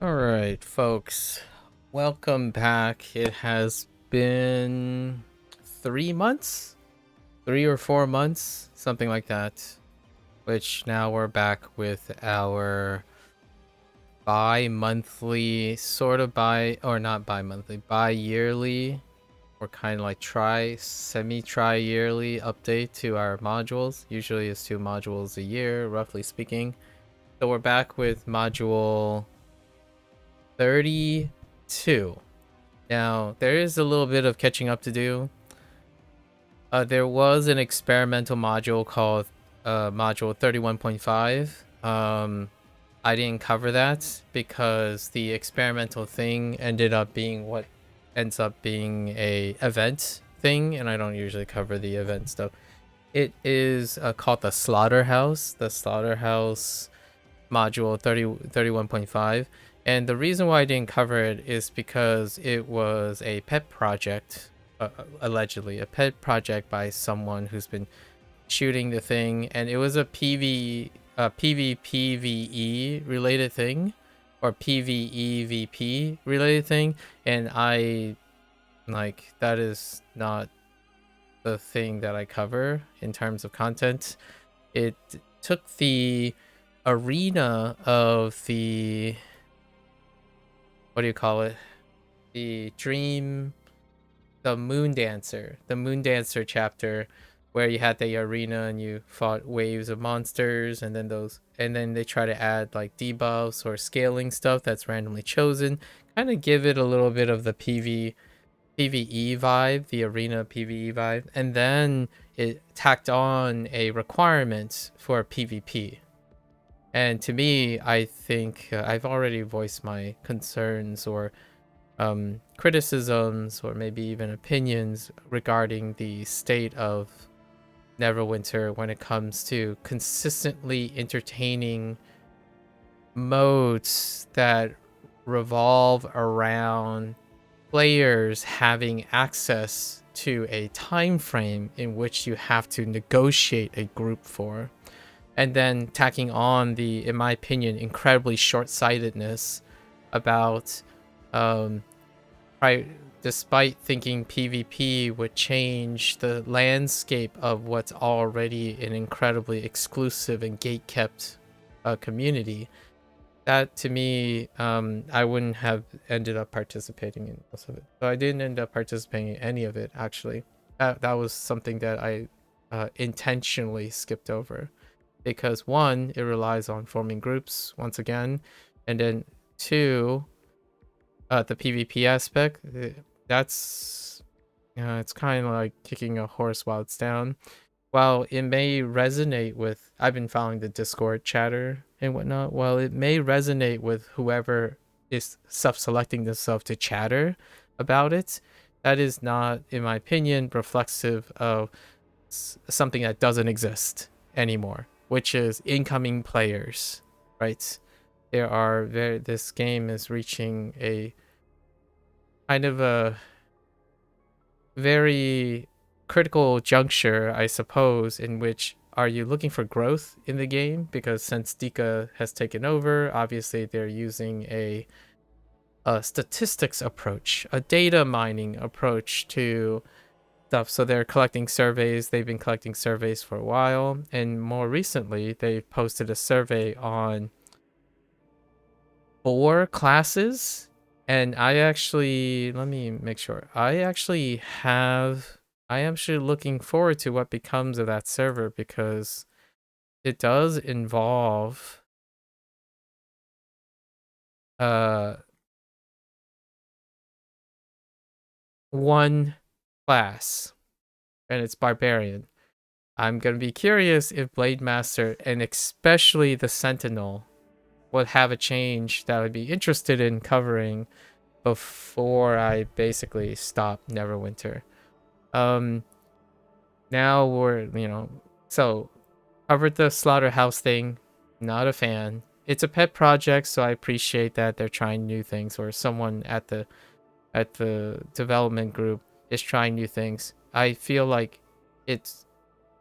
Alright, folks. Welcome back. It has been 3 months? 3 or 4 months? Something like that. Which now we're back with our bi-monthly, sort of or not bi-monthly, bi-yearly, or kind of like semi-tri-yearly update to our modules. Usually it's 2 modules a year, roughly speaking. So we're back with module 32. Now, there is a little bit of catching up to do. There was an experimental module called module 31.5. I didn't cover that because the experimental thing ended up being what ends up being a event thing, and I don't usually cover the event stuff. It is called the Slaughterhouse module 31.5. And the reason why I didn't cover it is because it was a pet project, allegedly a pet project by someone who's been shooting the thing, and it was a PvPvE related thing, or PvEVP related thing, and that is not the thing that I cover in terms of content. It took the arena of the, what do you call it? The Moon Dancer chapter, where you had the arena and you fought waves of monsters, and then they try to add like debuffs or scaling stuff that's randomly chosen, kind of give it a little bit of the PvE vibe, the arena PvE vibe, and then it tacked on a requirement for PvP. And to me, I think I've already voiced my concerns or criticisms or maybe even opinions regarding the state of Neverwinter when it comes to consistently entertaining modes that revolve around players having access to a time frame in which you have to negotiate a group for. And then tacking on the, in my opinion, incredibly short-sightedness about, despite thinking PvP would change the landscape of what's already an incredibly exclusive and gate-kept community, that to me, I wouldn't have ended up participating in most of it. So I didn't end up participating in any of it, actually. That was something that I intentionally skipped over. Because one, it relies on forming groups once again, and then two, the PvP aspect, that's it's kind of like kicking a horse while it's down. While it may resonate with, I've been following the Discord chatter and whatnot, while it may resonate with whoever is self-selecting themselves to chatter about it, that is not, in my opinion, reflexive of something that doesn't exist anymore, which is incoming players, right? This game is reaching a kind of a very critical juncture, I suppose, in which are you looking for growth in the game? Because since Dika has taken over, obviously they're using a statistics approach, a data mining approach to stuff. So they're collecting surveys. They've been collecting surveys for a while, and more recently they posted a survey on 4 classes. And I actually, let me make sure, I am actually looking forward to what becomes of that server, because it does involve one class, and it's Barbarian. I'm gonna be curious if Blade Master and especially the Sentinel would have a change that I would be interested in covering before I basically stop Neverwinter. Now we're, so covered the Slaughterhouse thing. Not a fan. It's a pet project, so I appreciate that they're trying new things, or someone at the development group is trying new things. I feel like it's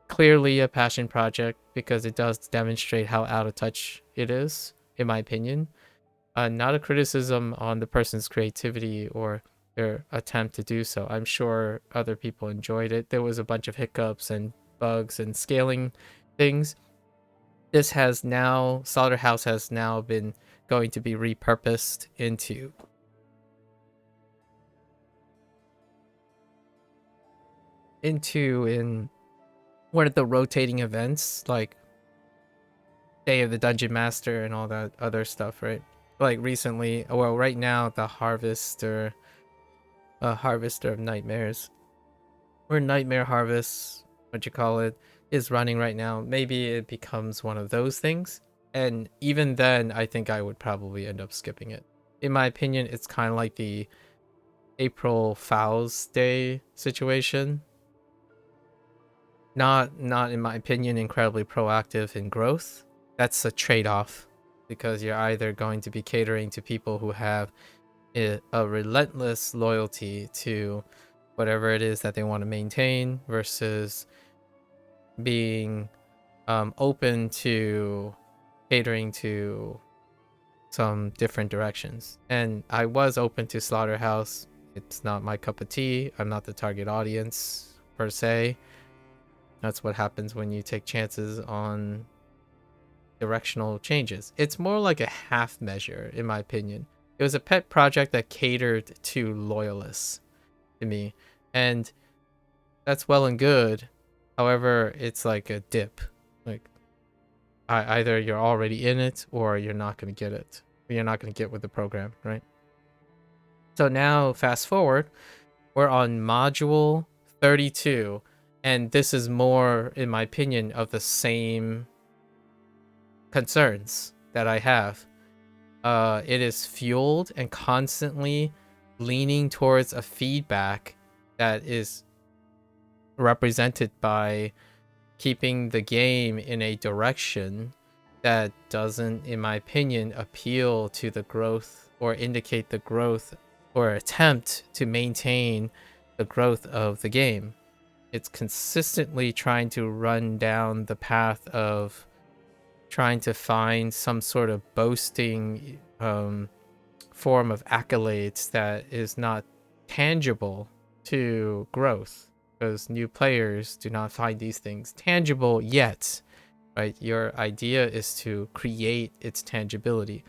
clearly a passion project because it does demonstrate how out of touch it is, in my opinion. Not a criticism on the person's creativity or their attempt to do so. I'm sure other people enjoyed it. There was a bunch of hiccups and bugs and scaling things. This has now, Slaughterhouse has now been going to be repurposed into in one of the rotating events, like Day of the Dungeon Master and all that other stuff, right? Like recently, well, right now, the Harvester of Nightmares, or Nightmare Harvest, what you call it, is running right now. Maybe it becomes one of those things, and even then, I think I would probably end up skipping it. In my opinion, it's kind of like the April Fool's Day situation. Not in my opinion incredibly proactive in growth. That's a trade-off, because you're either going to be catering to people who have a relentless loyalty to whatever it is that they want to maintain, versus being open to catering to some different directions. And I was open to Slaughterhouse. It's not my cup of tea. I'm not the target audience per se. That's what happens when you take chances on directional changes. It's more like a half measure, in my opinion. It was a pet project that catered to loyalists to me, and that's well and good. However, it's like a dip. Like, either you're already in it or you're not going to get it. You're not going to get with the program, right? So now, fast forward, we're on module 32, and this is more, in my opinion, of the same concerns that I have. It is fueled and constantly leaning towards a feedback that is represented by keeping the game in a direction that doesn't, in my opinion, appeal to the growth or indicate the growth or attempt to maintain the growth of the game. It's consistently trying to run down the path of trying to find some sort of boasting form of accolades that is not tangible to growth, because new players do not find these things tangible yet, right? Your idea is to create its tangibility.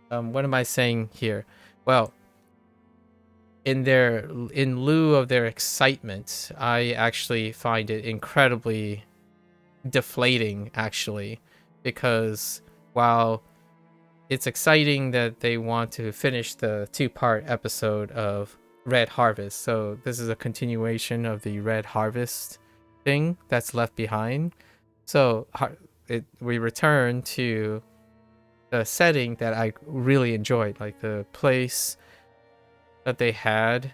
What am I saying here? Well, in lieu of their excitement, I actually find it incredibly deflating, actually, because while it's exciting that they want to finish the 2-part episode of Red Harvest, so this is a continuation of the Red Harvest thing that's left behind. So we return to the setting that I really enjoyed, like the place that they had,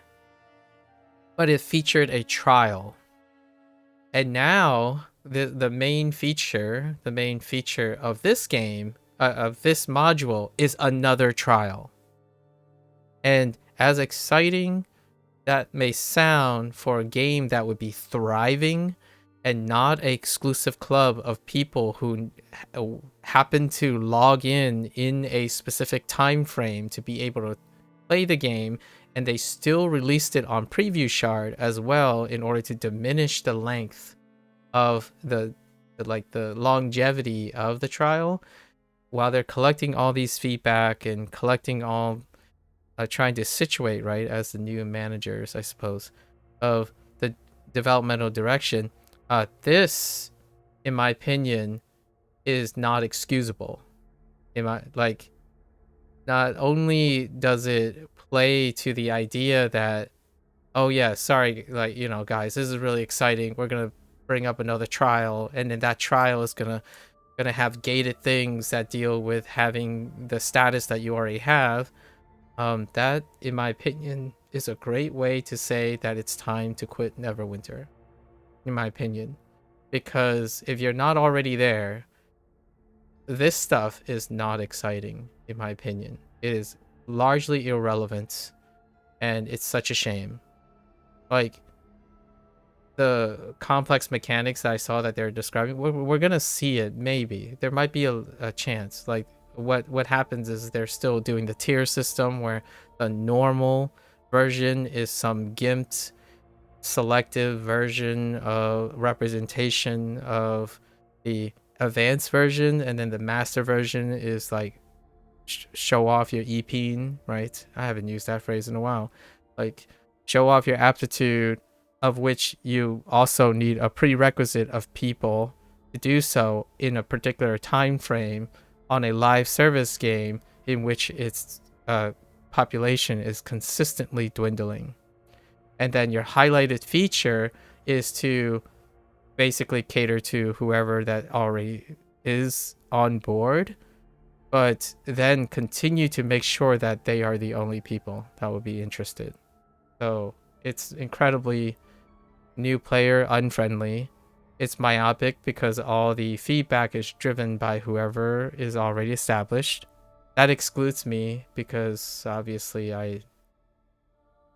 but it featured a trial. And now the main feature of this game, of this module, is another trial. And as exciting that may sound for a game that would be thriving and not an exclusive club of people who happen to log in a specific time frame to be able to play the game, and they still released it on Preview Shard as well in order to diminish the length of the longevity of the trial, while they're collecting all these feedback and collecting all trying to situate, right, as the new managers, I suppose, of the developmental direction. This, in my opinion, is not excusable. Not only does it play to the idea that, oh yeah, sorry, guys, this is really exciting, we're gonna bring up another trial, and then that trial is gonna have gated things that deal with having the status that you already have. That, in my opinion, is a great way to say that it's time to quit Neverwinter, in my opinion. Because if you're not already there, this stuff is not exciting, in my opinion. It is largely irrelevant, and it's such a shame. Like, the complex mechanics that I saw that they're describing, we're gonna see it, maybe. There might be a chance. Like, what happens is they're still doing the tier system where the normal version is some gimped selective version of representation of the advanced version, and then the master version is like show off your EPing, right? I haven't used that phrase in a while. Like show off your aptitude, of which you also need a prerequisite of people to do so in a particular time frame on a live service game in which its population is consistently dwindling. And then your highlighted feature is to basically cater to whoever that already is on board, but then continue to make sure that they are the only people that will be interested. So it's incredibly new player unfriendly. It's myopic because all the feedback is driven by whoever is already established. That excludes me because obviously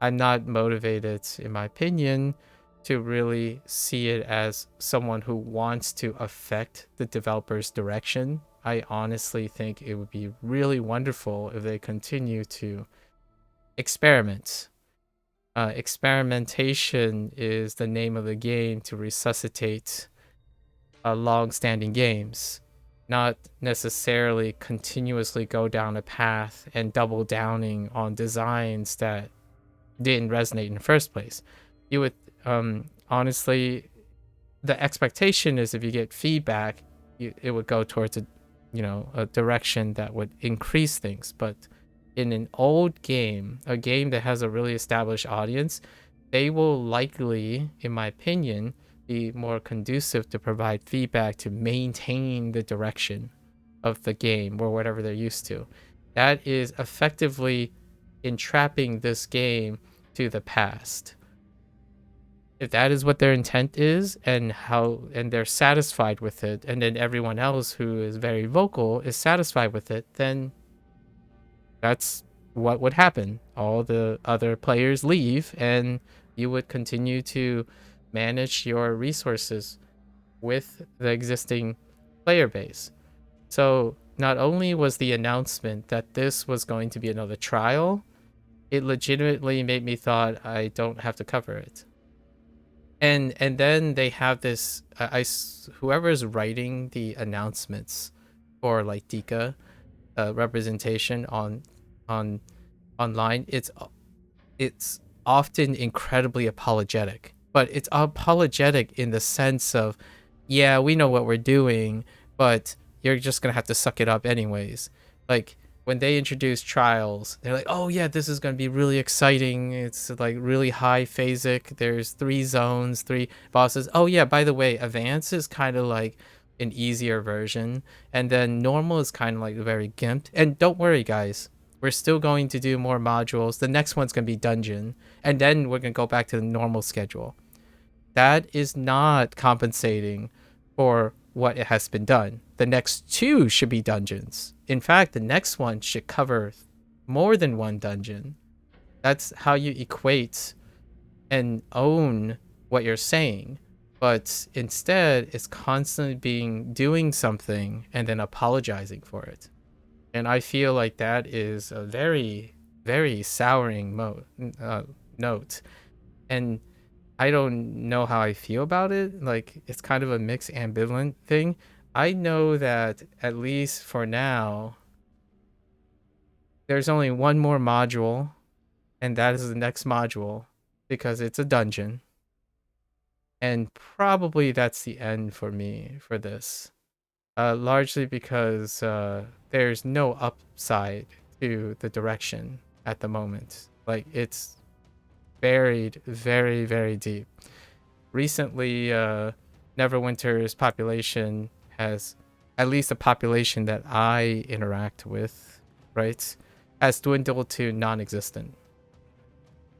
I'm not motivated, in my opinion, to really see it as someone who wants to affect the developer's direction. I honestly think it would be really wonderful if they continue to experiment. Experimentation is the name of the game to resuscitate long-standing games, not necessarily continuously go down a path and double downing on designs that didn't resonate in the first place. You would honestly, the expectation is if you get feedback, it would go towards a direction that would increase things. But in an old game, a game that has a really established audience, they will likely, in my opinion, be more conducive to provide feedback to maintain the direction of the game or whatever they're used to. That is effectively entrapping this game to the past. If that is what their intent is and they're satisfied with it, and then everyone else who is very vocal is satisfied with it, then that's what would happen. All the other players leave and you would continue to manage your resources with the existing player base. So not only was the announcement that this was going to be another trial, it legitimately made me thought I don't have to cover it. And then they have this whoever's writing the announcements for like Dika representation on online, it's often incredibly apologetic, but it's apologetic in the sense of, yeah, we know what we're doing, but you're just gonna have to suck it up anyways. Like when they introduce trials, they're like, oh yeah, this is going to be really exciting. It's like really high phasic. There's 3 zones, 3 bosses. Oh yeah, by the way, advanced is kind of like an easier version. And then normal is kind of like very gimped. And don't worry, guys. We're still going to do more modules. The next one's going to be dungeon. And then we're going to go back to the normal schedule. That is not compensating for what it has been done. The next 2 should be dungeons. In fact, the next one should cover more than 1 dungeon. That's how you equate and own what you're saying. But instead, it's constantly doing something and then apologizing for it. And I feel like that is a very, very souring note. And I don't know how I feel about it. Like, it's kind of a mixed ambivalent thing. I know that at least for now, there's only one more module, and that is the next module because it's a dungeon. And probably that's the end for me for this. Largely because there's no upside to the direction at the moment. Like, it's buried very, very deep. Recently, Neverwinter's population has, at least the population that I interact with, right, has dwindled to non-existent.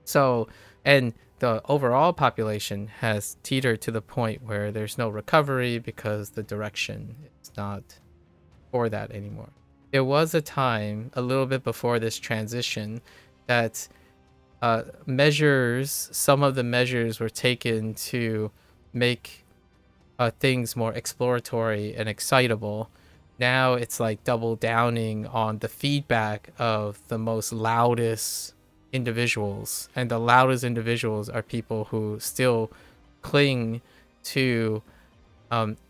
So, and the overall population has teetered to the point where there's no recovery because the direction is not for that anymore. There was a time, a little bit before this transition, that some of the measures were taken to make things more exploratory and excitable, Now it's like double downing on the feedback of the most loudest individuals, and the loudest individuals are people who still cling to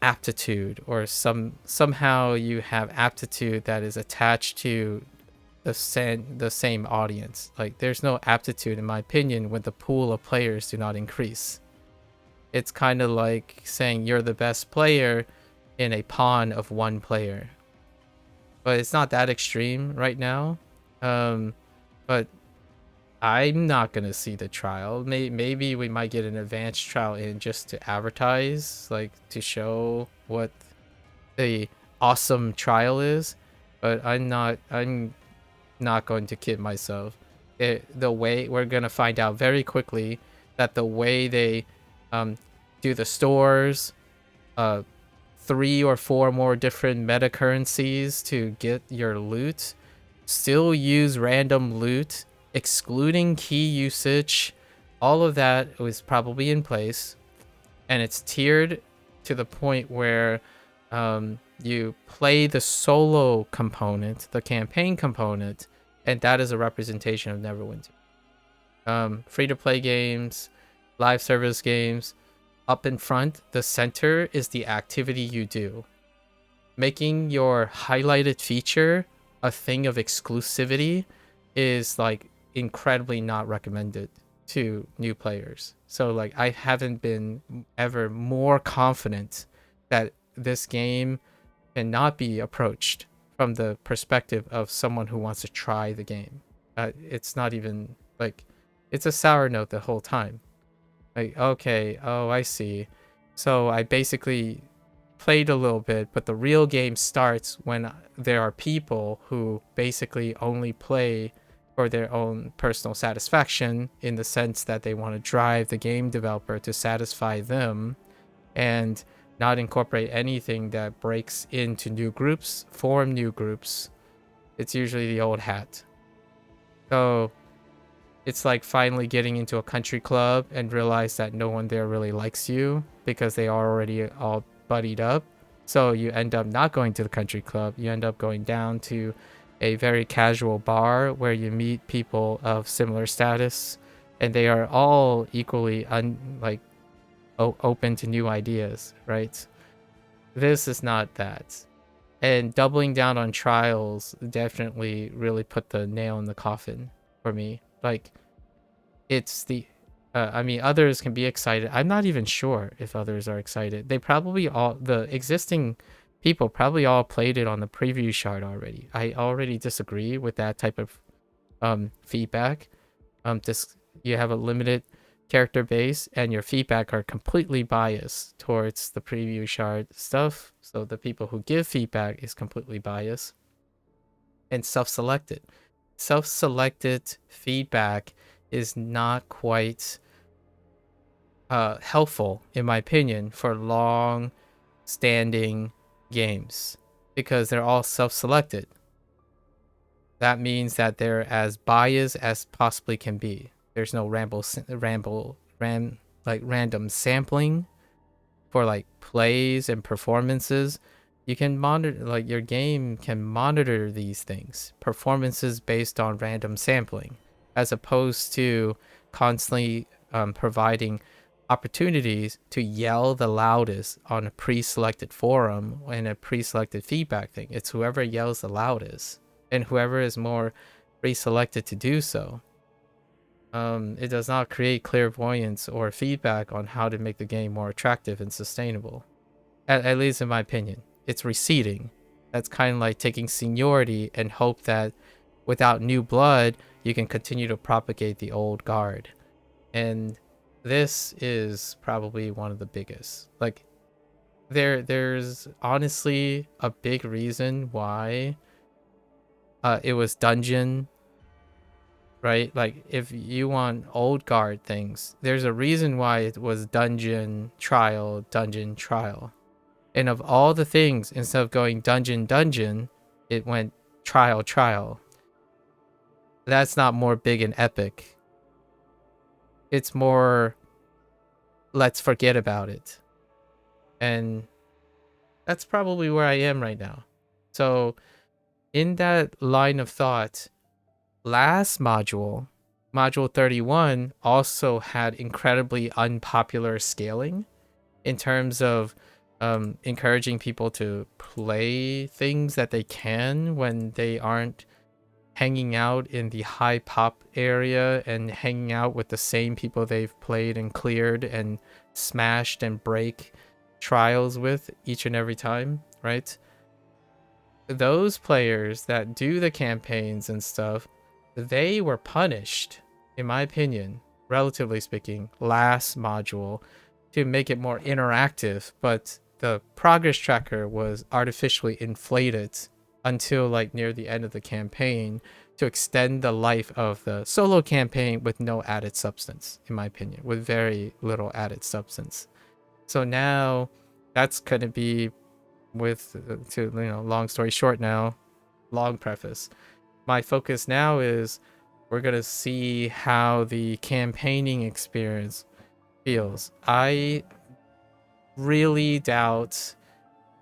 aptitude, or somehow you have aptitude that is attached to the same audience. Like, there's no aptitude, in my opinion, when the pool of players do not increase. It's kind of like saying you're the best player in a pond of one player, but it's not that extreme right now. But I'm not gonna see the trial. Maybe we might get an advanced trial in just to advertise, like to show what the awesome trial is. But I'm not going to kid myself. The way we're gonna find out very quickly that the way they do the stores, 3 or 4 more different meta currencies to get your loot, still use random loot, excluding key usage. All of that was probably in place, and it's tiered to the point where you play the solo component, the campaign component, and that is a representation of Neverwinter. Free-to-play games, live service games, up in front, the center is the activity you do. Making your highlighted feature a thing of exclusivity is like incredibly not recommended to new players. So like, I haven't been ever more confident that this game cannot be approached from the perspective of someone who wants to try the game. It's not even like, it's a sour note the whole time. Like, okay, oh, I see. So I basically played a little bit, but the real game starts when there are people who basically only play for their own personal satisfaction, in the sense that they want to drive the game developer to satisfy them and not incorporate anything that breaks into new groups, form new groups. It's usually the old hat. So it's like finally getting into a country club and realize that no one there really likes you because they are already all buddied up. So you end up not going to the country club. You end up going down to a very casual bar where you meet people of similar status, and they are all equally open to new ideas, right? This is not that. And doubling down on trials definitely really put the nail in the coffin for me. Like, it's the I mean, others can be excited. I'm not even sure if others are excited. They probably all, the existing people probably all played it on the preview shard already. I already disagree with that type of feedback. This, you have a limited character base and your feedback are completely biased towards the preview shard stuff. So the people who give feedback is completely biased and self-selected. Self-selected feedback is not quite helpful, in my opinion, for long standing games, because they're all self-selected. That means that they're as biased as possibly can be. There's no random sampling for like plays and performances. You can monitor, like, your game can monitor these things, performances based on random sampling, as opposed to constantly providing opportunities to yell the loudest on a pre-selected forum and a pre-selected feedback thing. It's whoever yells the loudest and whoever is more pre-selected to do so. It does not create clairvoyance or feedback on how to make the game more attractive and sustainable. At least in my opinion. It's receding. That's kind of like taking seniority and hope that without new blood, you can continue to propagate the old guard. And this is probably one of the biggest. Like, there's honestly a big reason why it was dungeon, right? Like, if you want old guard things, there's a reason why it was dungeon trial. And of all the things, instead of going dungeon, it went trial. That's not more big and epic. It's more, let's forget about it. And that's probably where I am right now. So in that line of thought, last module, module 31, also had incredibly unpopular scaling in terms of encouraging people to play things that they can when they aren't hanging out in the high pop area and hanging out with the same people they've played and cleared and smashed and break trials with each and every time, right? Those players that do the campaigns and stuff, they were punished, in my opinion, relatively speaking, last module to make it more interactive, but the progress tracker was artificially inflated until like near the end of the campaign to extend the life of the solo campaign with no added substance, in my opinion, with very little added substance. So now that's going to be with long story short now, long preface. My focus now is we're going to see how the campaigning experience feels. I really doubt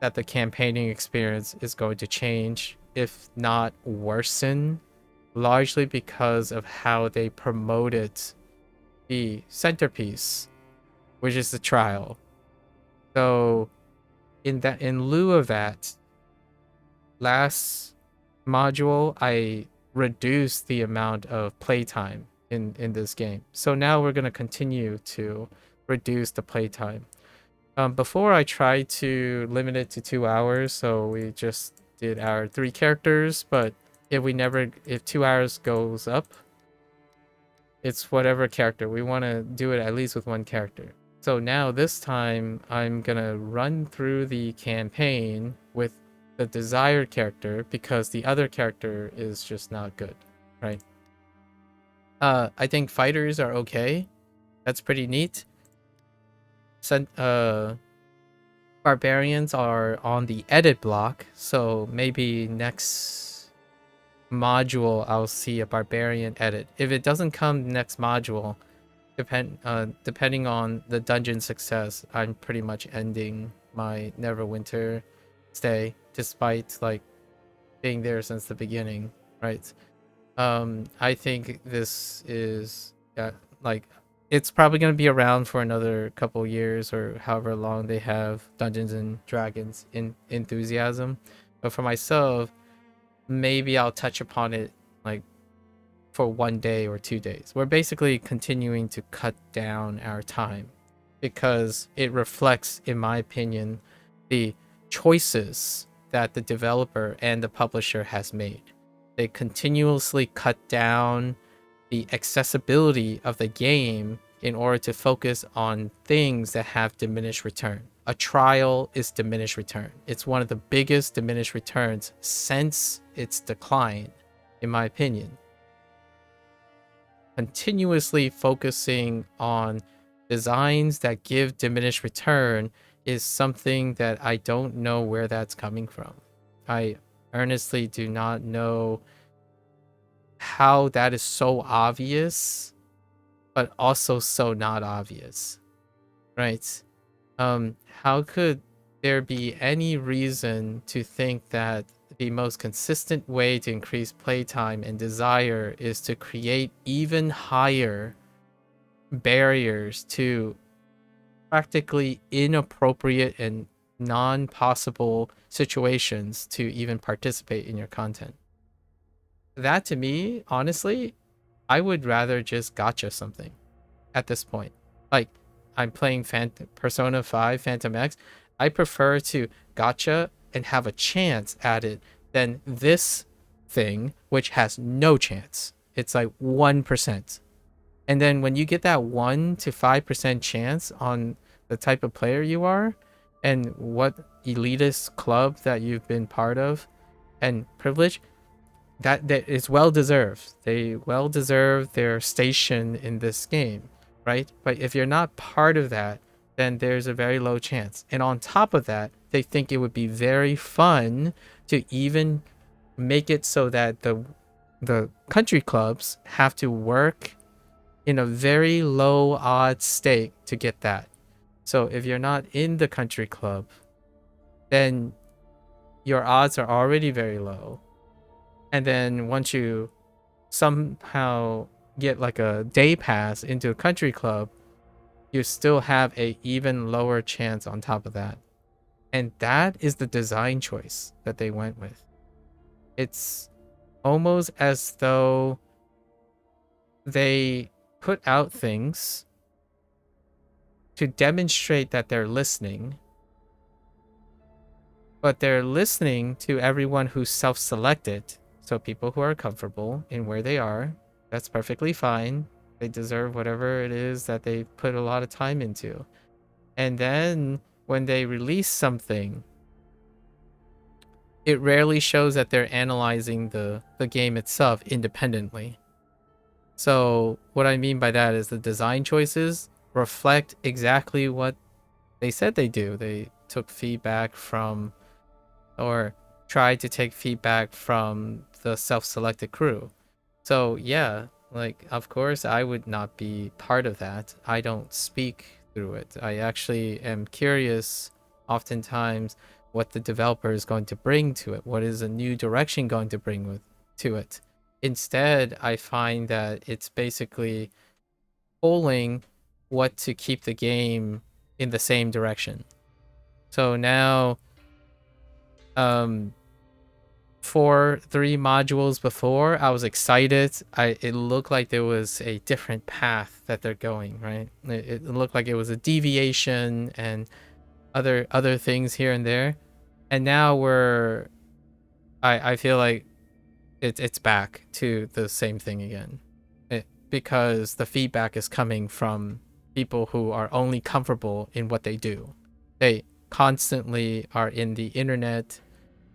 that the campaigning experience is going to change, if not worsen, largely because of how they promoted the centerpiece, which is the trial. So in lieu of that, last module I reduced the amount of playtime in this game. So now we're going to continue to reduce the playtime. Before I tried to limit it to 2 hours, so we just did our 3 characters, but if 2 hours goes up, it's whatever character. We want to do it at least with 1 character. So now this time I'm gonna run through the campaign with the desired character because the other character is just not good, right? I think fighters are okay. That's pretty neat. Barbarians are on the edit block, so maybe next module I'll see a barbarian edit. If it doesn't come next module, depending on the dungeon success, I'm pretty much ending my Neverwinter stay, despite like being there since the beginning, right? I think this is like it's probably going to be around for another couple years or however long they have Dungeons and Dragons in enthusiasm. But for myself, maybe I'll touch upon it like for 1 day or 2 days. We're basically continuing to cut down our time because it reflects, in my opinion, the choices that the developer and the publisher has made. They continuously cut down the accessibility of the game in order to focus on things that have diminished return. A trial is diminished return. It's one of the biggest diminished returns since its decline, in my opinion. Continuously focusing on designs that give diminished return is something that I don't know where that's coming from. I earnestly do not know how that is so obvious, but also so not obvious, right? How could there be any reason to think that the most consistent way to increase playtime and desire is to create even higher barriers to practically inappropriate and non-possible situations to even participate in your content? That to me, honestly, I would rather just gotcha something at this point. Like, I'm playing Persona 5 Phantom X. I prefer to gotcha and have a chance at it than this thing, which has no chance. It's like 1%. And then when you get that 1 to 5% chance on the type of player you are and what elitist club that you've been part of and privilege, that is well deserved. They well deserve their station in this game, right? But if you're not part of that, then there's a very low chance. And on top of that, they think it would be very fun to even make it so that the country clubs have to work in a very low odds stake to get that. So if you're not in the country club, then your odds are already very low. And then once you somehow get like a day pass into a country club, you still have a even lower chance on top of that. And that is the design choice that they went with. It's almost as though they put out things to demonstrate that they're listening, but they're listening to everyone who's self-selected. So people who are comfortable in where they are, that's perfectly fine. They deserve whatever it is that they put a lot of time into. And then when they release something, it rarely shows that they're analyzing the game itself independently. So what I mean by that is the design choices reflect exactly what they said they do. They took feedback from, or tried to take feedback from the self-selected crew. So yeah, like of course I would not be part of that. I don't speak through it. I actually am curious oftentimes what the developer is going to bring to it. What is a new direction going to bring to it? Instead, I find that it's basically polling what to keep the game in the same direction. So now, for 3 modules before, I was excited. It looked like there was a different path that they're going, right? It looked like it was a deviation and other things here and there. And now I feel like it's back to the same thing again. Because the feedback is coming from people who are only comfortable in what they do. They constantly are in the internet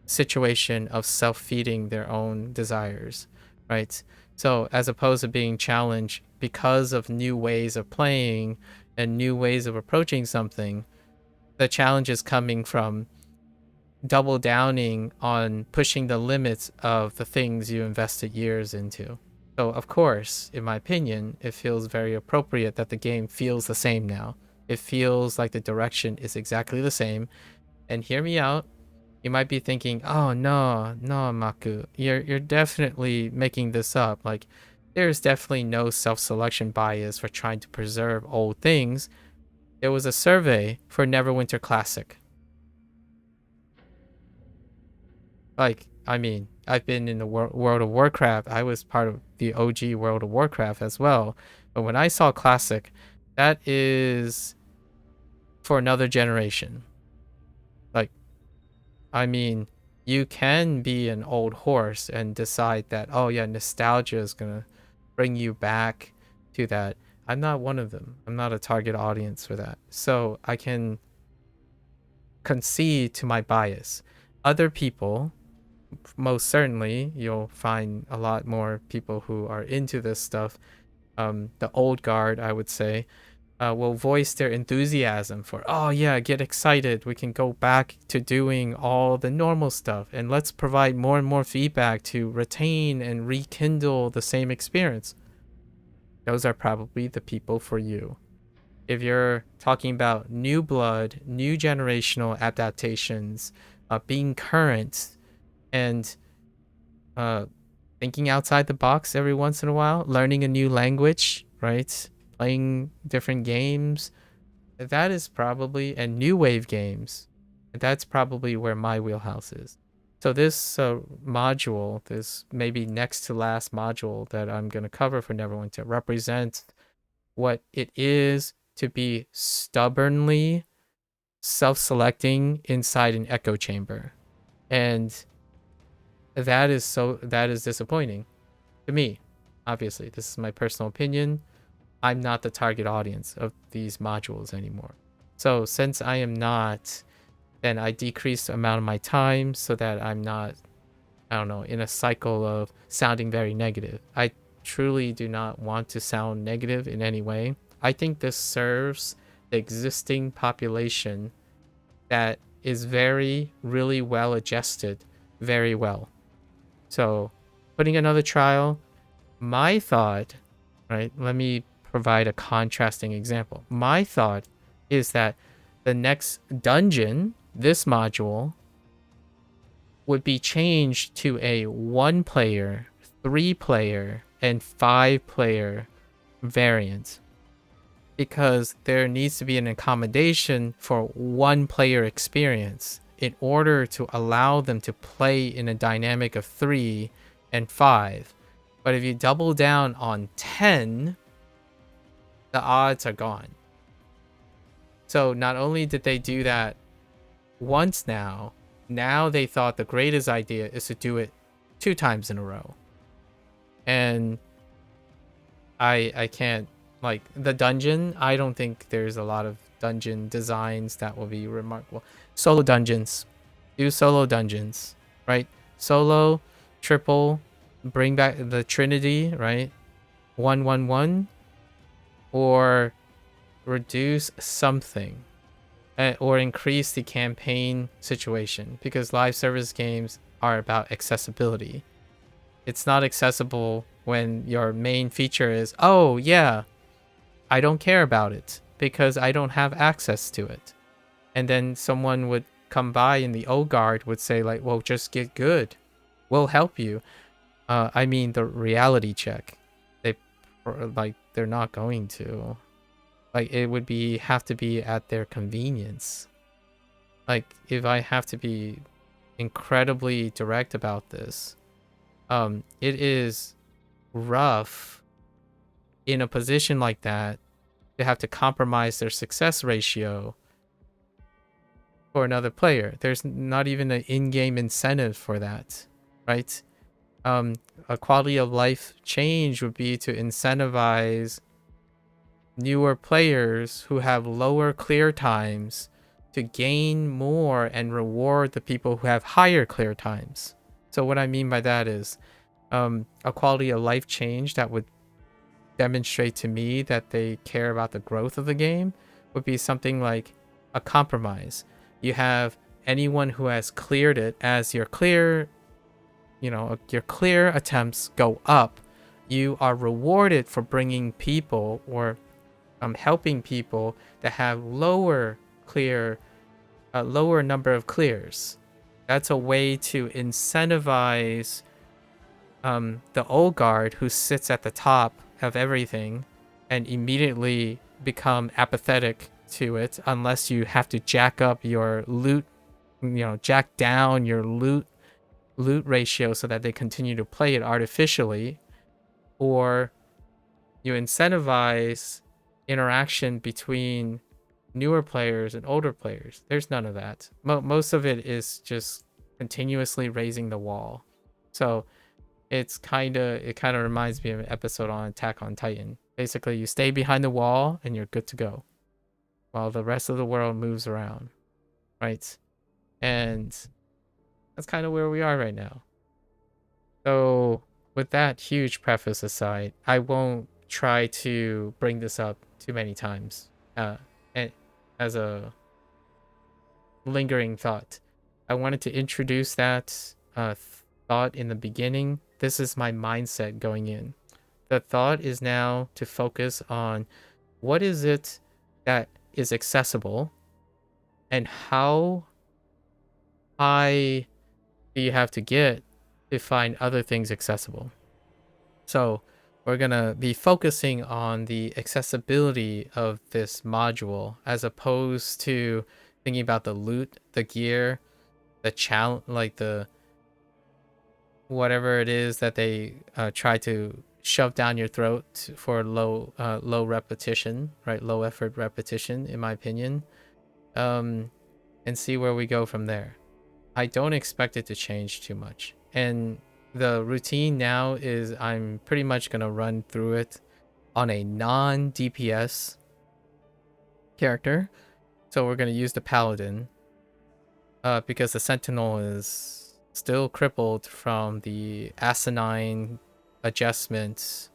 situation of self-feeding their own desires, right? So as opposed to being challenged because of new ways of playing and new ways of approaching something, the challenge is coming from double downing on pushing the limits of the things you invested years into. So of course, in my opinion, it feels very appropriate that the game feels the same now. It feels like the direction is exactly the same. And hear me out. You might be thinking, "Oh no, Maku, you're definitely making this up. Like, there's definitely no self-selection bias for trying to preserve old things." There was a survey for Neverwinter Classic. Like, I mean, I've been in the World of Warcraft. I was part of the OG World of Warcraft as well. But when I saw Classic, that is for another generation. Like, I mean, you can be an old horse and decide that, oh yeah, nostalgia is gonna bring you back to that. I'm not one of them. I'm not a target audience for that. So I can concede to my bias. Other people, most certainly, you'll find a lot more people who are into this stuff. The old guard, I would say, will voice their enthusiasm for, oh yeah, get excited. We can go back to doing all the normal stuff, and let's provide more and more feedback to retain and rekindle the same experience. Those are probably the people for you. If you're talking about new blood, new generational adaptations, being current, and thinking outside the box every once in a while, learning a new language, right? Playing different games, that is probably, and new wave games, that's probably where my wheelhouse is. So this module, this maybe next to last module that I'm going to cover for Neverwinter, represents what it is to be stubbornly self-selecting inside an echo chamber. And that is disappointing to me. Obviously, this is my personal opinion. I'm not the target audience of these modules anymore. So since I am not, then I decrease the amount of my time so that I'm not, I don't know, in a cycle of sounding very negative. I truly do not want to sound negative in any way. I think this serves the existing population that is really well adjusted very well. So putting another trial, my thought, right, let me provide a contrasting example. My thought is that the next dungeon, this module, would be changed to a 1-player, 3-player, and 5-player variant, because there needs to be an accommodation for 1-player experience in order to allow them to play in a dynamic of 3 and 5. But if you double down on 10, the odds are gone. So not only did they do that once now they thought the greatest idea is to do it 2 times in a row. And I can't, like, the dungeon, I don't think there's a lot of dungeon designs that will be remarkable. Solo dungeons. Do solo dungeons, right? Solo, triple, bring back the Trinity, right? 1-1-1, or reduce something, or increase the campaign situation, because live service games are about accessibility. It's not accessible when your main feature is, oh yeah, I don't care about it because I don't have access to it. And then someone would come by and the old guard would say like, well, just get good. We'll help you. I mean, the reality check. They're not going to. Like, it would have to be at their convenience. Like, if I have to be incredibly direct about this, it is rough in a position like that to have to compromise their success ratio for another player. There's not even an in-game incentive for that, right? A quality of life change would be to incentivize newer players who have lower clear times to gain more and reward the people who have higher clear times. So what I mean by that is a quality of life change that would demonstrate to me that they care about the growth of the game would be something like a compromise. You have anyone who has cleared it, as your clear attempts go up, you are rewarded for bringing people or helping people that have lower number of clears. That's a way to incentivize the old guard who sits at the top of everything and immediately become apathetic to it, unless you have to jack up your loot, jack down your loot ratio so that they continue to play it artificially, or you incentivize interaction between newer players and older players. There's none of that. Most of it is just continuously raising the wall. So it kind of reminds me of an episode on Attack on Titan. Basically, you stay behind the wall and you're good to go while the rest of the world moves around, right? And that's kind of where we are right now. So with that huge preface aside, I won't try to bring this up too many times as a lingering thought. I wanted to introduce that thought in the beginning. This is my mindset going in. The thought is now to focus on what is it that is accessible and how high do you have to get to find other things accessible. So we're going to be focusing on the accessibility of this module as opposed to thinking about the loot, the gear, the challenge, like the whatever it is that they try to shove down your throat for low repetition, right? Low effort repetition, in my opinion, and see where we go from there. I don't expect it to change too much. And the routine now is I'm pretty much going to run through it on a non-DPS character. So we're going to use the Paladin because the Sentinel is still crippled from the asinine adjustments.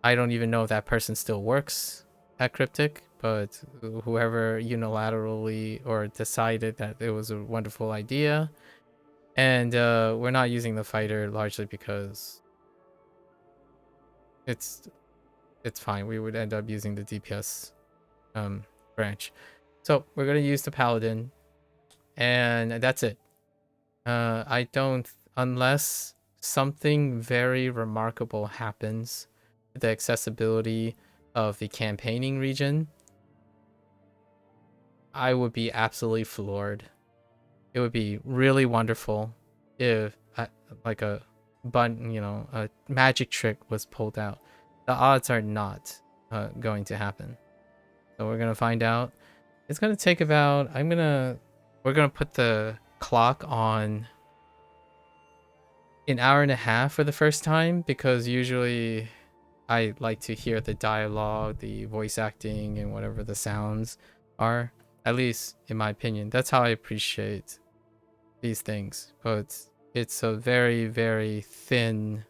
I don't even know if that person still works at Cryptic, but whoever unilaterally or decided that it was a wonderful idea. And we're not using the fighter largely because it's fine. We would end up using the DPS branch. So we're going to use the Paladin, and that's it. I don't, unless something very remarkable happens to the accessibility of the campaigning region, I would be absolutely floored. It would be really wonderful if like a a magic trick was pulled out. The odds are not going to happen. So we're gonna find out. It's gonna take about. We're gonna put the clock on an hour and a half for the first time, because usually I like to hear the dialogue, the voice acting, and whatever the sounds are. At least in my opinion, that's how I appreciate these things. But it's a very, very thin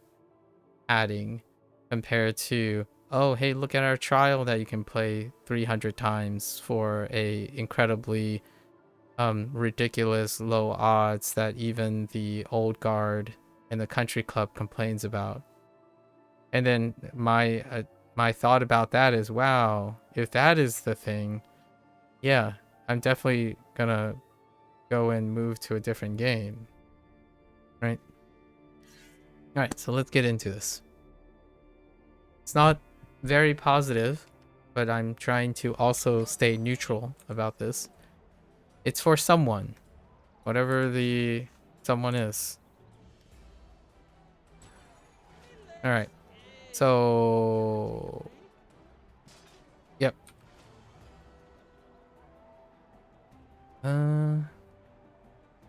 adding compared to, oh hey, look at our trial that you can play 300 times for a incredibly ridiculous low odds that even the old guard and the country club complains about. And then my thought about that is, wow, if that is the thing, yeah, I'm definitely gonna go and move to a different game, right? All right, so let's get into this. It's not very positive, but I'm trying to also stay neutral about this. It's for someone, whatever the someone is. All right, so yep.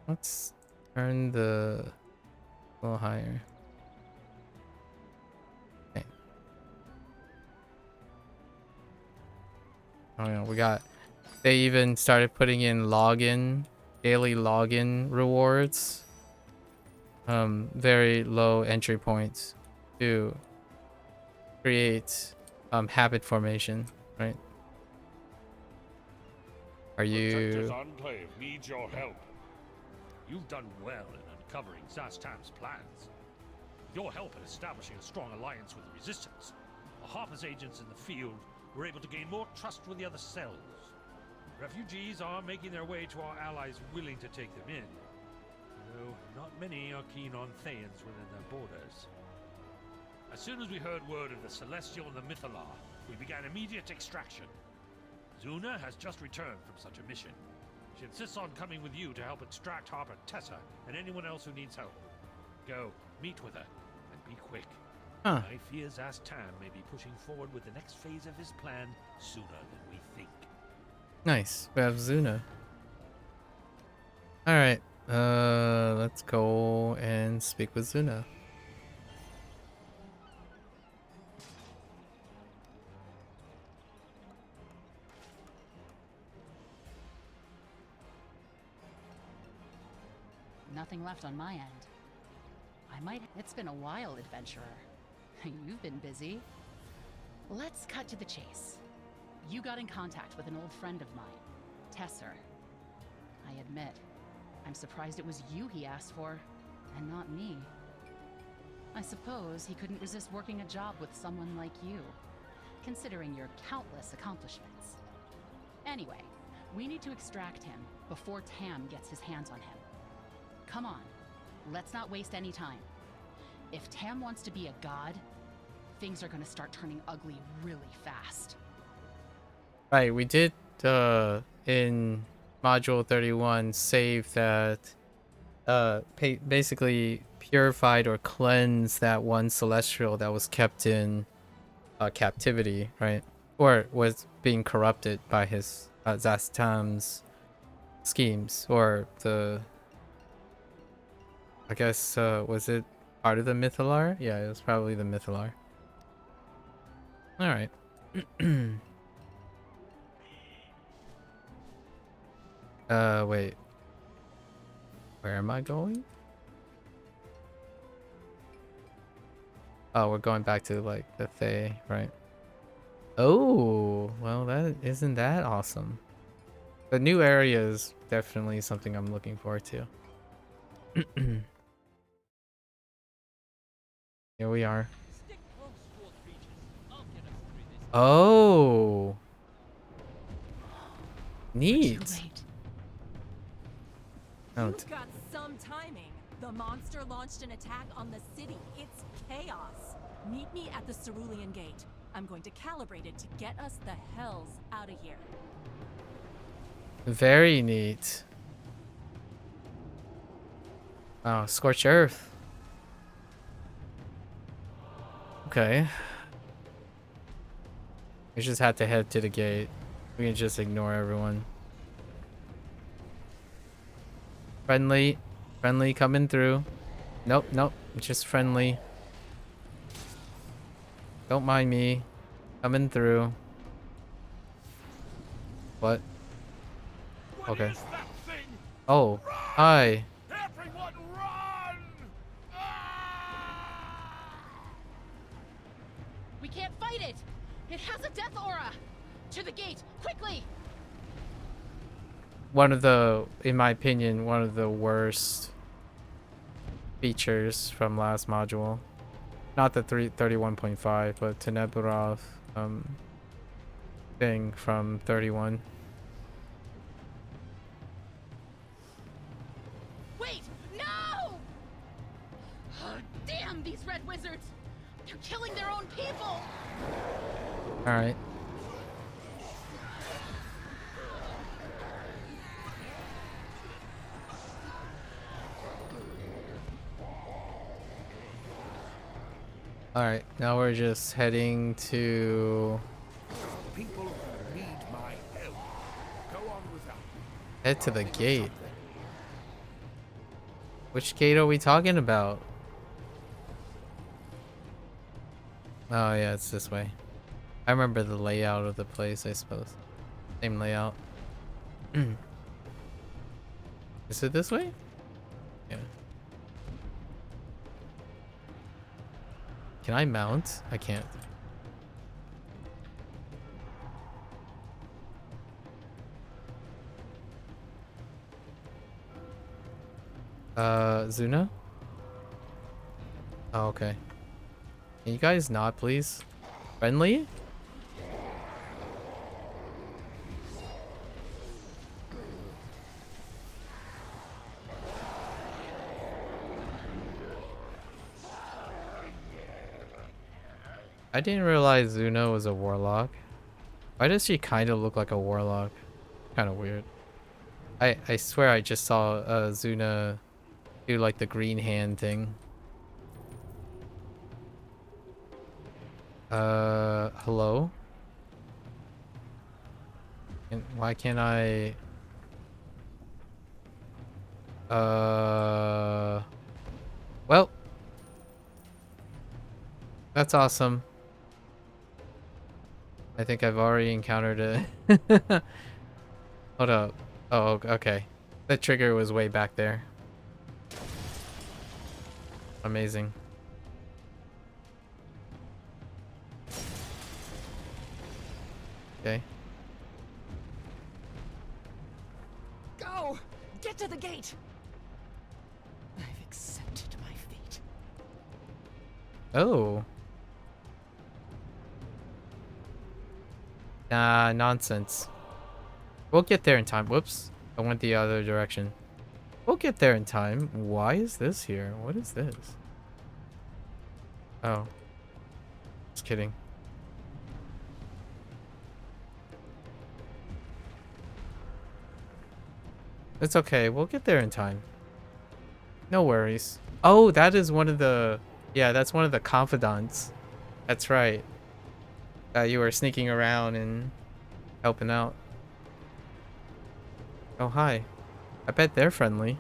Let's turn the a little higher. Okay. Oh yeah, we got. They even started putting in daily login rewards. Very low entry points to create habit formation, right? Are Protector's you? Enclave needs your help. You've done well in uncovering Zastam's plans. With your help in establishing a strong alliance with the Resistance, the Harper's agents in the field were able to gain more trust with the other cells. Refugees are making their way to our allies willing to take them in, though not many are keen on Thayans within their borders. As soon as we heard word of the Celestial and the Mythalar, we began immediate extraction. Zuna has just returned from such a mission. She insists on coming with you to help extract Harper Tessa and anyone else who needs help. Go, meet with her, and be quick. Huh. I fear Zastam may be pushing forward with the next phase of his plan sooner than we think. Nice. We have Zuna. All right. Let's go and speak with Zuna. Nothing left on my end. It's been a while, adventurer. You've been busy. Let's cut to the chase. You got in contact with an old friend of mine, Tesser. I admit, I'm surprised it was you he asked for, and not me. I suppose he couldn't resist working a job with someone like you, considering your countless accomplishments. Anyway, we need to extract him before Tam gets his hands on him. Come on, let's not waste any time. If Tam wants to be a god, things are gonna start turning ugly really fast. Right, we did in module 31 save that basically purified or cleansed that one celestial that was kept in captivity, right? Or was being corrupted by his Zastam's schemes, or I guess was it part of the Mythalar? Yeah, it was probably the Mythalar. All right. Wait. Where am I going? Oh, we're going back to like the Thay, right? Oh, well, that isn't that awesome. The new area is definitely something I'm looking forward to. Here we are. Oh, neat. Too late. Oh, You've got some Some timing. The monster launched an attack on the city. It's chaos. Meet me at the Cerulean Gate. I'm going to calibrate it to get us the hells out of here. Very neat. Oh, scorched earth. Okay. We just had to head to the gate. We can just ignore everyone. Friendly. Friendly coming through. Nope, nope. Just friendly. Don't mind me. Coming through. What? Okay. Oh, hi. Everyone run! We can't fight it! It has a death aura! To the gate, quickly! One of the, in my opinion, one of the worst features from last module. Not the 31.5, but Tenebrov thing from 31. Wait! No! Oh, damn these red wizards! They're killing their own people! Alright. Alright, now we're just heading to... People need my help. Go on without. Head to the gate. Which gate are we talking about? Oh yeah, it's this way. I remember the layout of the place, I suppose. Same layout. Is it this way? Yeah. Can I mount? I can't. Zuna? Oh, okay. Can you guys not, please? Friendly? I didn't realize Zuna was a warlock. Why does she kind of look like a warlock? Kind of weird. I swear I just saw Zuna do like the green hand thing. Hello? And why can't I... Well. That's awesome. I think I've already encountered it. Hold up. Oh, okay. The trigger was way back there. Amazing. Okay. Go! Get to the gate! I've accepted my fate. Oh. Nah, nonsense. We'll get there in time. Whoops. I went the other direction. We'll get there in time. Why is this here? What is this? Oh. Just kidding. It's okay. We'll get there in time. No worries. Oh, that is one of the... Yeah, that's one of the confidants. That's right. You were sneaking around and helping out. Oh, hi. I bet they're friendly.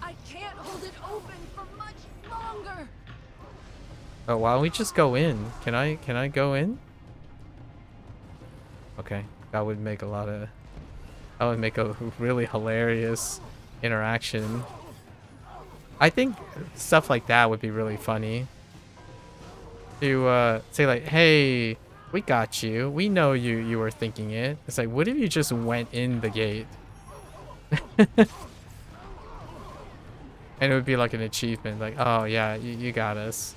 I can't hold it open for much longer. Oh, why don't we just go in? Can I go in? Okay, that would make a lot of... That would make a really hilarious interaction. I think stuff like that would be really funny. To say like, hey, we got you. We know you were thinking it. It's like, what if you just went in the gate? And it would be like an achievement. Like, oh yeah, you got us.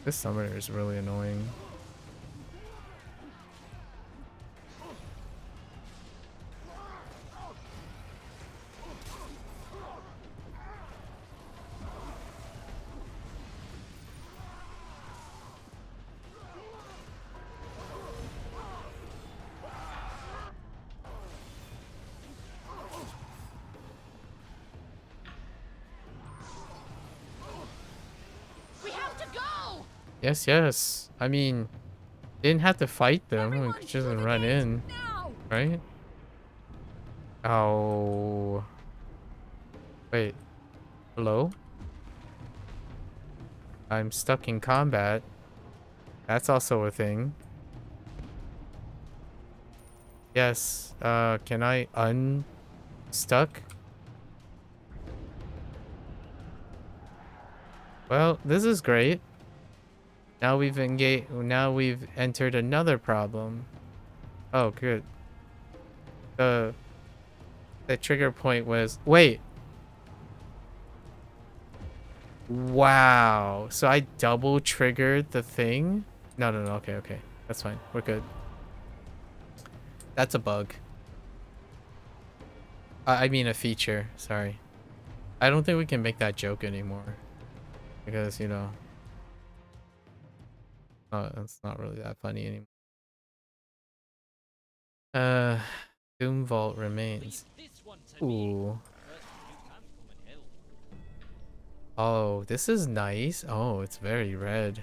This summoner is really annoying. We have to go! Yes, yes. I mean, didn't have to fight them. We Everyone could just through the run gate, in, now! right? Oh. Wait. Hello? I'm stuck in combat. That's also a thing. Yes. Can I unstuck? Well, this is great. Now we've engaged. Now we've entered another problem. Oh, good. The trigger point was wait. Wow. So I double triggered the thing? No, no, no. Okay, okay. That's fine. We're good. That's a bug. I mean a feature. Sorry. I don't think we can make that joke anymore. Because, you know, it's not really that funny anymore. Doom Vault remains. Ooh. Oh, this is nice. Oh, it's very red.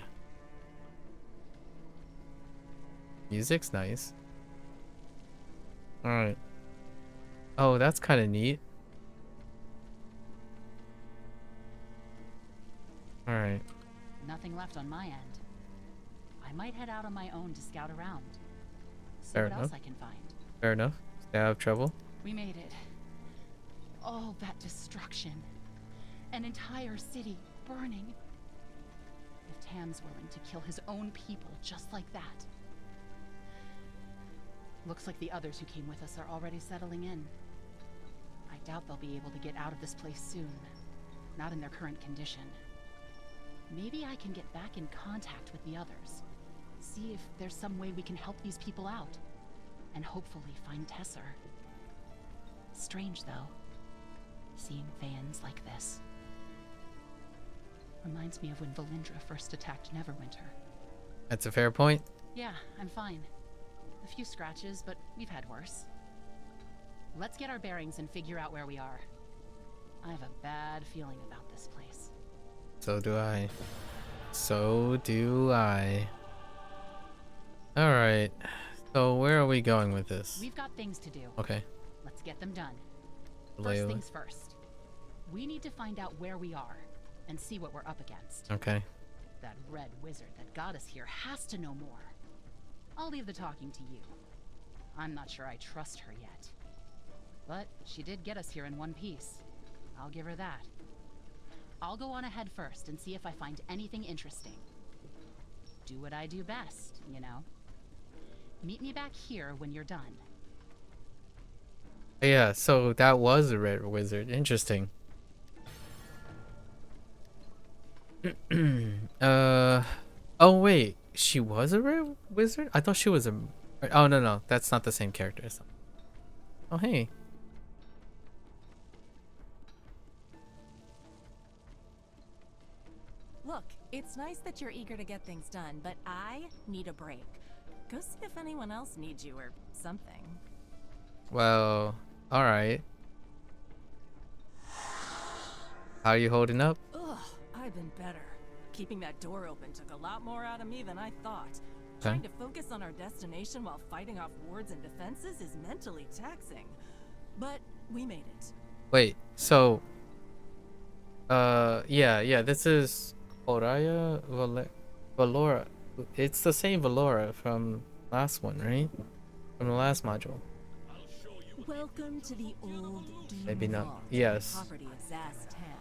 Music's nice. Alright. Oh, that's kind of neat. Alright. Nothing left on my end. I might head out on my own to scout around. See Fair what else enough. I can find. Fair enough. Stay out of trouble. We made it. All that destruction. An entire city burning. If Tam's willing to kill his own people just like that. Looks like the others who came with us are already settling in. I doubt they'll be able to get out of this place soon. Not in their current condition. Maybe I can get back in contact with the others. See if there's some way we can help these people out. And hopefully find Tesser. Strange, though. Seeing fans like this. Reminds me of when Valindra first attacked Neverwinter. That's a fair point. Yeah, I'm fine. A few scratches, but we've had worse. Let's get our bearings and figure out where we are. I have a bad feeling about this place. So do I. So do I. Alright. So where are we going with this? We've got things to do. Okay. Let's get them done. Lay First it- things first. We need to find out where we are and see what we're up against. Okay. That red wizard that got us here has to know more. I'll leave the talking to you. I'm not sure I trust her yet. But she did get us here in one piece. I'll give her that. I'll go on ahead first and see if I find anything interesting. Do what I do best, you know? Meet me back here when you're done. Yeah, so that was a red wizard. Interesting. Oh wait, she was a red wizard? I thought she was a... Oh no, no, that's not the same character. Oh hey. Look, it's nice that you're eager to get things done, but I need a break. Go see if anyone else needs you or something. Well, alright. How you holding up? Ugh, I've been better. Keeping that door open took a lot more out of me than I thought. Okay. Trying to focus on our destination while fighting off wards and defenses is mentally taxing. But we made it. Wait, so... yeah, this is... Oraya Valora. It's the same Valora from last one, right? From the last module. Welcome to the old Doom Maybe not. Vault, Yes. property of Zastam.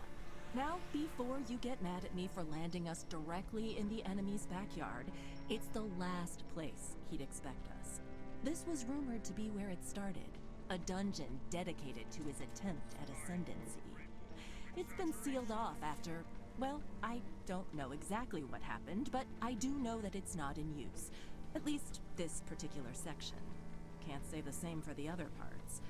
Now, before you get mad at me for landing us directly in the enemy's backyard, it's the last place he'd expect us. This was rumored to be where it started, a dungeon dedicated to his attempt at ascendancy. It's been sealed off after Well, I don't know exactly what happened, but I do know that it's not in use. At least this particular section. Can't say the same for the other parts.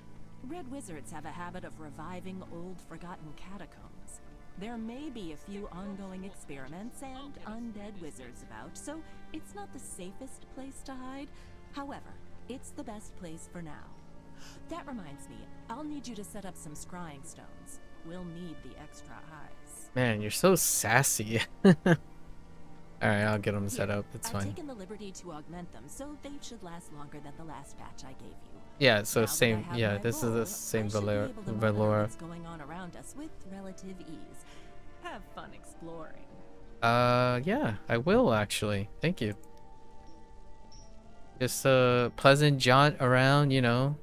Red wizards have a habit of reviving old forgotten catacombs. There may be a few ongoing experiments and undead wizards about, so it's not the safest place to hide. However, it's the best place for now. That reminds me, I'll need you to set up some scrying stones. We'll need the extra eyes. Man, you're so sassy. Alright, I'll get them set up. It's I've fine. taken the liberty to augment them, so they should last longer than the last batch I gave you. Yeah, so Now that I same. have Yeah, my this is role, the same I should be able to monitor Valor. what's going on around us with relative ease. Have fun exploring. Yeah, I will actually. Thank you. Just a pleasant jaunt around, you know.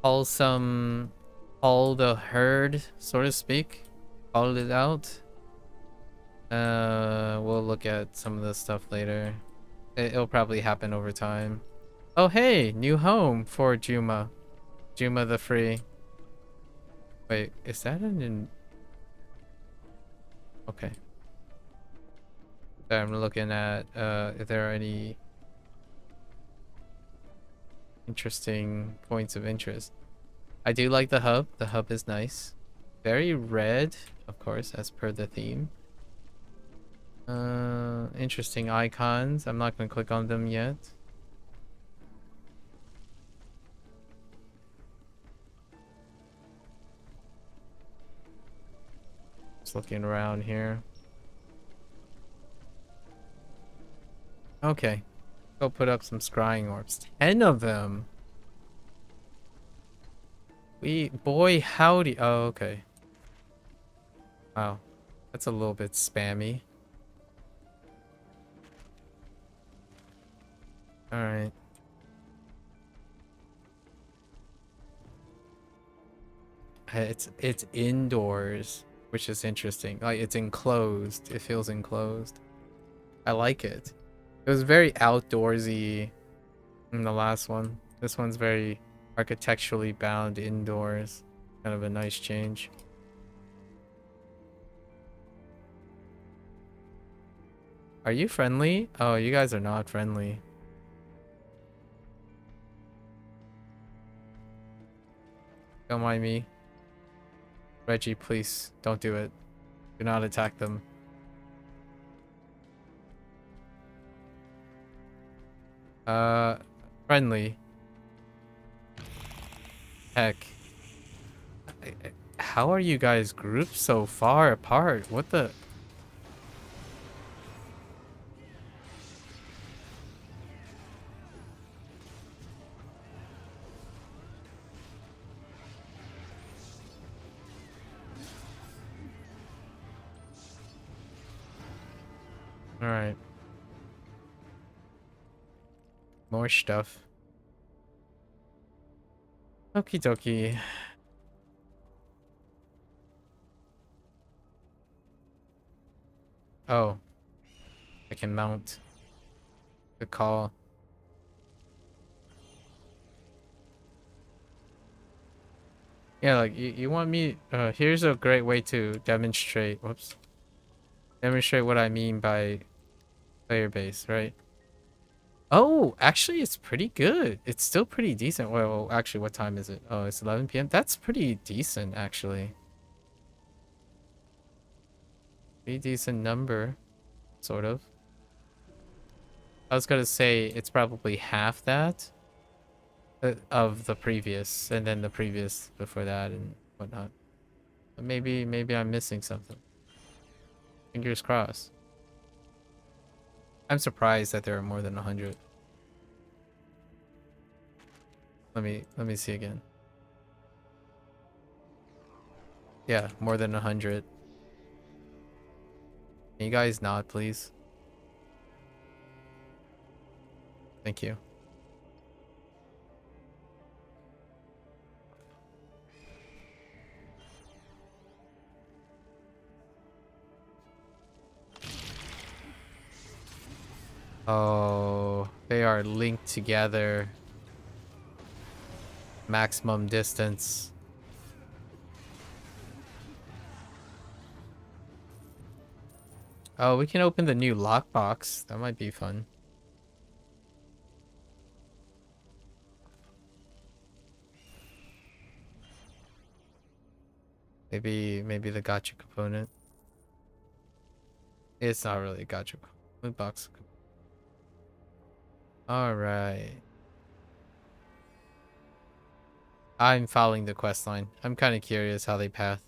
All the herd, so to speak. Call it out. We'll look at some of this stuff later. It'll probably happen over time. Oh hey, new home for Juma. Juma the Free. Wait, is that Okay. I'm looking at if there are any interesting points of interest. I do like the hub. The hub is nice. Very red, of course, as per the theme. Interesting icons. I'm not gonna click on them yet. Just looking around here. Okay. Go put up some scrying orbs. 10 of them. Boy howdy. Oh, okay. Wow. That's a little bit spammy. Alright. It's indoors, which is interesting. Like it's enclosed. It feels enclosed. I like it. It was very outdoorsy in the last one. This one's very architecturally bound indoors. Kind of a nice change. Are you friendly? Oh, you guys are not friendly. Don't mind me. Reggie, please, don't do it. Do not attack them. Friendly. Heck. How are you guys grouped so far apart? What the... Alright. More stuff. Okie dokie. Oh. I can mount. Good call. Yeah, like, you want me... here's a great way to demonstrate... Whoops. Demonstrate what I mean by player base, right? Oh, actually, it's pretty good. It's still pretty decent. Well, actually, what time is it? Oh, it's 11 p.m. That's pretty decent, actually. Pretty decent number, sort of. I was gonna say it's probably half that of the previous, and then the previous before that, and whatnot. But maybe I'm missing something. Fingers crossed. I'm surprised that there are more than 100. Let me see again. Yeah, more than 100. Can you guys nod, please? Thank you. Oh, they are linked together. Maximum distance. Oh, we can open the new lockbox. That might be fun. Maybe the gacha component. It's not really a gacha loot box. All right. I'm following the quest line. I'm kind of curious how they path.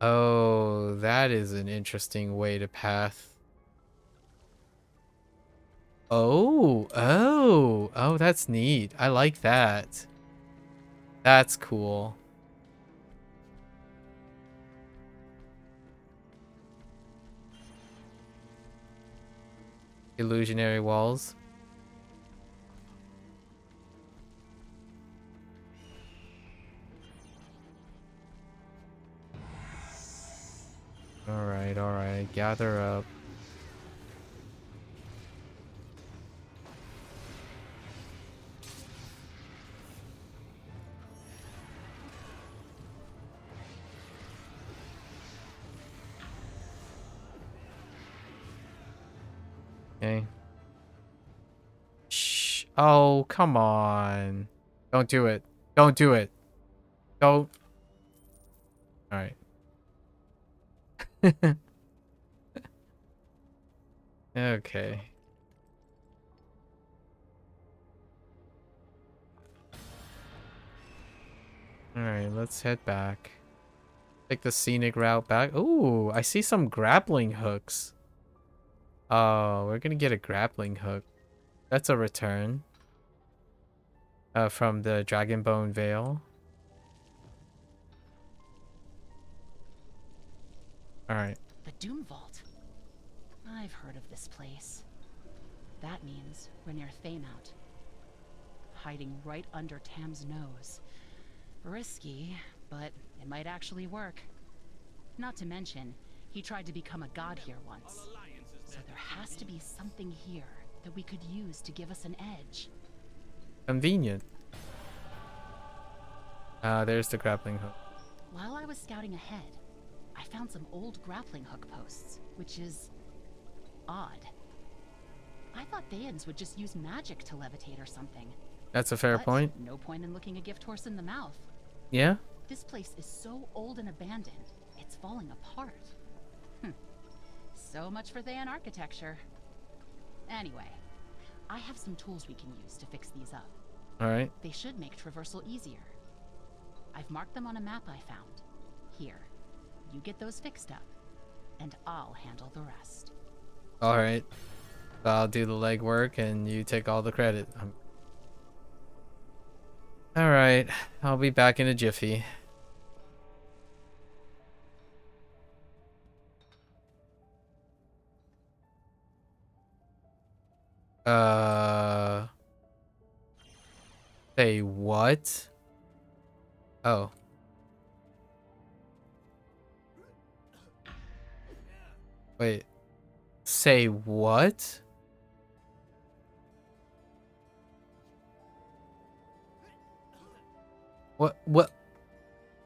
Oh, that is an interesting way to path. Oh, that's neat. I like that. That's cool. Illusionary walls. All right. Gather up. Okay. Shh. Oh, come on. Don't do it. Don't do it. Don't. All right. Okay. All right, let's head back. Take the scenic route back. Ooh, I see some grappling hooks. Oh, we're gonna get a grappling hook. That's a return. From the Dragonbone Vale. All right. The Doom Vault. I've heard of this place. That means we're near Thaymount. Hiding right under Tam's nose. Risky, but it might actually work. Not to mention, he tried to become a god here once. So there has to be something here that we could use to give us an edge. Convenient. There's the grappling hook. While I was scouting ahead, I found some old grappling hook posts, which is odd. I thought Thayans would just use magic to levitate or something. That's a fair But point. no point in looking a gift horse in the mouth. Yeah? This place is so old and abandoned, it's falling apart. So much for Thayan architecture. Anyway, I have some tools we can use to fix these up. All right. They should make traversal easier. I've marked them on a map I found. Here, you get those fixed up, and I'll handle the rest. All right. I'll do the legwork and you take all the credit. All right. I'll be back in a jiffy. Say what? Oh. Wait. Say what? What?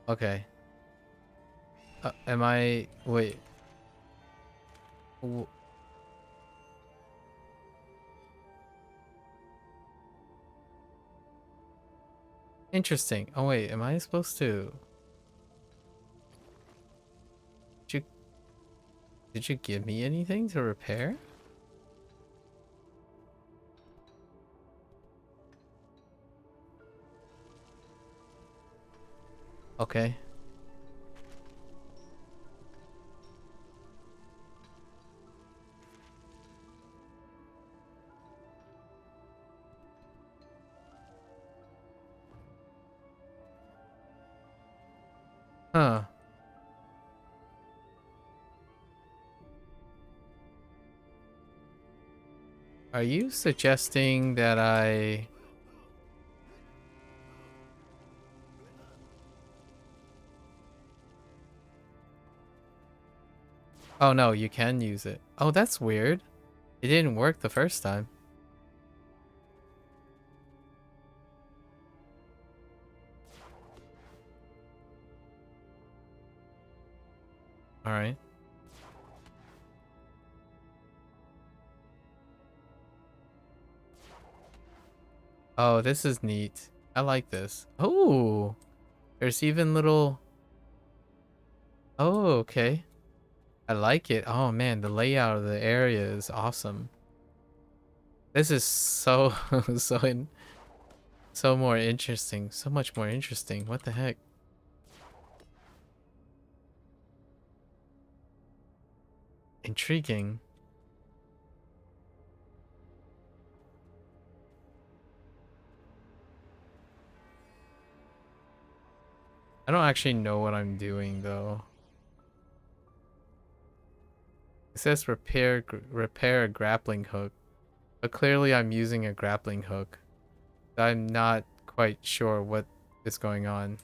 Okay. Am I... Wait. Interesting. Oh wait, am I supposed to... Did you give me anything to repair? Okay. Huh. Are you suggesting that I... Oh no, you can use it. Oh, that's weird. It didn't work the first time. Alright. Oh, this is neat. I like this. Oh, there's even little. Oh, okay. I like it. Oh man, the layout of the area is awesome. This is so so more interesting. So much more interesting. What the heck? Intriguing. I don't actually know what I'm doing though. It says repair a grappling hook, but clearly I'm using a grappling hook. I'm not quite sure what is going on.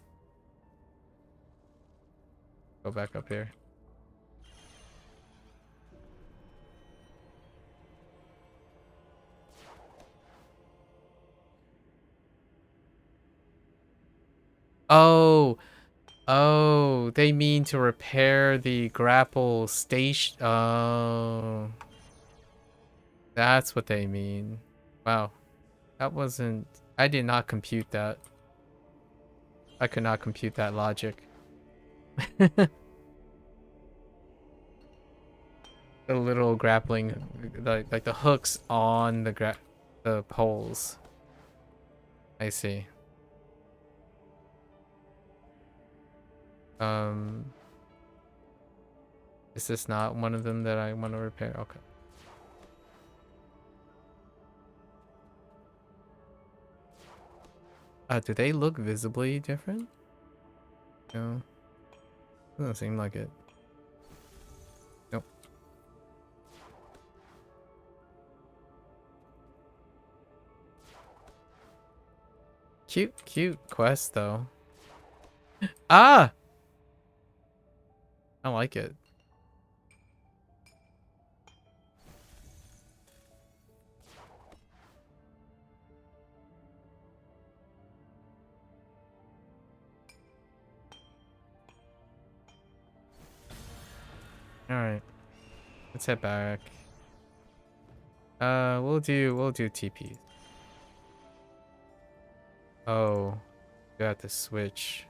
Go back up here. Oh, oh, they mean to repair the grapple station. Oh, that's what they mean. Wow, that wasn't. I did not compute that. I could not compute that logic. The little grappling, like the hooks on the poles. I see. Is this not one of them that I want to repair? Okay. Do they look visibly different? No. Doesn't seem like it. Nope. Cute quest though. Ah! I like it. Alright. Let's head back. We'll do TP. Oh. You have to switch.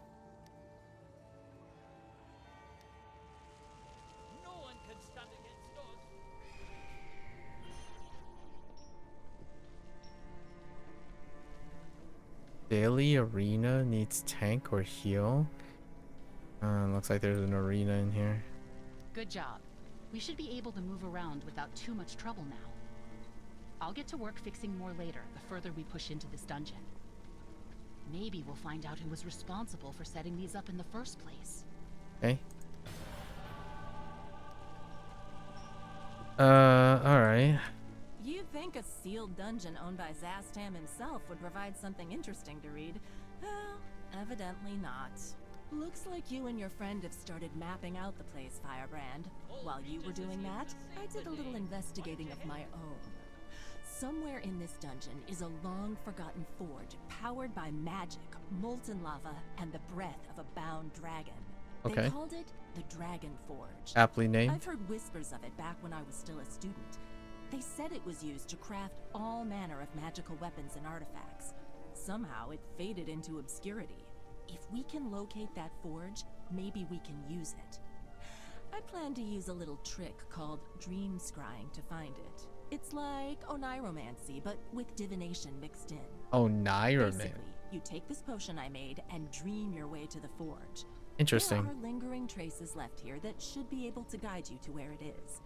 No one can stand against us. Daily arena needs tank or heal. Looks like there's an arena in here. Good job. We should be able to move around without too much trouble now. I'll get to work fixing more later, the further we push into this dungeon. Maybe we'll find out who was responsible for setting these up in the first place. Okay. Alright. You'd think a sealed dungeon owned by Zastam himself would provide something interesting to read. Well, evidently not. Looks like you and your friend have started mapping out the place, Firebrand. While you were doing that, I did a little investigating of my own. Somewhere in this dungeon is a long-forgotten forge powered by magic, molten lava, and the breath of a bound dragon. Okay. They called it the Dragon Forge. Aptly named. I've heard whispers of it back when I was still a student. They said it was used to craft all manner of magical weapons and artifacts. Somehow it faded into obscurity. If we can locate that forge, maybe we can use it. I plan to use a little trick called dream scrying to find it. It's like oniromancy, but with divination mixed in. Oniromancy. Basically, you take this potion I made and dream your way to the forge. Interesting. There are lingering traces left here that should be able to guide you to where it is.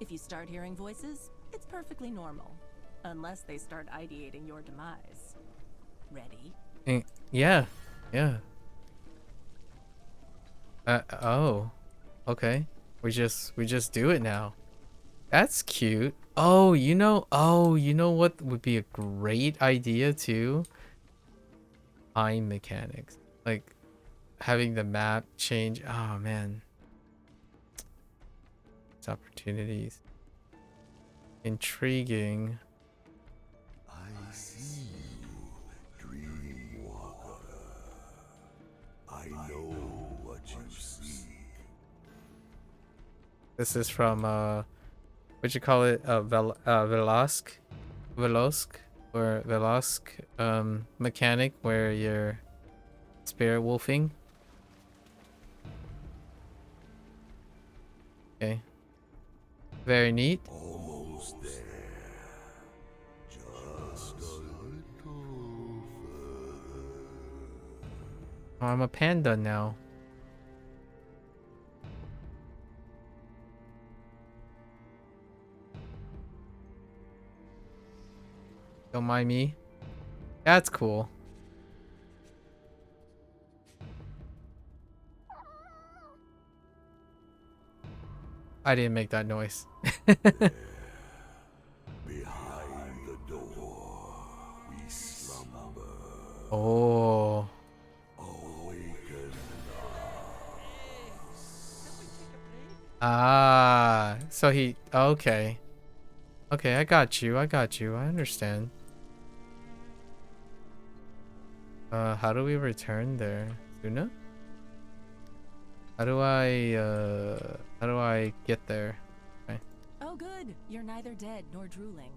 If you start hearing voices, it's perfectly normal. Unless they start ideating your demise. Ready? Yeah. Yeah. Oh. Okay. We just do it now. That's cute. Oh, you know what would be a great idea too? Time mechanics. Like having the map change. Oh man. It's opportunities. Intriguing. I see you, Dreamwalker. I know what you seek. This is from what'd you call it? Velosk? or the last mechanic where you're spirit wolfing. Okay. Very neat. Almost there. Just a little further. Oh, I'm a panda now. Don't mind me. That's cool. I didn't make that noise. Behind the door, we slumber. Oh. Awaken Ah. So he... Okay. Okay, I got you. I got you. I understand. How do we return there? Suna? How do I get there? Okay. Oh good, you're neither dead nor drooling.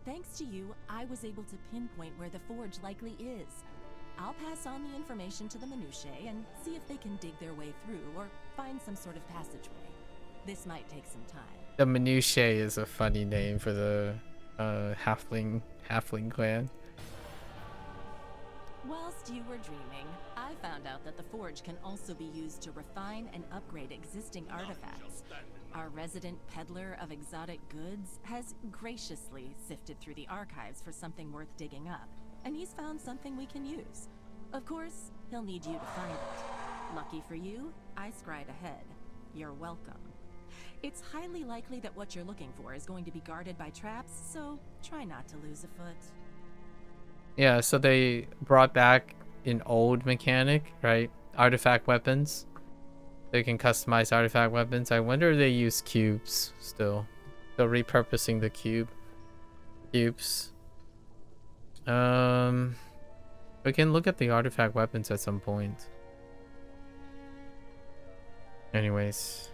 Thanks to you, I was able to pinpoint where the forge likely is. I'll pass on the information to the minutiae and see if they can dig their way through or find some sort of passageway. This might take some time. The minutiae is a funny name for the halfling clan. Whilst you were dreaming, I found out that the forge can also be used to refine and upgrade existing artifacts. Our resident peddler of exotic goods has graciously sifted through the archives for something worth digging up, and he's found something we can use. Of course, he'll need you to find it. Lucky for you, I scried ahead. You're welcome. It's highly likely that what you're looking for is going to be guarded by traps, so try not to lose a foot. Yeah, so they brought back an old mechanic, right? Artifact weapons. They can customize artifact weapons. I wonder if they use cubes still. So repurposing the cubes. We can look at the artifact weapons at some point. Anyways,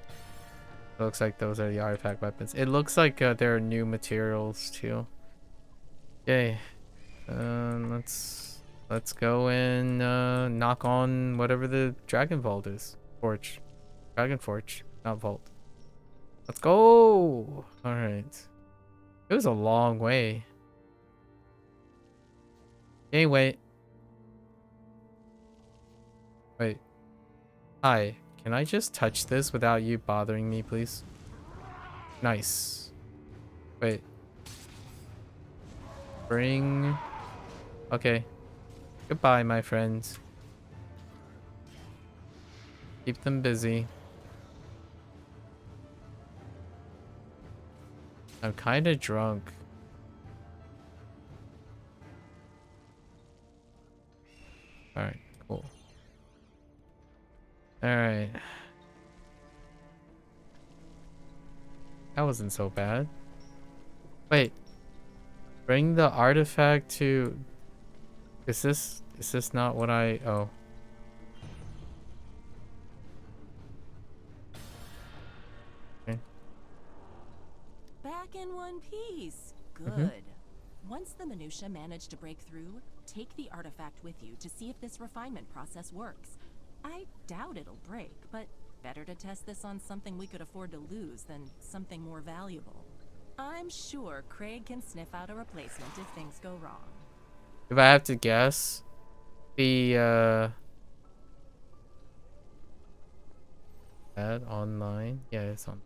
it looks like those are the artifact weapons. It looks like there are new materials too. Okay. Let's go and knock on whatever the dragon vault is. Forge. Dragon forge, not vault. Let's go! Alright. It was a long way. Okay, wait. Wait. Hi. Can I just touch this without you bothering me, please? Nice. Wait. Bring... Okay. Goodbye, my friends. Keep them busy. I'm kind of drunk. Alright, cool. Alright. That wasn't so bad. Wait. Bring the artifact to... Is this not what I... Oh. Okay. Back in one piece. Good. Once the minutia manage to break through, take the artifact with you to see if this refinement process works. I doubt it'll break, but better to test this on something we could afford to lose than something more valuable. I'm sure Craig can sniff out a replacement if things go wrong. If I have to guess, the that online? Yeah, it's on.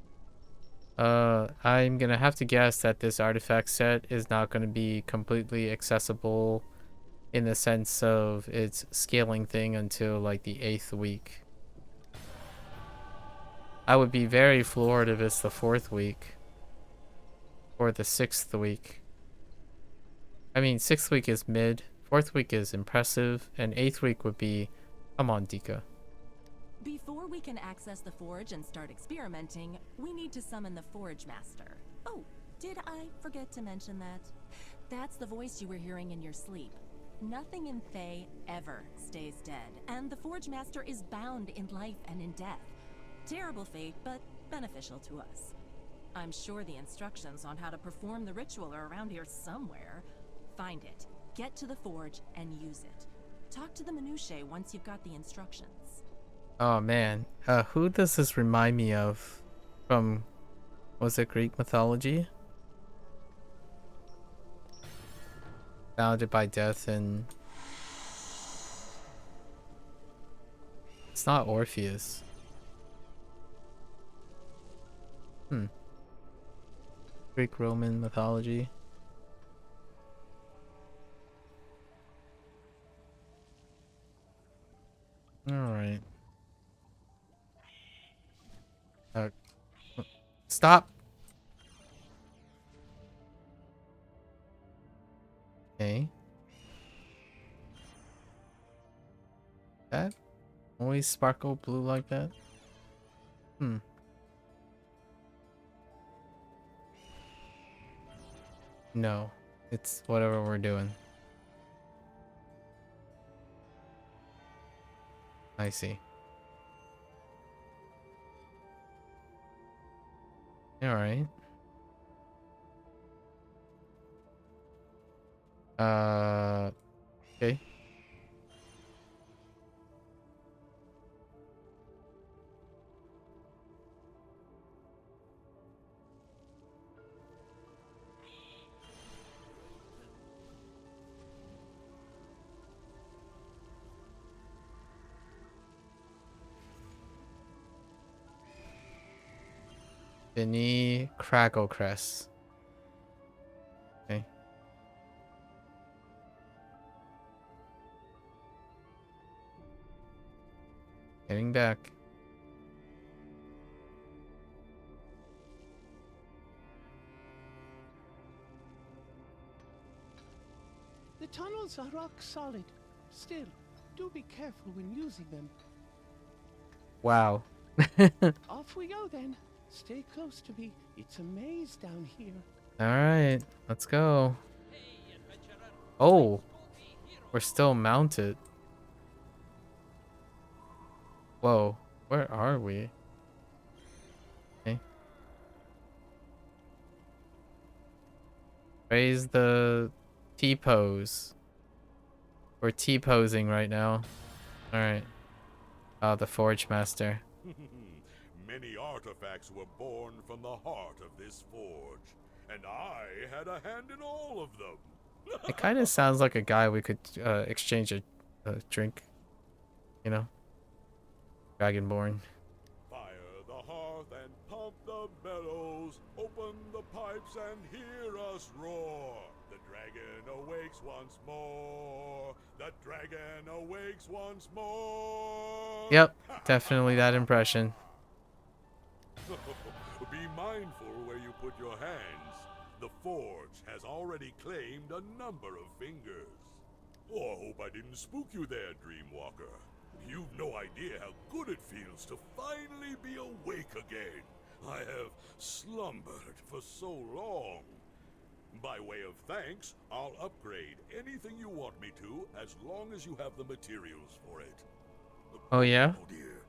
I'm gonna have to guess that this artifact set is not gonna be completely accessible in the sense of its scaling thing until like the 8th week. I would be very floored if it's the 4th week or the 6th week. I mean, 6th week is mid, 4th week is impressive, and 8th week would be, come on, Dika. Before we can access the forge and start experimenting, we need to summon the Forge Master. Oh, did I forget to mention that? That's the voice you were hearing in your sleep. Nothing in Thay ever stays dead, and the Forge Master is bound in life and in death. Terrible fate, but beneficial to us. I'm sure the instructions on how to perform the ritual are around here somewhere. Find it, get to the forge, and use it. Talk to the minutiae once you've got the instructions. Oh man, who does this remind me of? From, was it Greek mythology? Founded by death and... It's not Orpheus. Greek Roman mythology. Alright. Stop! Okay. That always sparkle blue like that? No. It's whatever we're doing. I see. Alright. Okay. Vinny Cracklecrest. Okay. Getting back. The tunnels are rock solid. Still, do be careful when using them. Wow. Off we go then. Stay close to me. It's a maze down here. Alright, let's go. Hey, adventurer. Oh, Spooky hero. we're still mounted. Whoa, where are we? Okay. Raise the T-pose. We're T-posing right now. Alright. Oh, the Forge Master. Many artifacts were born from the heart of this forge, and I had a hand in all of them. It kind of sounds like a guy we could exchange a drink. You know? Dragonborn. Fire the hearth and pump the bellows, open the pipes and hear us roar. The dragon awakes once more. The dragon awakes once more. Yep, definitely that impression. Be mindful where you put your hands. The forge has already claimed a number of fingers. Oh, I hope I didn't spook you there, Dreamwalker. You've no idea how good it feels to finally be awake again. I have slumbered for so long. By way of thanks, I'll upgrade anything you want me to as long as you have the materials for it. Oh yeah? Oh dear,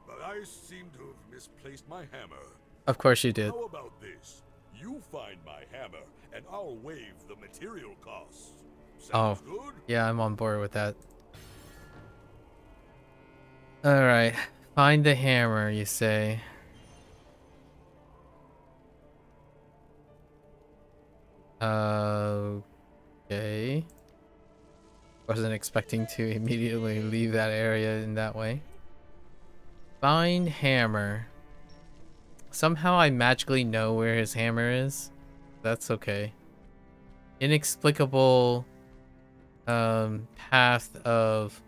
but I seem to have misplaced my hammer. Of course you did. How about this? You find my hammer, and I'll waive the material costs. Sounds good? Yeah, I'm on board with that. Alright, find the hammer, you say. Okay. Wasn't expecting to immediately leave that area in that way. Find hammer. Somehow I magically know where his hammer is. That's okay. Inexplicable path of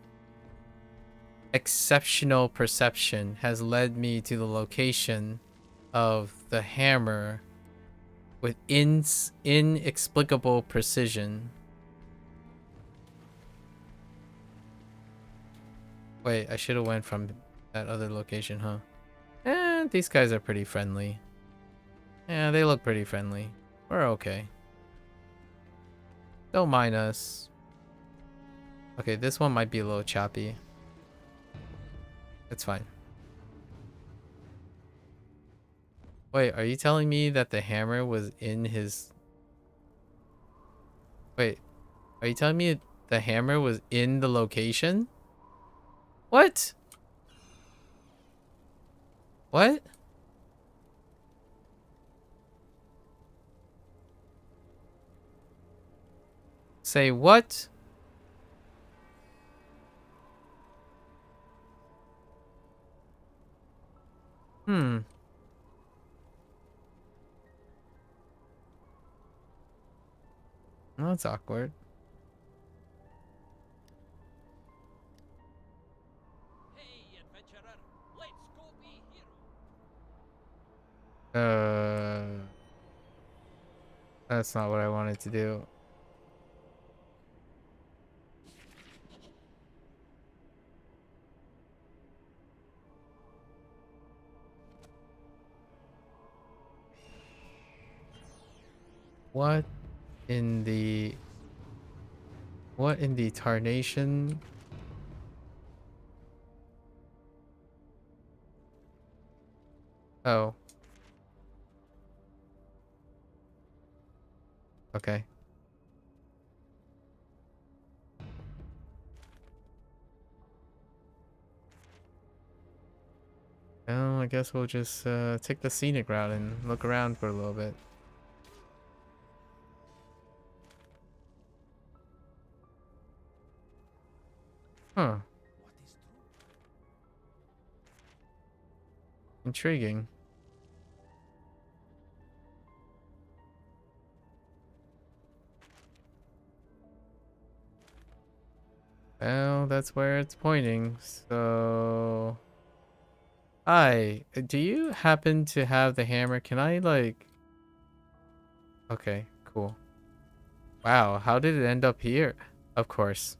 exceptional perception has led me to the location of the hammer with inexplicable precision. Wait, I should have went from that other location, huh? These guys are pretty friendly. Yeah, they look pretty friendly. We're okay. Don't mind us. Okay, this one might be a little choppy. It's fine. Wait, are you telling me that the hammer was in his... Wait, Are you telling me the hammer was in the location? What? What? Say what? Hmm. Well, that's awkward. Hey, adventurer, let's go be hero. That's not what I wanted to do. What in the... What in the tarnation? Oh. Okay. Well, I guess we'll just take the scenic route and look around for a little bit. Huh. Intriguing. Well, that's where it's pointing, so... Hi, do you happen to have the hammer? Can I, like... Okay, cool. Wow, how did it end up here? Of course.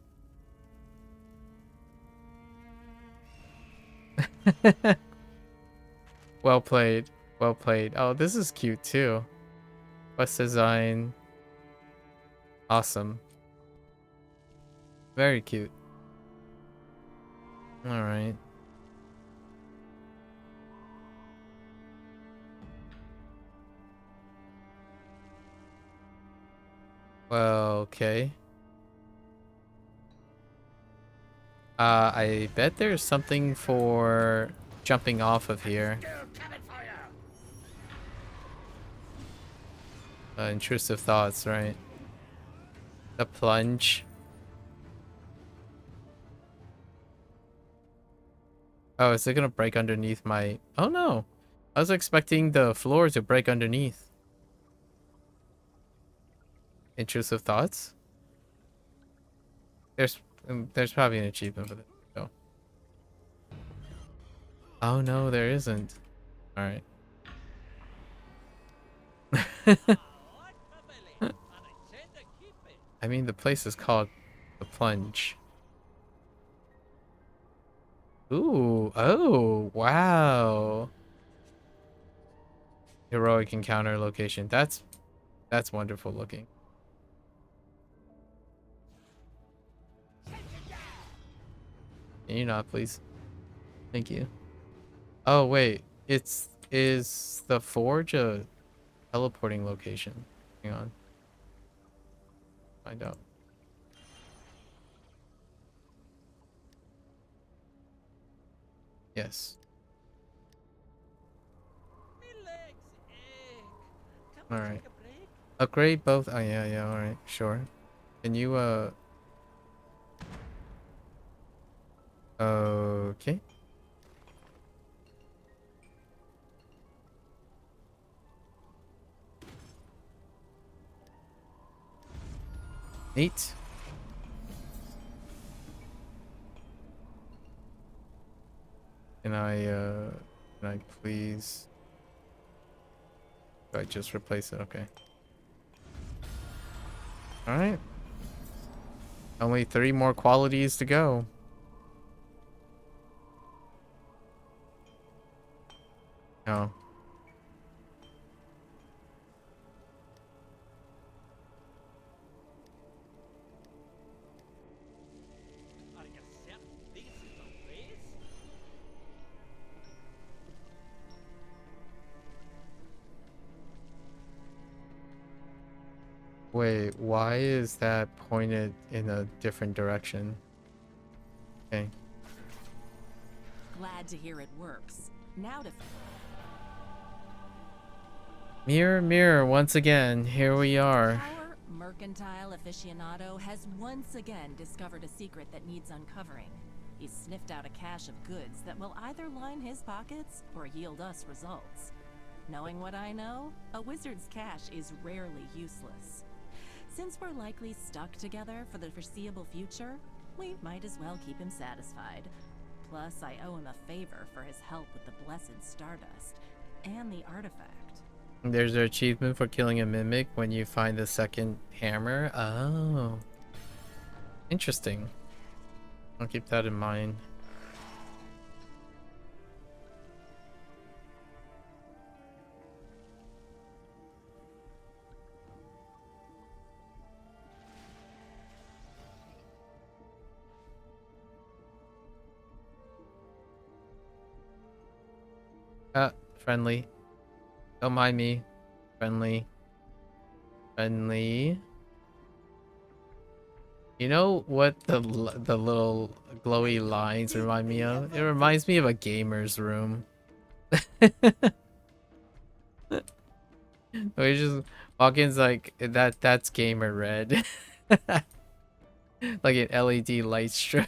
Well played. Well played. Oh, this is cute too. Quest design. Awesome. Very cute. Alright. Well, okay. I bet there's something for jumping off of here. Intrusive thoughts, right? The plunge. Oh, is it gonna break underneath my... Oh no! I was expecting the floor to break underneath. Intrusive thoughts? There's probably an achievement with it. So. Oh no, there isn't. Alright. I mean, the place is called the Plunge. Ooh, oh, wow. Heroic encounter location. That's wonderful looking. Can you not, please? Thank you. Oh, wait. Is the forge a teleporting location? Hang on. Find out. Yes. Alright. Upgrade both. Oh, yeah, alright. Sure. Can you, okay. Neat. Can I please... Do I just replace it? Okay. Alright. Only 3 more qualities to go. Oh. Are you certain this is the place? Wait, why is that pointed in a different direction? Okay. Glad to hear it works. Now to Mirror, mirror, once again, here we are. our mercantile aficionado has once again discovered a secret that needs uncovering. He's sniffed out a cache of goods that will either line his pockets or yield us results. Knowing what I know, a wizard's cache is rarely useless. Since we're likely stuck together for the foreseeable future, we might as well keep him satisfied. Plus, I owe him a favor for his help with the Blessed Stardust and the artifact. There's an achievement for killing a mimic when you find the second hammer. Oh. Interesting. I'll keep that in mind. Friendly. Don't mind me. Friendly. Friendly. You know what the little glowy lines remind me of? It reminds me of a gamer's room. We just walk in's like that's gamer red. Like an LED light strip.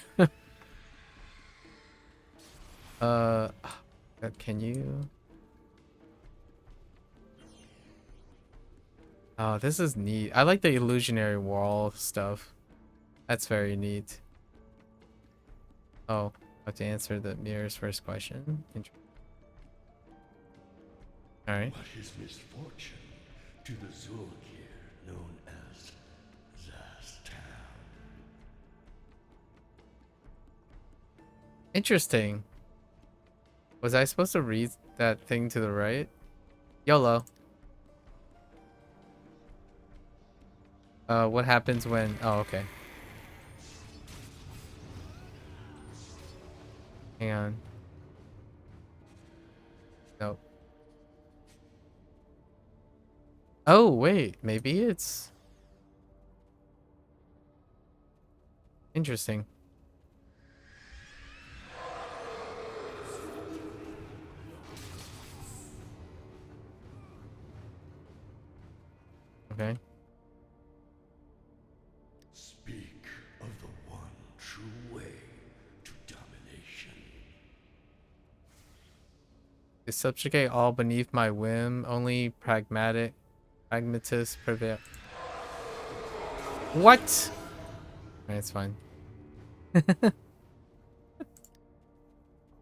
Can you? Oh, this is neat. I like the illusionary wall stuff. That's very neat. Oh, I have to answer the mirror's first question. Alright. But his misfortune to the Zulkir known as Zastam. Interesting. Was I supposed to read that thing to the right? YOLO. What happens when... Oh, okay. Hang on. Nope. Oh, wait. Maybe it's... Interesting. Okay. Speak of the one true way to domination. To subjugate all beneath my whim, only pragmatists prevail. What? Alright, it's fine. To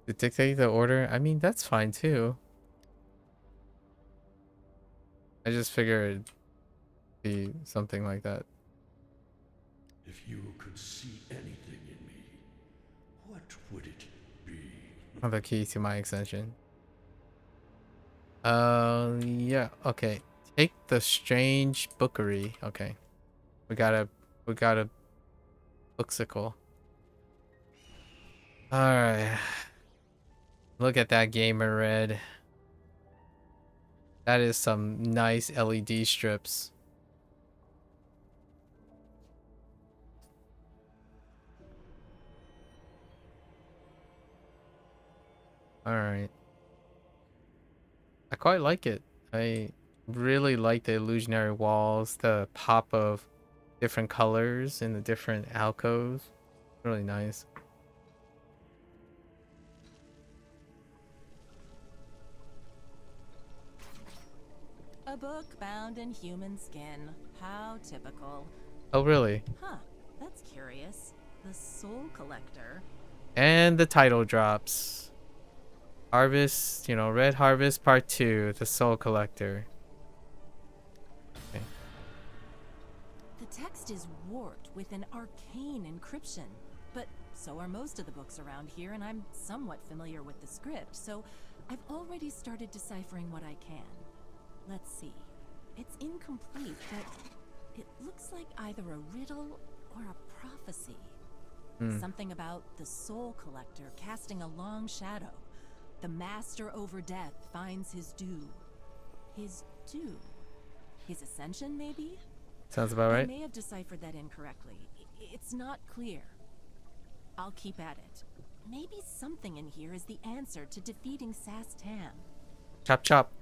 dictate the order? I mean, that's fine too. I just figured it'd be something like that. If you could see anything in me, what would it be? Oh, the key to my extension. Yeah, okay. Take the strange bookery. Okay. We got a booksicle. Alright. Look at that gamer red. That is some nice LED strips. Alright. I quite like it. I really like the illusionary walls, the pop of different colors in the different alcoves. Really nice. A book bound in human skin. How typical. Oh, really? Huh, that's curious. The Soul Collector. And the title drops. Harvest, Red Harvest Part 2, The Soul Collector. Okay. The text is warped with an arcane encryption, but so are most of the books around here, and I'm somewhat familiar with the script, so I've already started deciphering what I can. Let's see. It's incomplete, but it looks like either a riddle or a prophecy. Something about the Soul Collector casting a long shadow. The master over death finds his due. His due? His ascension, maybe? Sounds about I right. may have deciphered that incorrectly. It's not clear. I'll keep at it. Maybe something in here is the answer to defeating Sastam. Chop chop.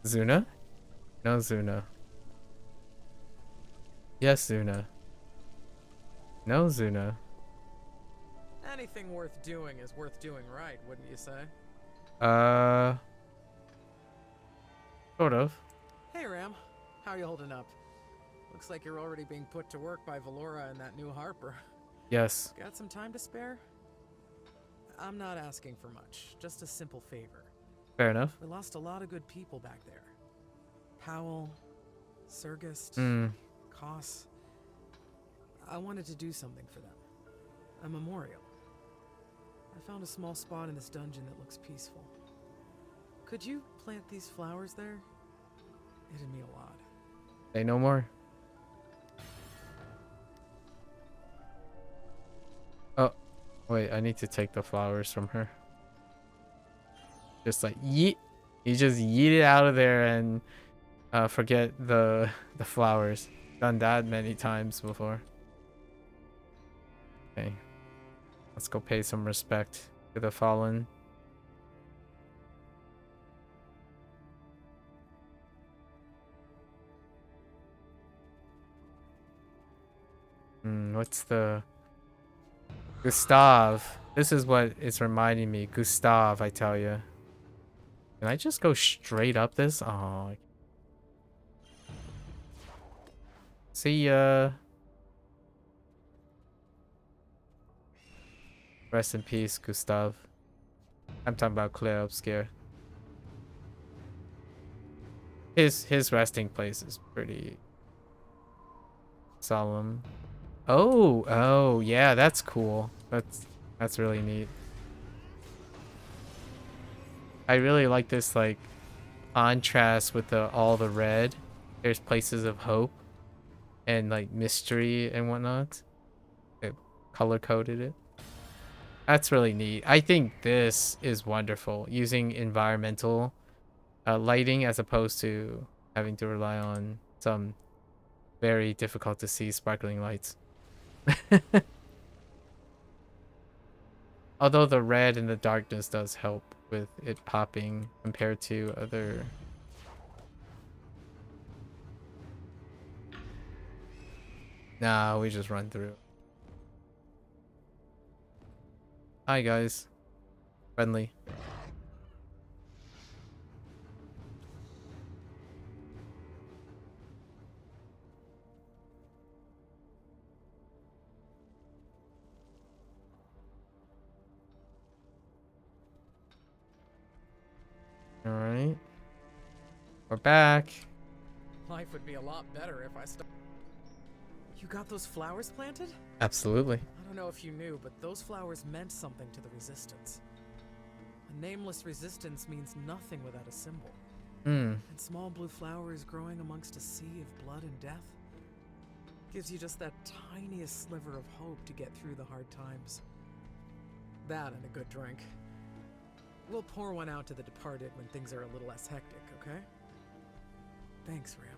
Zuna? No Zuna. Yes, Zuna. No Zuna. Anything worth doing is worth doing right, wouldn't you say? Sort of. Hey, Ram. How you holding up? Looks like you're already being put to work by Valora and that new Harper. Yes. Got some time to spare? I'm not asking for much, just a simple favor. Fair enough. We lost a lot of good people back there. Powell, Sergist, Koss. I wanted to do something for them. A memorial. I found a small spot in this dungeon that looks peaceful. Could you plant these flowers there? It'd mean a lot. Say no more. Oh, wait, I need to take the flowers from her. Just like yeet. You just yeet it out of there and forget the flowers. Done that many times before. Okay. Let's go pay some respect to the fallen. What's the... Gustav. This is what it's reminding me. Gustav, I tell you. Can I just go straight up this? Oh. See ya. Rest in peace, Gustav. I'm talking about Claire Obscure. His resting place is pretty solemn. Oh, yeah, that's cool. That's really neat. I really like this like contrast with all the red. There's places of hope and like mystery and whatnot. They color coded it. That's really neat. I think this is wonderful, using environmental lighting as opposed to having to rely on some very difficult to see sparkling lights. Although the red and the darkness does help with it popping compared to other... Nah, we just run through. Hi guys. Friendly. All right. We're back. Life would be a lot better if I You got those flowers planted? Absolutely. I don't know if you knew, but those flowers meant something to the Resistance. A nameless resistance means nothing without a symbol. And small blue flowers growing amongst a sea of blood and death gives you just that tiniest sliver of hope to get through the hard times. That and a good drink. We'll pour one out to the departed when things are a little less hectic, okay? Thanks, Ram.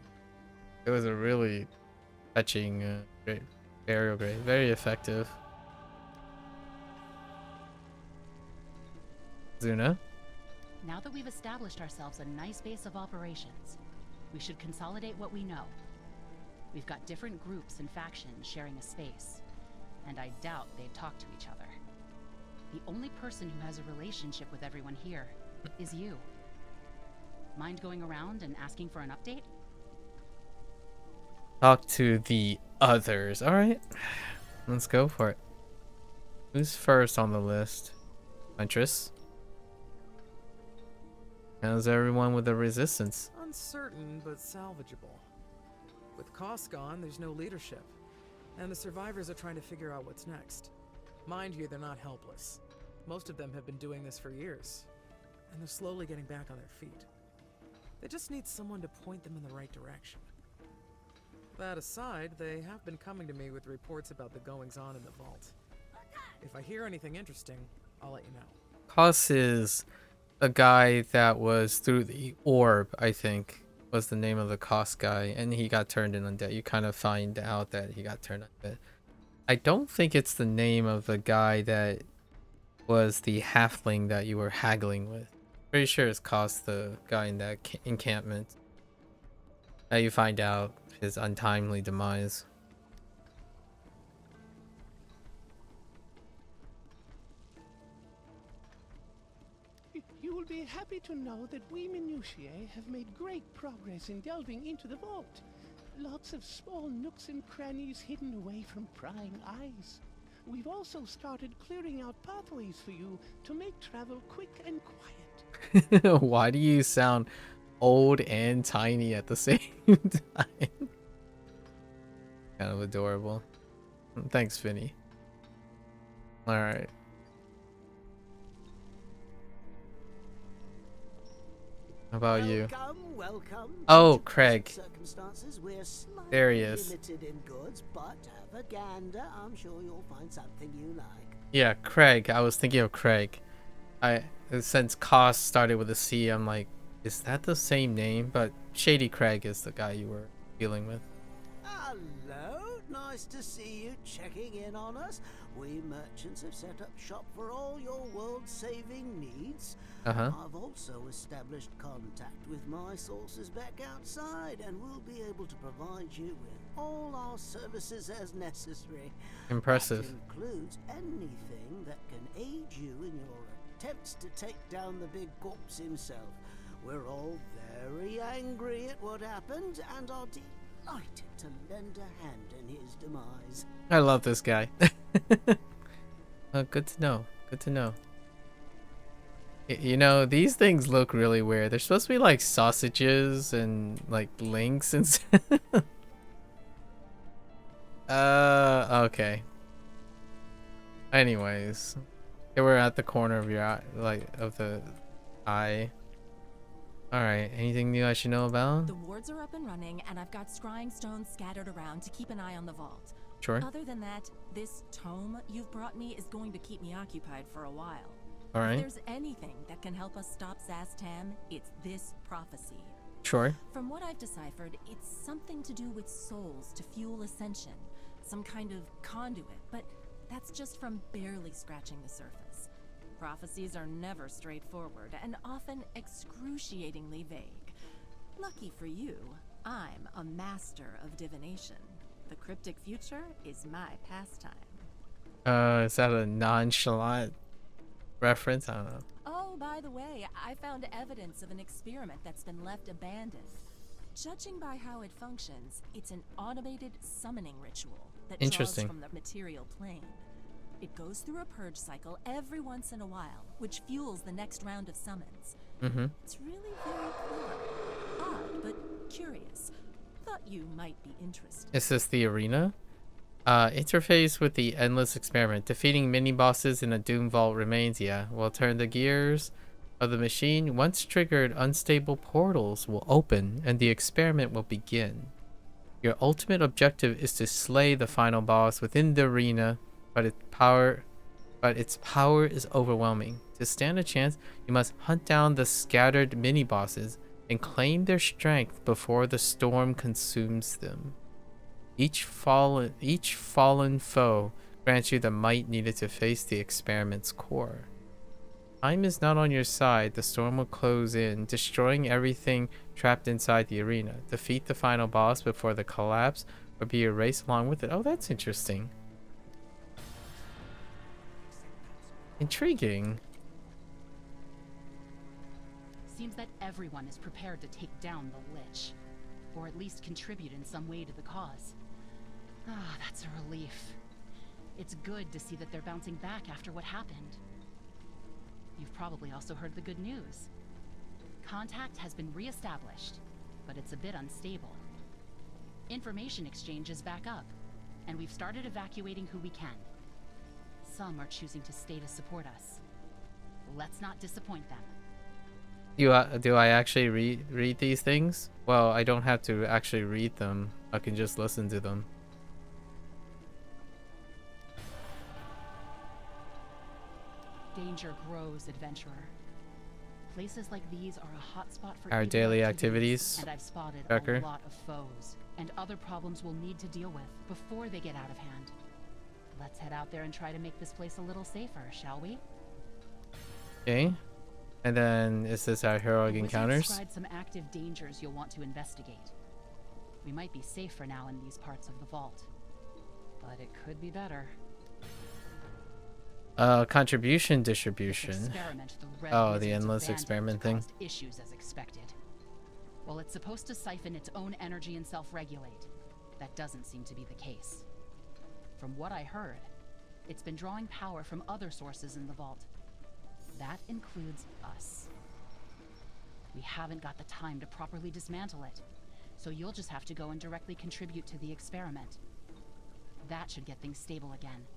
It was a really touching great burial grave. Very effective. Zuna? Now that we've established ourselves a nice base of operations, we should consolidate what we know. We've got different groups and factions sharing a space, and I doubt they'd talk to each other. The only person who has a relationship with everyone here is you. Mind going around and asking for an update? Talk to the others. Alright. Let's go for it. Who's first on the list? Huntress. How's everyone with the resistance? Uncertain, but salvageable. With Koss gone, there's no leadership, and the survivors are trying to figure out what's next. Mind you, they're not helpless. Most of them have been doing this for years, and they're slowly getting back on their feet. They just need someone to point them in the right direction. That aside, they have been coming to me with reports about the goings-on in the vault. If I hear anything interesting, I'll let you know. Koss is a guy that was through the orb, I think, was the name of the cost guy, and he got turned in undead. You kind of find out that he got turned undead. I don't think it's the name of the guy that was the halfling that you were haggling with. Pretty sure it's cost the guy in that encampment. Now you find out his untimely demise. You will be happy to know that we minutiae have made great progress in delving into the vault. Lots of small nooks and crannies hidden away from prying eyes. We've also started clearing out pathways for you to make travel quick and quiet. Why do you sound old and tiny at the same time? Kind of adorable. Thanks, Vinny. Alright. How about you? Welcome. Oh, Craig. We're there he is. limited in goods, but have a gander. I'm sure you'll find something you like. Yeah, Craig. I was thinking of Craig. Since Cost started with a C, I'm like, is that the same name? But Shady Craig is the guy you were dealing with. Hello, nice to see you checking in on us. We merchants have set up shop for all your world-saving needs. I've also established contact with my sources back outside, and we'll be able to provide you with all our services as necessary. Impressive. That includes anything that can aid you in your attempts to take down the big corpse himself. We're all very angry at what happened, and are delighted to lend a hand in his demise. I love this guy. Good to know. Good to know. You know, these things look really weird. They're supposed to be like sausages and like links and stuff. Okay. Anyways, they were at the corner of your eye, like of the eye. All right. Anything new I should know about? The wards are up and running, and I've got scrying stones scattered around to keep an eye on the vault. Sure. Other than that, this tome you've brought me is going to keep me occupied for a while. All right. If there's anything that can help us stop Zastam, it's this prophecy. Sure. From what I've deciphered, it's something to do with souls to fuel ascension, some kind of conduit, but that's just from barely scratching the surface. Prophecies are never straightforward and often excruciatingly vague. Lucky for you, I'm a master of divination. The cryptic future is my pastime. Is that a nonchalant reference? I don't know. Oh, by the way, I found evidence of an experiment that's been left abandoned. Judging by how it functions, it's an automated summoning ritual that draws from the material plane. It goes through a purge cycle every once in a while, which fuels the next round of summons. It's really very clever. Odd, but curious. Thought you might be interested. Is this the arena? Interface with the endless experiment. Defeating mini-bosses in a Doom Vault remains. Yeah, we'll turn the gears of the machine. Once triggered, unstable portals will open and the experiment will begin. Your ultimate objective is to slay the final boss within the arena, but its power is overwhelming. To stand a chance, you must hunt down the scattered mini-bosses and claim their strength before the storm consumes them. Each fallen foe grants you the might needed to face the experiment's core. Time is not on your side. The storm will close in, destroying everything trapped inside the arena. Defeat the final boss before the collapse, or be erased along with it. Oh, that's interesting. Intriguing. Seems that everyone is prepared to take down the Lich, or at least contribute in some way to the cause. Ah, that's a relief. It's good to see that they're bouncing back after what happened. You've probably also heard the good news. Contact has been re-established, but it's a bit unstable. Information exchange is back up, and we've started evacuating who we can. Some are choosing to stay to support us. Let's not disappoint them. Do I actually read these things? Well, I don't have to actually read them. I can just listen to them. Danger grows, adventurer. Places like these are a hotspot for Our evil daily activities and I've spotted tracker. a lot of foes and other problems we'll need to deal with before they get out of hand. Let's head out there and try to make this place a little safer, shall we? Okay. And then is this our heroic The wizard encounters? described some active dangers you'll want to investigate. We might be safe for now in these parts of the vault, but it could be better. Contribution distribution. Experiment, the Red Oh, the Wizards endless abandoned experiment thing. caused issues as expected. While it's supposed to siphon its own energy and self-regulate, that doesn't seem to be the case. From what I heard, it's been drawing power from other sources in the vault. That includes us. We haven't got the time to properly dismantle it, so you'll just have to go and directly contribute to the experiment. That should get things stable again,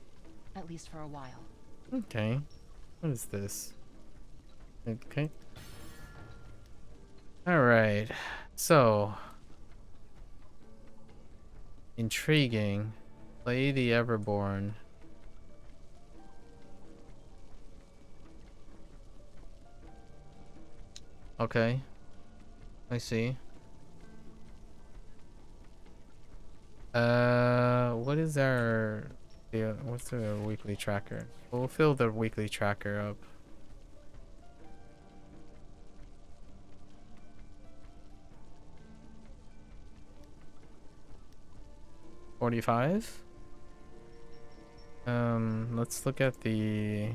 at least for a while. Okay. What is this? Okay. Alright. So. Intriguing. Play the Everborn. Okay. I see. What is our... what's the weekly tracker? We'll fill the weekly tracker up. $45? Let's look at the...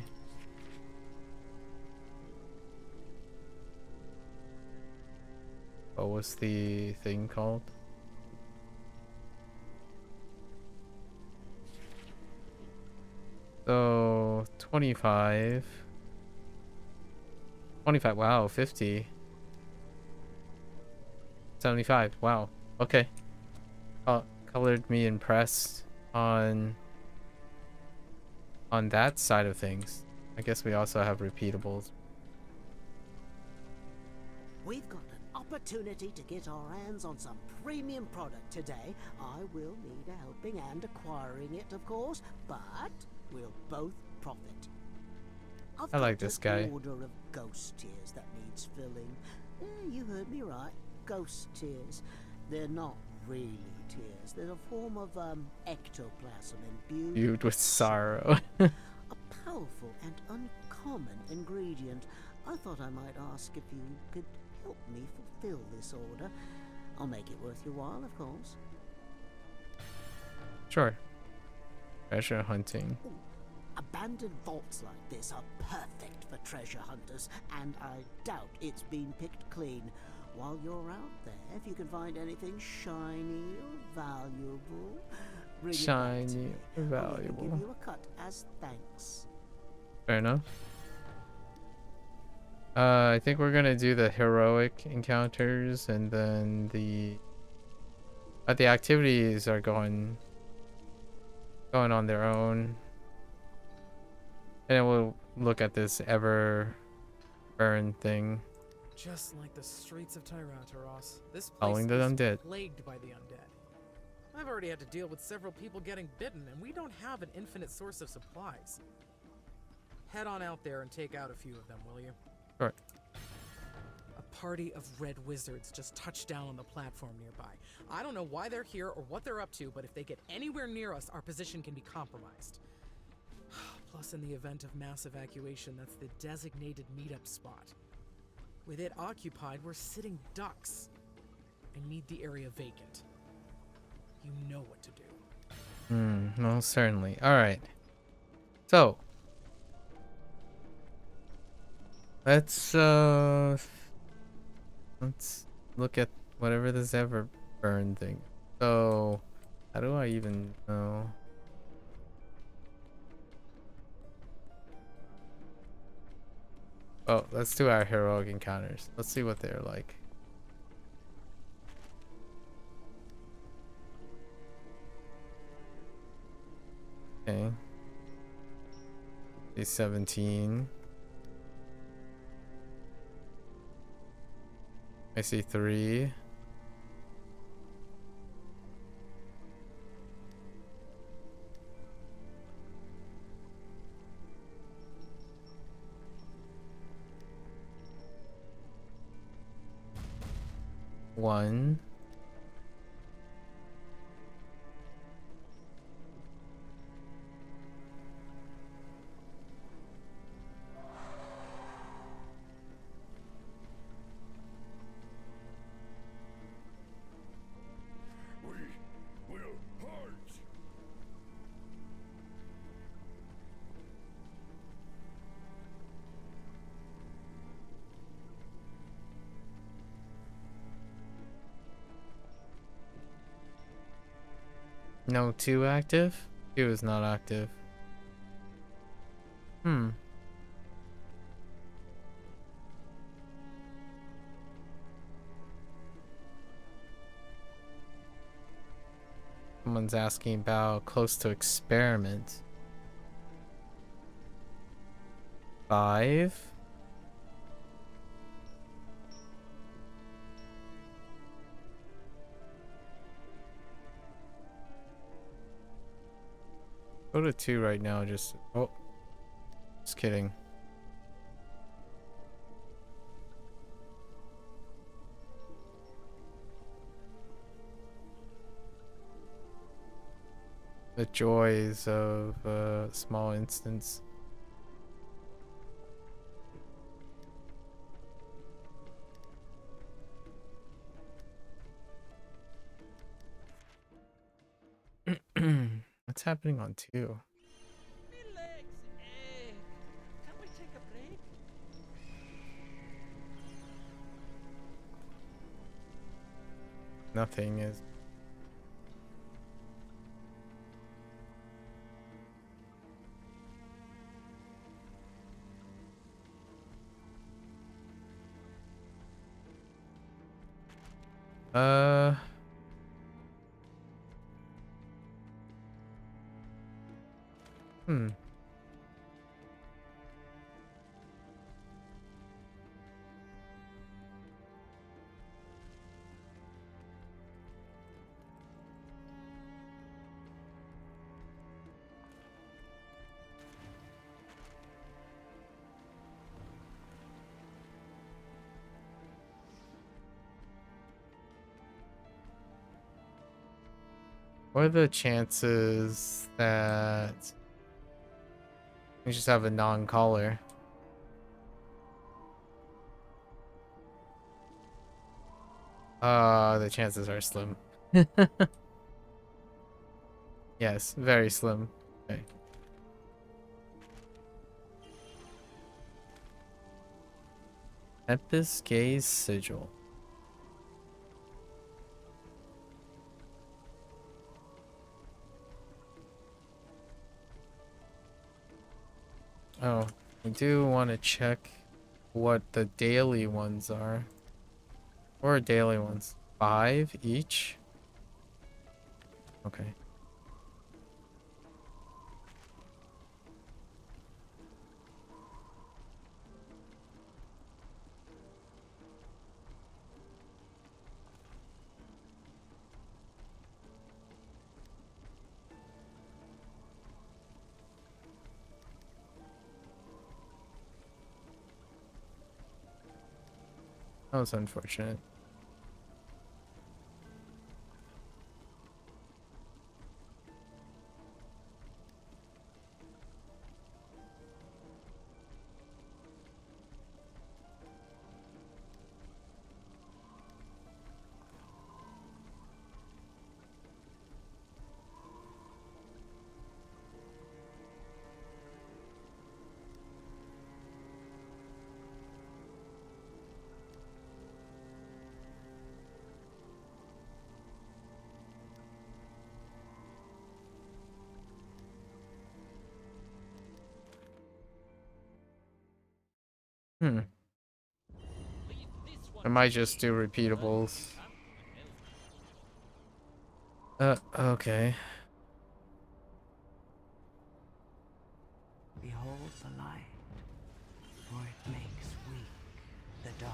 what was the thing called? So 25, wow, 50, 75, wow, okay. Colored me impressed on that side of things. I guess we also have repeatables. We've got an opportunity to get our hands on some premium product today. I will need a helping hand acquiring it, of course, but we'll both profit. I like this guy. An order of ghost tears that needs filling. You heard me right. Ghost tears. They're not really tears. They're a form of ectoplasm imbued with sorrow. A powerful and uncommon ingredient. I thought I might ask if you could help me fulfill this order. I'll make it worth your while, of course. Sure. Treasure hunting. Ooh, abandoned vaults like this are perfect for treasure hunters, and I doubt it's been picked clean. While you're out there, if you can find anything shiny or valuable, bring shiny it back to me. or valuable. I'll give you a cut as thanks. Fair enough. I think we're gonna do the heroic encounters, and then the activities are going on their own, and then we'll look at this ever burn thing. Just like the streets of Tyrantaros, this place Following the is undead. plagued by the undead. I've already had to deal with several people getting bitten, and we don't have an infinite source of supplies. Head on out there and take out a few of them, will you? Sure. A party of red wizards just touched down on the platform nearby. I don't know why they're here or what they're up to, but if they get anywhere near us, our position can be compromised. Plus, in the event of mass evacuation, that's the designated meetup spot. With it occupied, we're sitting ducks. I need the area vacant. You know what to do. Well, certainly. Alright. So. Let's look at whatever this ever burn thing. So, how do I even know? Oh, let's do our heroic encounters. Let's see what they're like. Okay. Day 17. I see 3. 1. We will halt. No, 2 active? 2 is not active. Someone's asking about close to experiment. 5. Go to 2 right now, just kidding. The joys of a small instance. What's happening on 2? My legs ache. Can we take a break? Nothing is. What are the chances that we just have a non-caller? The chances are slim. Yes, very slim. Okay. Tempest Gaze Sigil. Oh, I do want to check what the daily ones are. Or daily ones. 5 each? Okay. That was unfortunate. I might just do repeatables. Okay. Behold the light, for it makes weak the dark.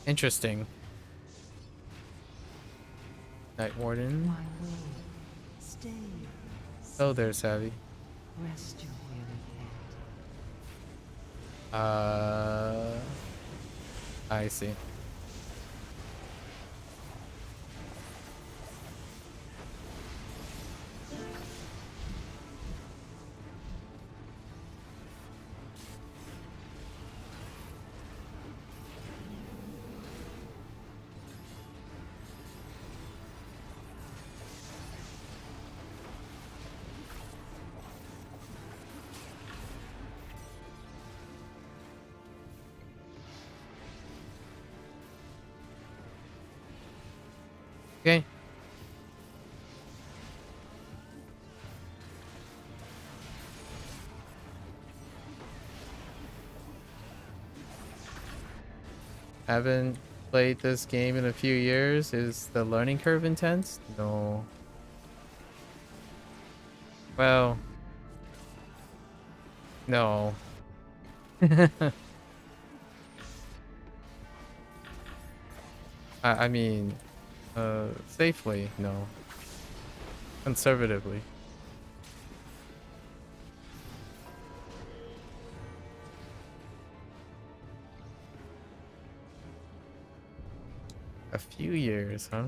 Interesting. Night Warden. My will stay. Oh, there's Savvy. Rest your weary head. I see. Okay. Haven't played this game in a few years. Is the learning curve intense? No. Well, no. I mean, safely, no. Conservatively. A few years, huh?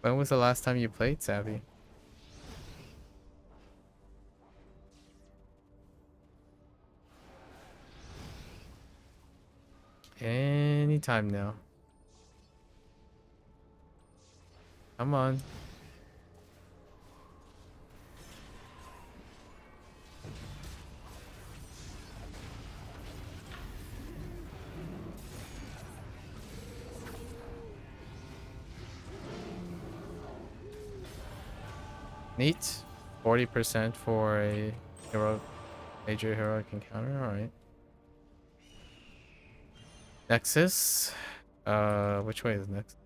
When was the last time you played, Savvy? Anytime now. Come on. Neat. 40% for a hero, major heroic encounter. All right. Nexus. Which way is next?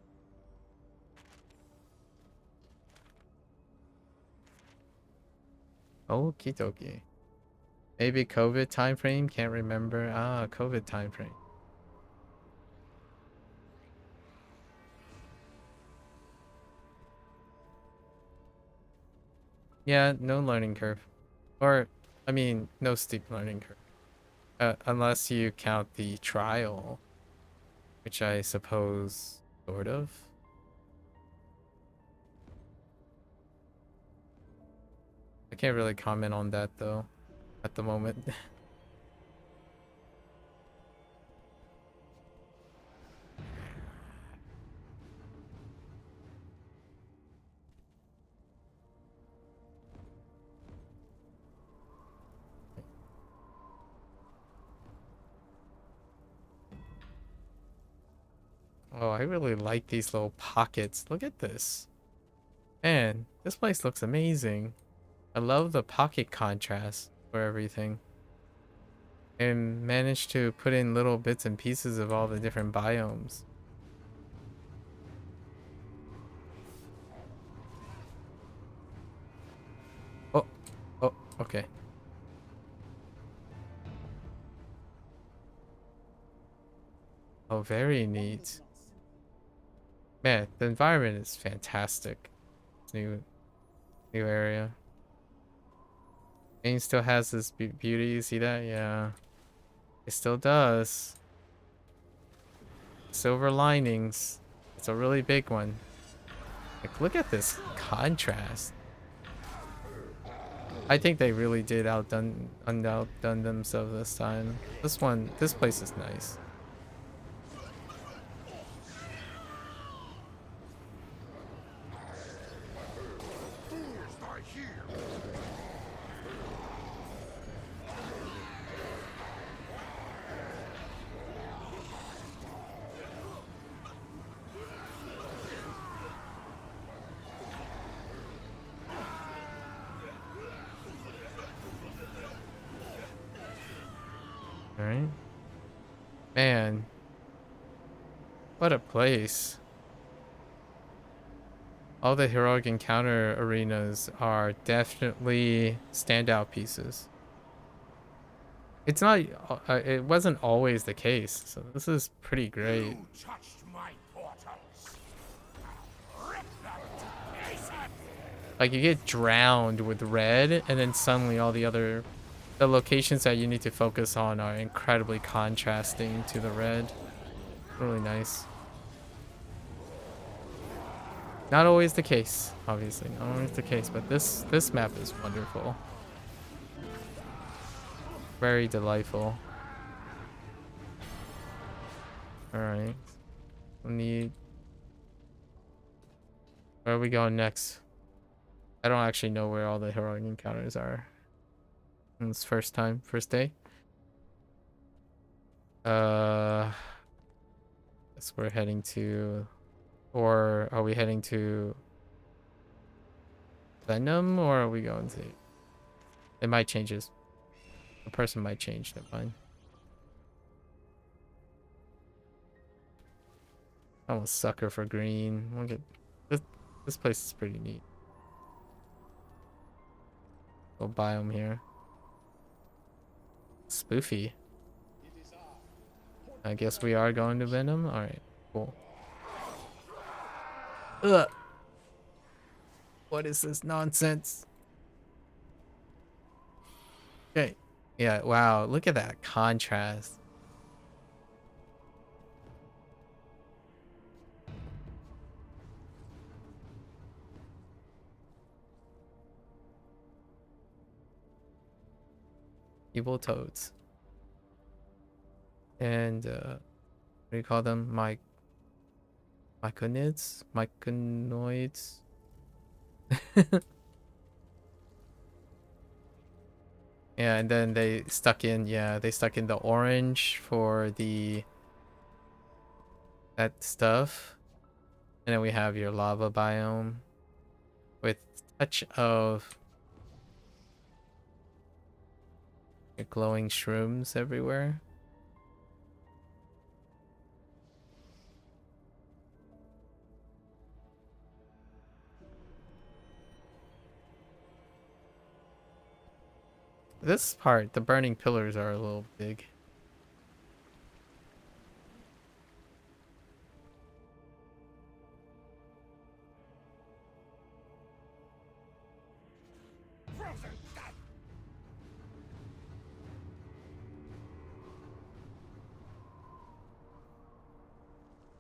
Okie dokie. Maybe COVID time frame. Can't remember. Ah, COVID time frame. Yeah, no learning curve. Or, I mean, no steep learning curve. Unless you count the trial, which I suppose sort of. I can't really comment on that though at the moment. Oh, I really like these little pockets. Look at this. Man, this place looks amazing. I love the pocket contrast for everything. And managed to put in little bits and pieces of all the different biomes. Oh, oh, okay. Oh, very neat. Man, the environment is fantastic. New area. Game still has this beauty. You see that? Yeah, it still does. Silver linings. It's a really big one. Like, look at this contrast. I think they really did outdone themselves this time. This place is nice. Alright. Man. What a place. All the heroic encounter arenas are definitely standout pieces. It's not, it wasn't always the case, so this is pretty great. Like, you get drowned with red, and then suddenly all the locations that you need to focus on are incredibly contrasting to the red. Really nice. Not always the case, obviously. Not always the case, but this map is wonderful. Very delightful. Alright. We need... Where are we going next? I don't actually know where all the heroic encounters are. It's first day. Guess we're heading to... Or are we heading to... Venom, or are we going to... It might change this. The person might change their mind. I'm a sucker for green. Look at this place is pretty neat. Little biome here. Spoofy. I guess we are going to Venom. All right, cool. Ugh. What is this nonsense? Okay. Yeah. Wow. Look at that contrast. Evil toads. And what do you call them? Myconids? Myconoids? Yeah, and then they stuck in the orange for that stuff. And then we have your lava biome with touch of glowing shrooms everywhere. This part, the burning pillars are a little big.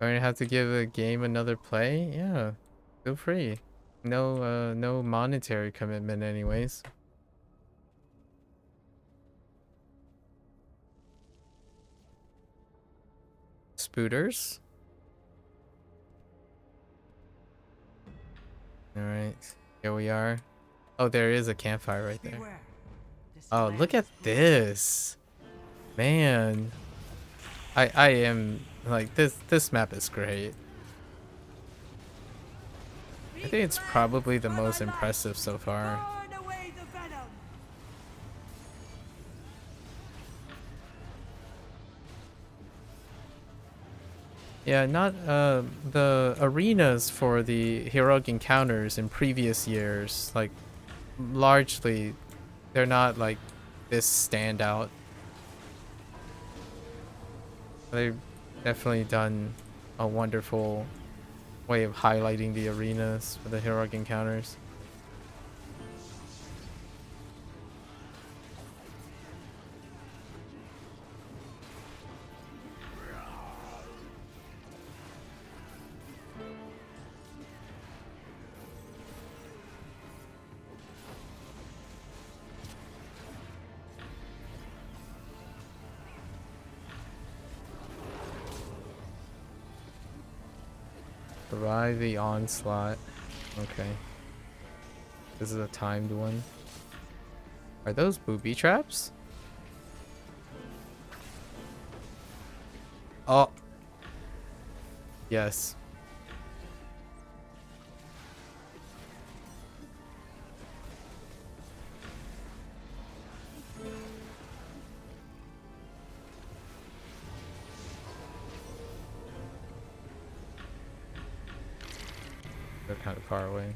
Going to have to give a game another play? Yeah, feel free. No monetary commitment anyways. Spooters. Alright, here we are. Oh, there is a campfire right there. Oh, look at this. Man. I am like this map is great. I think it's probably the most impressive so far. Yeah, not the arenas for the heroic encounters in previous years, like largely they're not like this standout. They've definitely done a wonderful way of highlighting the arenas for the heroic encounters. Survive the onslaught. Okay. This is a timed one. Are those booby traps? Oh. Yes. They're kind of far away.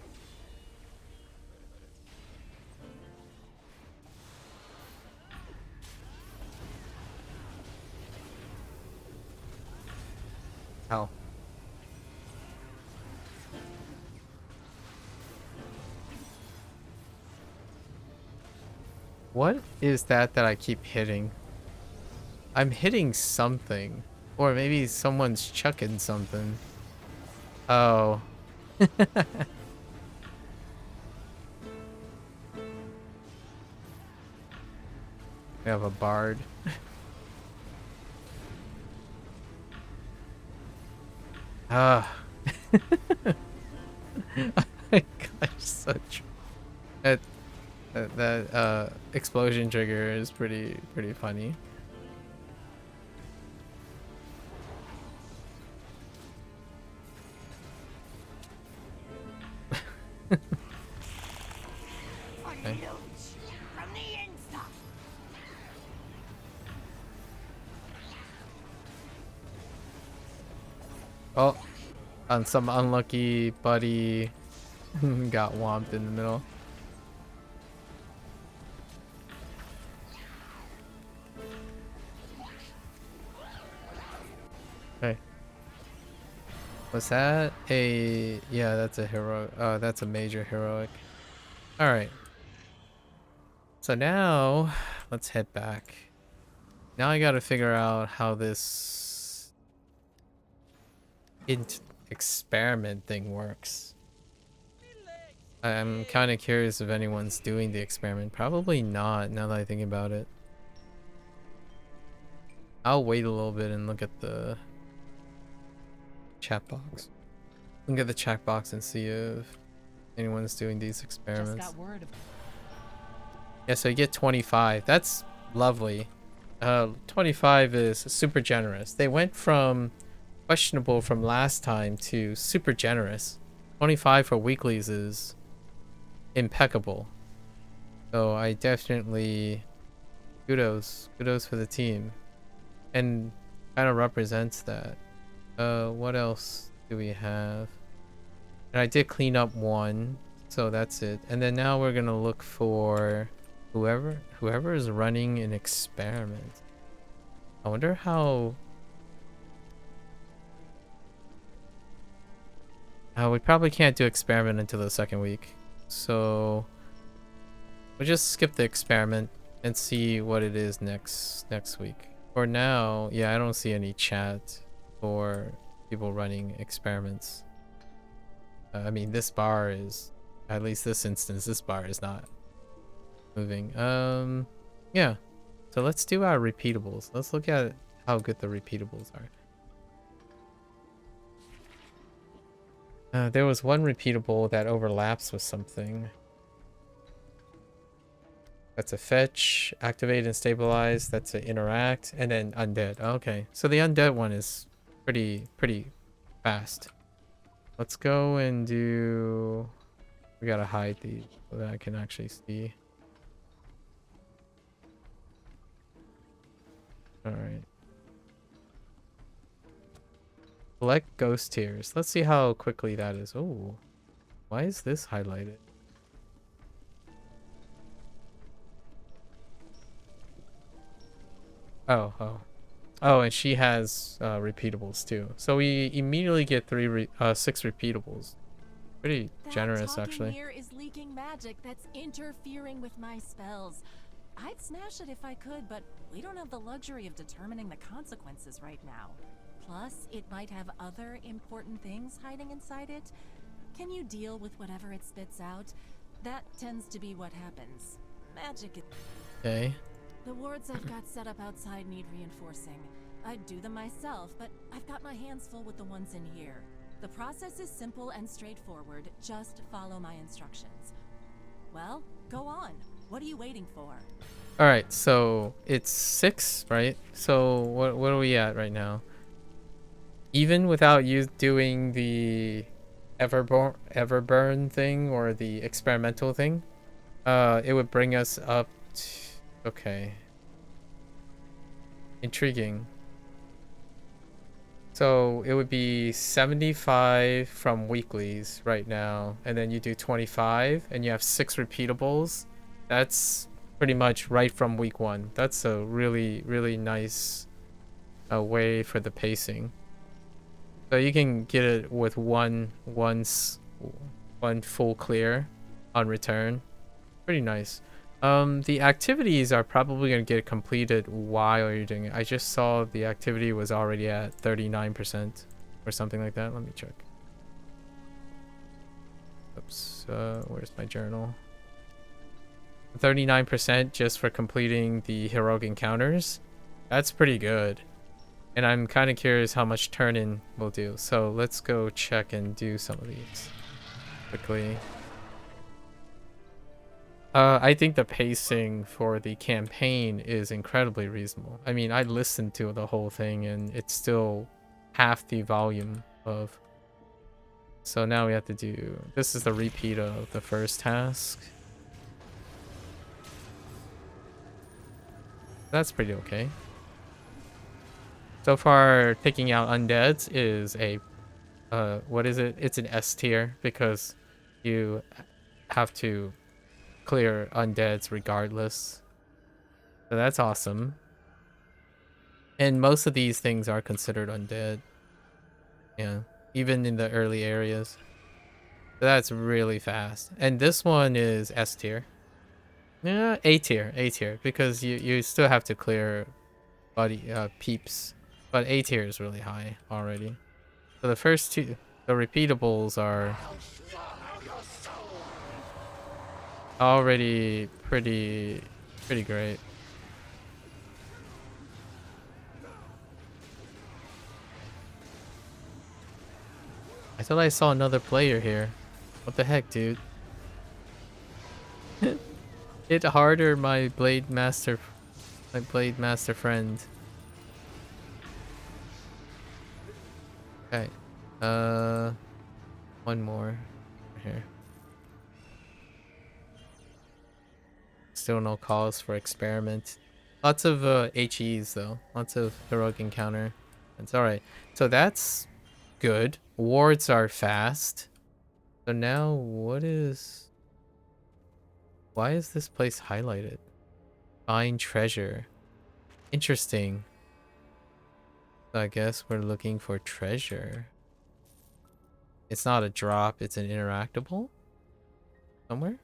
How? What is that I keep hitting? I'm hitting something. Or maybe someone's chucking something. Oh. We have a bard. Ah. Gosh, such that explosion trigger is pretty funny. Okay. Oh, on some unlucky buddy got whomped in the middle. Okay. Was that a... Yeah, that's a hero. That's a major heroic. Alright. So now, let's head back. Now I gotta figure out how this... experiment thing works. I'm kind of curious if anyone's doing the experiment. Probably not, now that I think about it. I'll wait a little bit and look at the chat box. Look at the chat box and see if anyone's doing these experiments. Just got word of... Yeah, so you get 25. That's lovely. 25 is super generous. They went from questionable from last time to super generous. 25 for weeklies is impeccable. So I definitely kudos for the team, and kind of represents that. What else do we have? And I did clean up one, so that's it. And then now we're gonna look for whoever is running an experiment. I wonder how... we probably can't do experiment until the second week, so we'll just skip the experiment and see what it is next week. For now, yeah, I don't see any chat for people running experiments. I mean, this bar is, at least this instance, this bar is not moving. Yeah, so let's do our repeatables. Let's look at how good the repeatables are. There was one repeatable that overlaps with something. That's a fetch, activate and stabilize. That's a interact, and then undead. Okay, so the undead one is pretty fast. Let's go and do... We gotta hide these so that I can actually see. Alright. Select ghost tiers. Let's see how quickly that is. Oh, why is this highlighted? Oh, and she has repeatables too. So we immediately get 6 repeatables. Pretty generous, actually. That talking mirror is leaking magic that's interfering with my spells. I'd smash it if I could, but we don't have the luxury of determining the consequences right now. Plus, it might have other important things hiding inside it. Can you deal with whatever it spits out? That tends to be what happens. Magic is... Okay. The wards I've got set up outside need reinforcing. I'd do them myself, but I've got my hands full with the ones in here. The process is simple and straightforward. Just follow my instructions. Well, go on. What are you waiting for? Alright, so it's 6, right? So what are we at right now? Even without you doing the Everburn thing or the experimental thing, it would bring us up to... Okay. Intriguing. So it would be 75 from weeklies right now, and then you do 25 and you have 6 repeatables. That's pretty much right from week 1. That's a really nice way for the pacing. So you can get it with one full clear on return. Pretty nice. The activities are probably going to get completed while you're doing it. I just saw the activity was already at 39% or something like that. Let me check. Oops, where's my journal? 39% just for completing the heroic encounters. That's pretty good. And I'm kind of curious how much turn-in will do. So let's go check and do some of these quickly. I think the pacing for the campaign is incredibly reasonable. I mean, I listened to the whole thing and it's still half the volume of... So now we have to do... This is the repeat of the first task. That's pretty okay. So far, taking out undeads is a... what is it? It's an S tier because you have to clear undeads regardless. So that's awesome. And most of these things are considered undead. Yeah, even in the early areas. So that's really fast. And this one is S tier. Yeah, A tier, because you still have to clear body peeps. But A tier is really high already. So the first two, the repeatables are already pretty great. I thought I saw another player here. What the heck, dude? Hit harder, my blade master friend. Okay. One more here. Still no cause for experiment. Lots of HEs though. Lots of heroic encounter. It's alright. So that's good. Wards are fast. So now what is... Why is this place highlighted? Find treasure. Interesting. So I guess we're looking for treasure. It's not a drop, it's an interactable? Somewhere?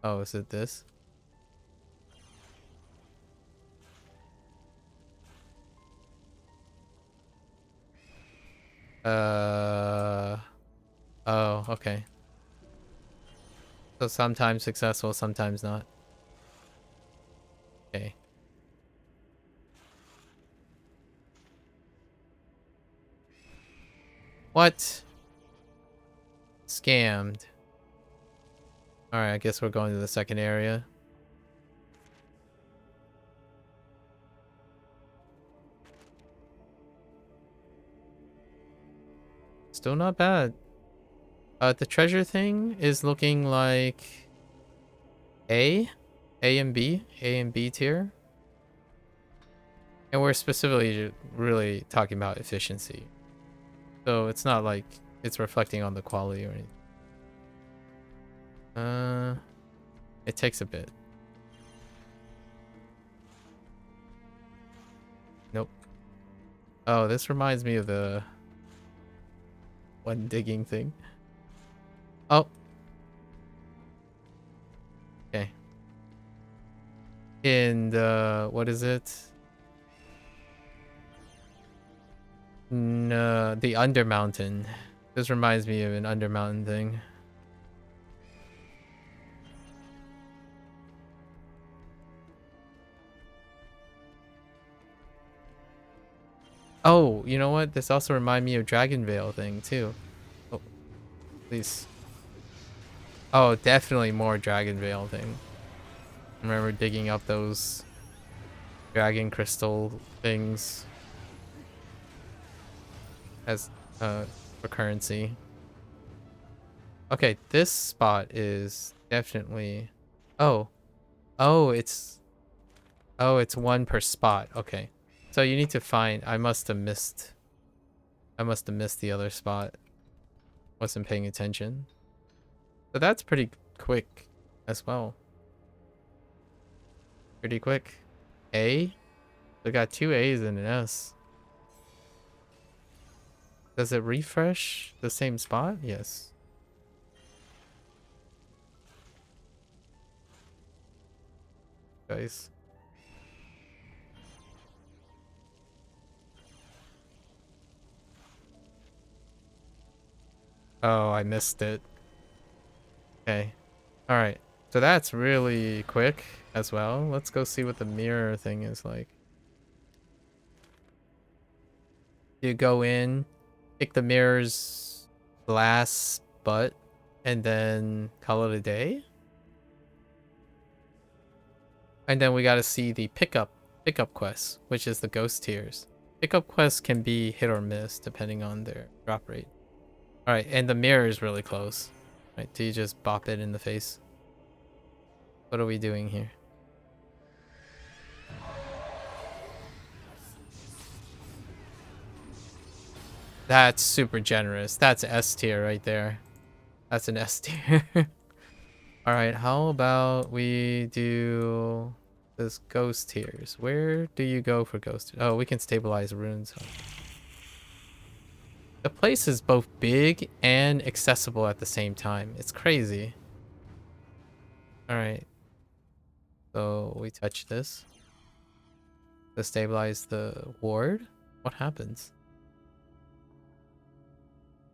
Oh, is it this? Oh, okay. So sometimes successful, sometimes not. Okay. What? Scammed. Alright, I guess we're going to the second area. Still not bad. The treasure thing is looking like A and B tier. And we're specifically really talking about efficiency. So it's not like it's reflecting on the quality or anything. It takes a bit. Nope. Oh, this reminds me of the one digging thing. Oh. Okay. And what is it? No, the Undermountain. This reminds me of an Undermountain thing. Oh, you know what? This also reminds me of Dragon Veil thing too. Oh, please. Oh, definitely more Dragon Veil thing. Remember digging up those dragon crystal things as for currency. Okay, this spot is definitely... Oh, it's one per spot. Okay, so you need to find... I must have missed the other spot. Wasn't paying attention. So that's pretty quick as well. Pretty quick. A? We got 2 A's and an S. Does it refresh the same spot? Yes. guys. Oh, I missed it. Okay. Alright. So that's really quick as well. Let's go see what the mirror thing is like. You go in, pick the mirror's glass butt, and then call it a day. And then we gotta see the pickup quest, which is the ghost tiers. Pickup quests can be hit or miss depending on their drop rate. Alright, and the mirror is really close. Right, do you just bop it in the face? What are we doing here? That's super generous. That's S tier right there. That's an S tier. Alright, how about we do this ghost tiers? Where do you go for ghost? Oh, we can stabilize runes. The place is both big and accessible at the same time. It's crazy. Alright. So we touch this. To stabilize the ward? What happens?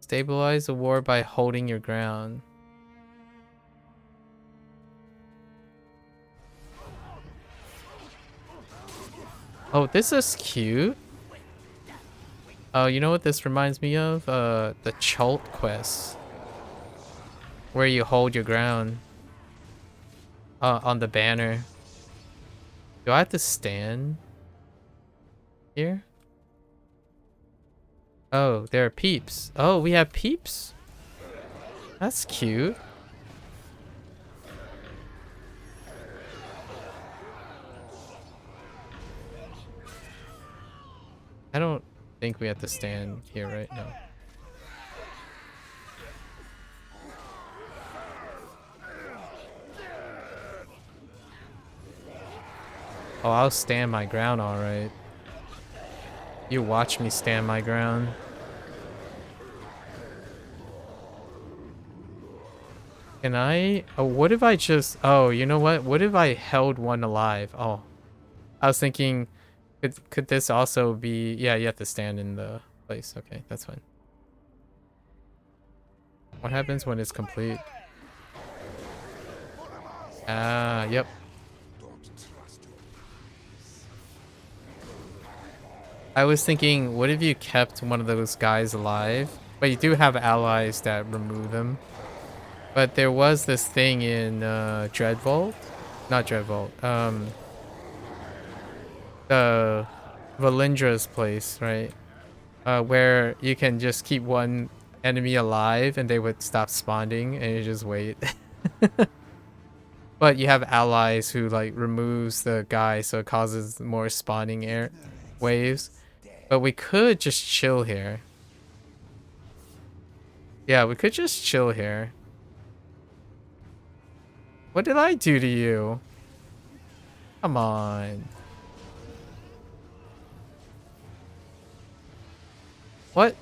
Stabilize the ward by holding your ground. Oh, this is cute. Oh, you know what this reminds me of? The Chult quest. Where you hold your ground. On the banner. Do I have to stand here? Oh, there are peeps. Oh, we have peeps? That's cute. I don't think we have to stand here right now. Oh, I'll stand my ground alright. You watch me stand my ground. Can I? Oh, what if I just... Oh, you know what? What if I held one alive? Oh. I was thinking... Could this also be... Yeah, you have to stand in the place. Okay, that's fine. What happens when it's complete? Ah, yep. I was thinking, what if you kept one of those guys alive? But you do have allies that remove them. But there was this thing in Dreadvault. Not Dreadvault. Valindra's place, right? Where you can just keep one enemy alive and they would stop spawning and you just wait. But you have allies who like removes the guy so it causes more spawning air waves. But we could just chill here. Yeah, we could just chill here. What did I do to you? Come on. What?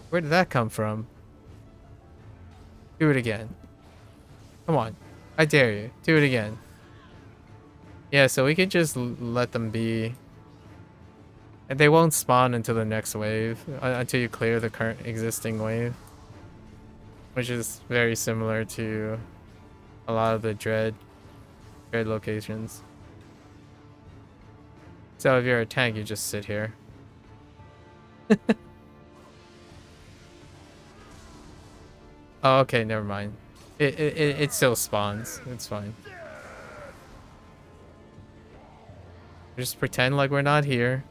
Where did that come from? Do it again. Come on. I dare you. Do it again. Yeah, so we could just let them be. And they won't spawn until the next wave. Until you clear the current existing wave. Which is very similar to a lot of the dread locations. So if you're a tank, you just sit here. Oh, okay, never mind. It still spawns. It's fine. Just pretend like we're not here.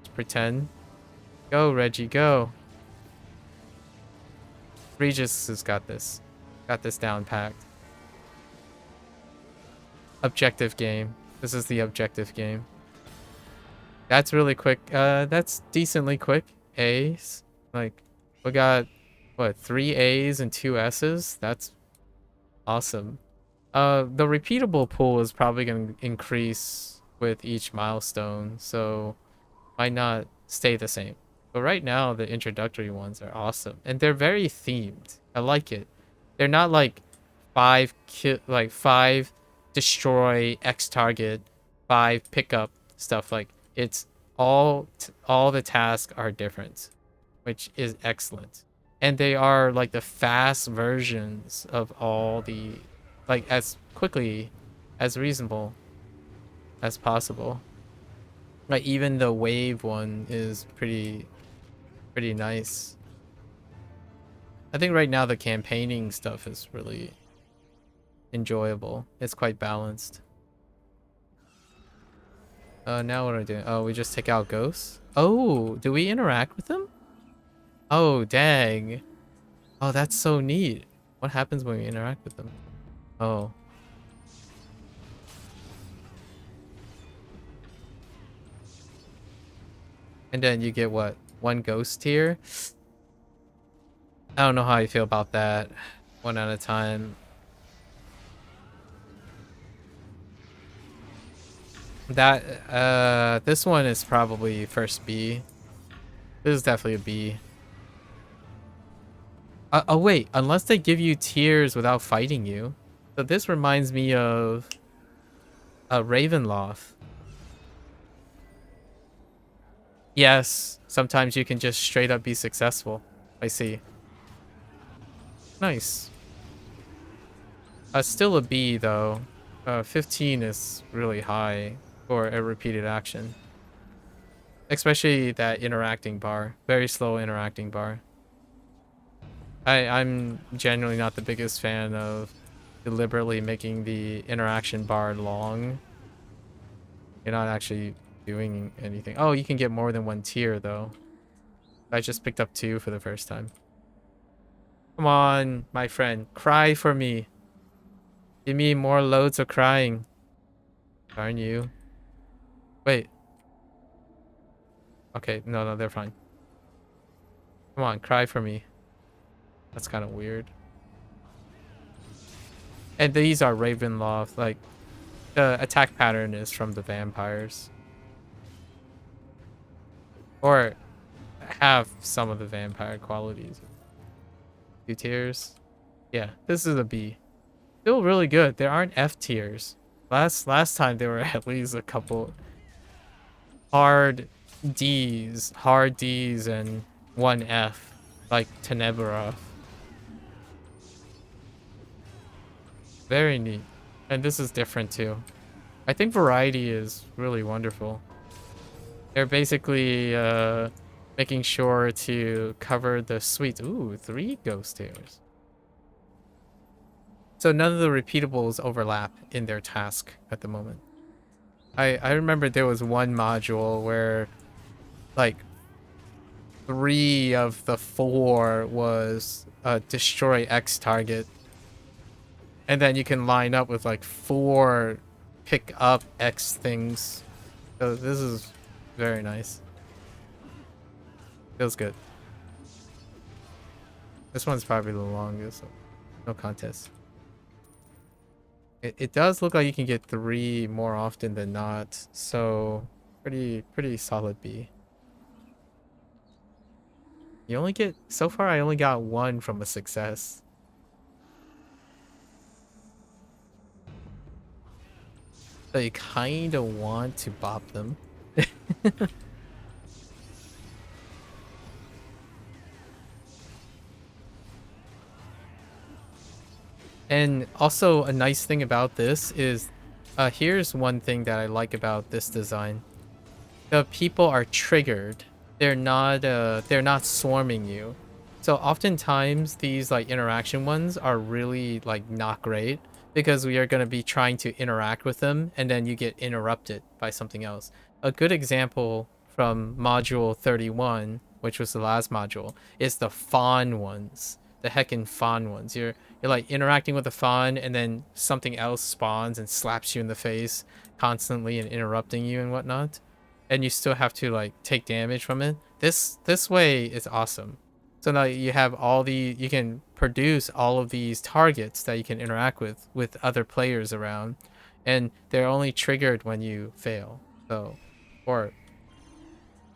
Just pretend. Go, Reggie, go. Regis has got this. Got this down packed. Objective game. This is the objective game. That's really quick. That's decently quick. A's. Like, we got, what, 3 A's and 2 S's? That's awesome. The repeatable pool is probably going to increase with each milestone, so might not stay the same. But right now, the introductory ones are awesome. And they're very themed. I like it. They're not like five destroy X target, 5 pickup, stuff. Like, it's all the tasks are different, which is excellent. And they are like the fast versions of all the, like, as quickly as reasonable as possible. Like, even the wave one is pretty nice. I think right now the campaigning stuff is really enjoyable. It's quite balanced. Now what are we doing? Oh, we just take out ghosts? Oh, do we interact with them? Oh, dang. Oh, that's so neat. What happens when we interact with them? Oh. And then you get what? 1 ghost tier? I don't know how I feel about that. 1 at a time. That, this one is probably first B. This is definitely a B. Oh wait, unless they give you tiers without fighting you. So this reminds me of Ravenloft. Yes, sometimes you can just straight up be successful. I see. Nice. Still a B though. 15 is really high for a repeated action. Especially that interacting bar. Very slow interacting bar. I'm generally not the biggest fan of deliberately making the interaction bar long. You're not actually doing anything. Oh, you can get more than 1 tier though. I just picked up 2 for the first time. Come on, my friend. Cry for me. Give me more loads of crying. Darn you. Wait. Okay, no, they're fine. Come on, cry for me. That's kind of weird. And these are Ravenloft. Like, the attack pattern is from the vampires. Or have some of the vampire qualities. 2 tiers. Yeah, this is a B. Still really good. There aren't F tiers. Last time there were at least a couple hard D's and 1 F, like Tenebra. Very neat. And this is different too. I think variety is really wonderful. They're basically making sure to cover the suites. Ooh, 3 ghost tiers. So none of the repeatables overlap in their task at the moment. I remember there was one module where like 3 of the 4 was destroy X target. And then you can line up with like 4 pick up X things. So this is very nice. Feels good. This one's probably the longest. So no contest. It does look like you can get 3 more often than not. So pretty solid B. You only get, so far I only got 1 from a success. So you kind of want to bop them. And also a nice thing about this is, here's one thing that I like about this design. The people are triggered. They're not swarming you. So oftentimes these like interaction ones are really like not great because we are going to be trying to interact with them and then you get interrupted by something else. A good example from module 31, which was the last module, is the fawn ones. The heckin' fawn ones. You're like interacting with the fawn and then something else spawns and slaps you in the face constantly and interrupting you and whatnot. And you still have to like take damage from it. This way is awesome. So now you have you can produce all of these targets that you can interact with other players around, and they're only triggered when you fail. So, or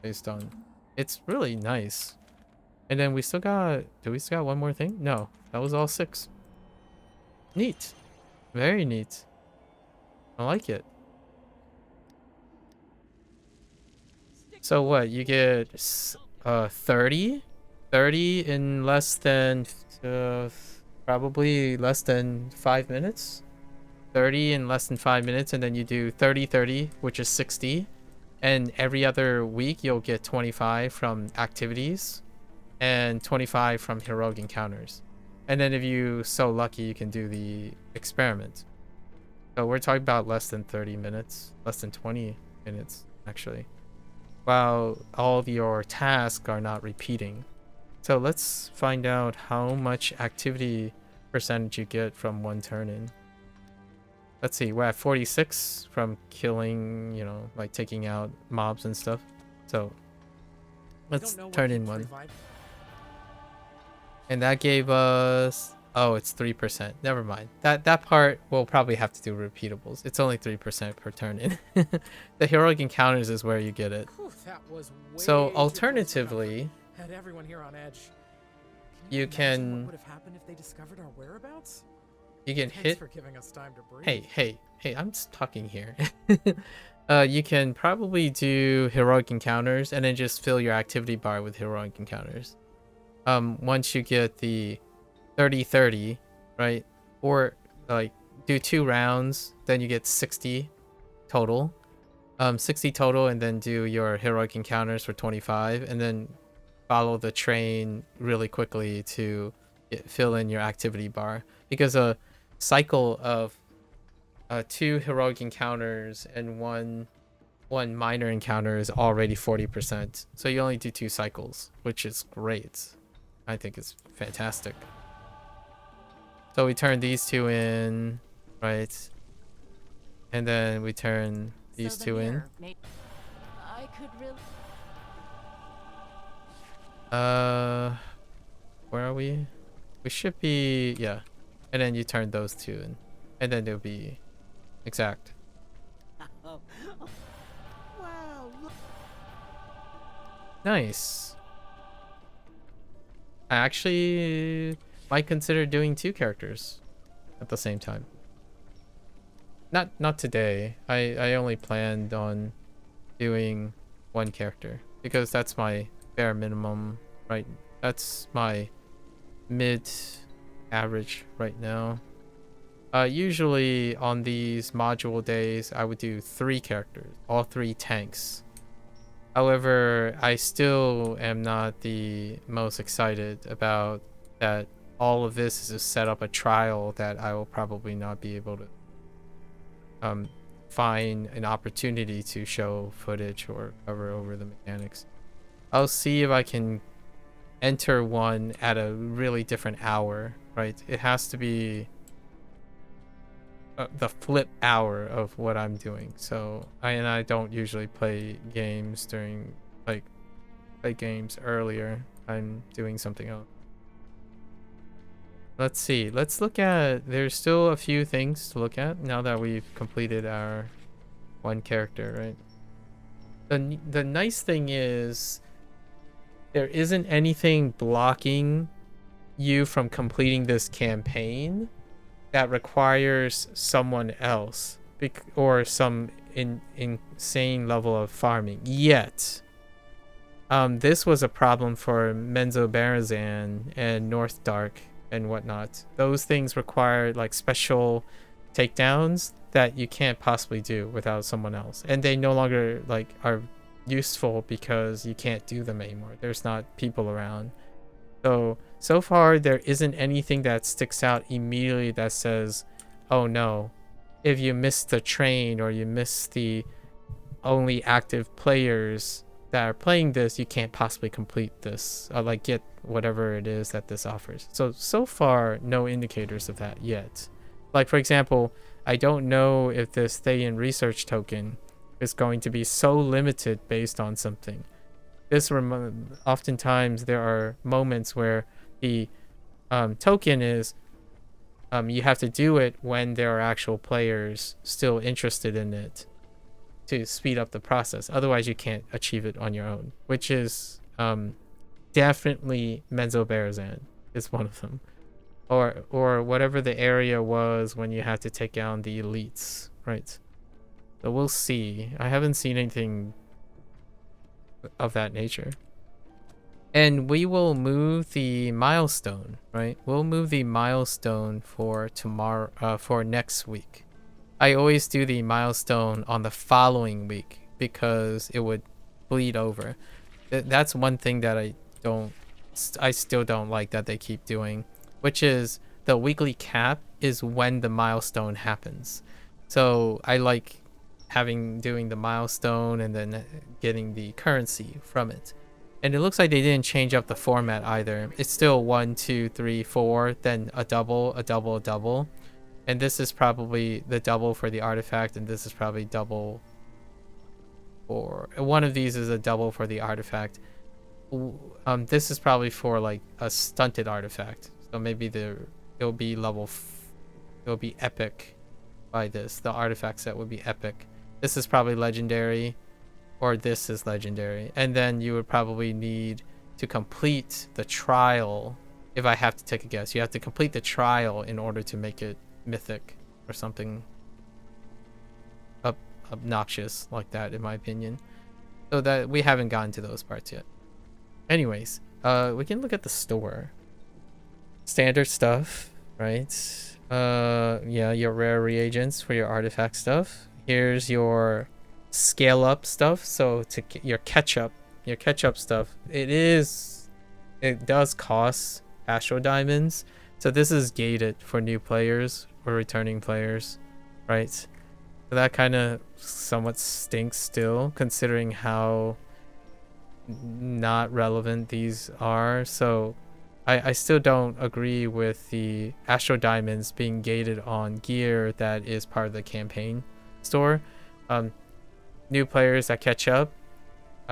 based on, it's really nice. And then we still got, do we still got 1 more thing? No, that was all 6. Neat. Very neat. I like it. So what, you get 30 in less than probably less than 5 minutes. 30 in less than 5 minutes, and then you do 30, which is 60, and every other week you'll get 25 from activities and 25 from heroic encounters. And then if you so lucky, you can do the experiment. So we're talking about less than 30 minutes, less than 20 minutes actually, while all of your tasks are not repeating. So let's find out how much activity percentage you get from one turn in. Let's see, we're at 46 from killing, you know, like taking out mobs and stuff. So let's turn in one. And that gave us, oh, it's 3%. Never mind. That part we'll probably have to do repeatables. It's only 3% per turn in. The heroic encounters is where you get it. Whew, that was So alternatively, had everyone here on edge. You can what would have happened if they discovered our whereabouts? You can Thanks hit for giving us time to breathe. Hey, I'm just talking here. You can probably do heroic encounters and then just fill your activity bar with heroic encounters. Once you get the 30, right? Or like do 2 rounds, then you get 60 total. 60 total, and then do your heroic encounters for 25, and then follow the train really quickly to fill in your activity bar, because a cycle of 2 heroic encounters and one minor encounter is already 40%. So you only do 2 cycles, which is great. I think it's fantastic. So we turn these 2 in, right? And then we turn these 2 in. I could really... Where are we? We should be, yeah. And then you turn those 2 in, and then they'll be exact. Wow, look. Nice. I actually might consider doing 2 characters at the same time. Not today. I only planned on doing 1 character because that's my bare minimum, right? That's my mid average right now. Usually on these module days I would do 3 characters, all 3 tanks. However, I still am not the most excited about that. All of this is to set up a trial that I will probably not be able to find an opportunity to show footage or cover over the mechanics. I'll see if I can enter one at a really different hour, right? It has to be the flip hour of what I'm doing. So I don't usually play games during, like, play games earlier. I'm doing something else. Let's see. Let's look at, there's still a few things to look at now that we've completed our 1 character, right? The nice thing is there isn't anything blocking you from completing this campaign that requires someone else or some insane level of farming yet. This was a problem for Menzoberranzan and North Dark and whatnot. Those things require like special takedowns that you can't possibly do without someone else, and they no longer like are useful because you can't do them anymore. There's not people around. So far there isn't anything that sticks out immediately that says, oh no, if you miss the train or you miss the only active players that are playing this, you can't possibly complete this or like get whatever it is that this offers. So far no indicators of that yet. Like, for example, I don't know if this Thayan research token is going to be so limited based on something. This oftentimes there are moments where the token is you have to do it when there are actual players still interested in it to speed up the process. Otherwise you can't achieve it on your own, which is definitely Menzoberranzan is one of them, or whatever the area was when you had to take down the elites, right? So we'll see. I haven't seen anything of that nature. And we will move the milestone, right? We'll move the milestone for tomorrow, for next week. I always do the milestone on the following week because it would bleed over. That's one thing that I still don't like that they keep doing, which is the weekly cap is when the milestone happens. So I like doing the milestone and then getting the currency from it. And it looks like they didn't change up the format either. It's still 1, 2, 3, 4, then a double, a double, a double. And this is probably the double for the artifact, and this is probably double for... One of these is a double for the artifact. This is probably for like a stunted artifact. So maybe it'll be it'll be epic by this. The artifact set would be epic. This is probably legendary. Or this is legendary. And then you would probably need to complete the trial. If I have to take a guess, you have to complete the trial in order to make it mythic or something obnoxious like that, in my opinion. So that we haven't gotten to those parts yet. Anyways, we can look at the store. Standard stuff, right? Yeah, your rare reagents for your artifact stuff. Here's your scale up stuff. So to your catch up stuff, it does cost astro diamonds. So this is gated for new players or returning players, right? So that kind of somewhat stinks still, considering how not relevant these are. So I still don't agree with the astro diamonds being gated on gear that is part of the campaign store. New players that catch up,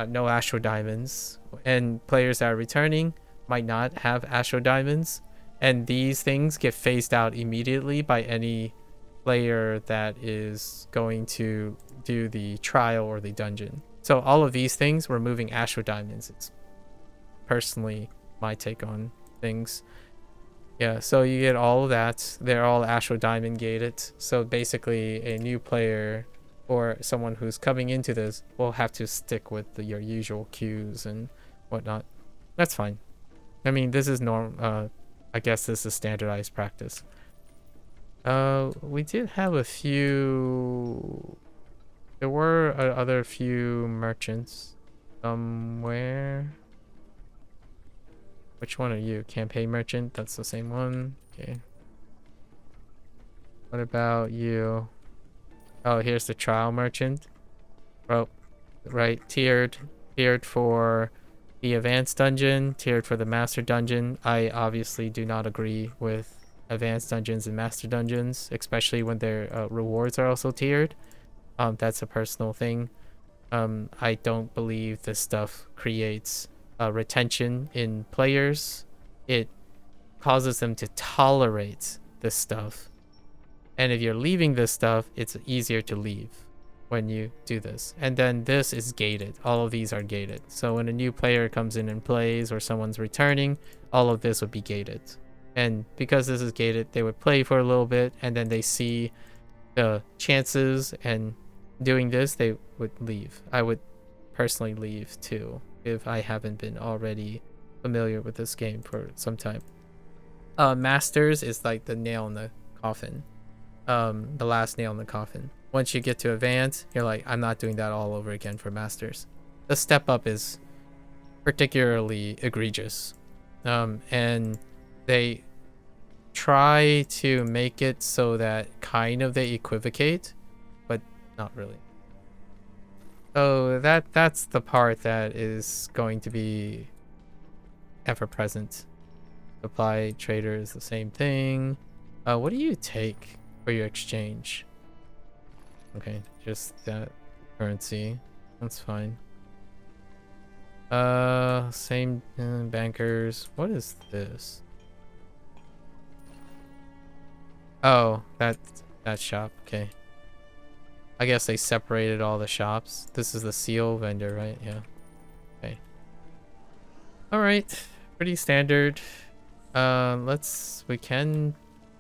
no astro diamonds, and players that are returning might not have astro diamonds, and these things get phased out immediately by any player that is going to do the trial or the dungeon. So all of these things, removing astro diamonds, it's personally my take on things. Yeah, so you get all of that. They're all astro diamond gated. So basically a new player or someone who's coming into this will have to stick with your usual queues and whatnot. That's fine. I mean, this is I guess this is standardized practice. We did have a few... There were other few merchants somewhere. Which one are you? Campaign merchant? That's the same one. Okay. What about you? Oh, here's the trial merchant. Oh, right. Tiered for the advanced dungeon, tiered for the master dungeon. I obviously do not agree with advanced dungeons and master dungeons, especially when their rewards are also tiered. That's a personal thing. I don't believe this stuff creates retention in players. It causes them to tolerate this stuff. And if you're leaving this stuff, it's easier to leave when you do this. And then this is gated. All of these are gated. So when a new player comes in and plays or someone's returning, all of this would be gated. And because this is gated, they would play for a little bit and then they see the chances, and doing this, they would leave. I would personally leave too if I haven't been already familiar with this game for some time. Masters is like the nail in the coffin. The last nail in the coffin. Once you get to advance, you're like, I'm not doing that all over again for masters. The step up is particularly egregious. And they try to make it so that kind of they equivocate, but not really. So that's the part that is going to be ever present. Supply trader is the same thing. What do you take for your exchange? Okay, just that currency. That's fine. Same bankers. What is this? Oh, that shop. Okay. I guess they separated all the shops. This is the seal vendor, right? Yeah. Okay. All right. Pretty standard. We can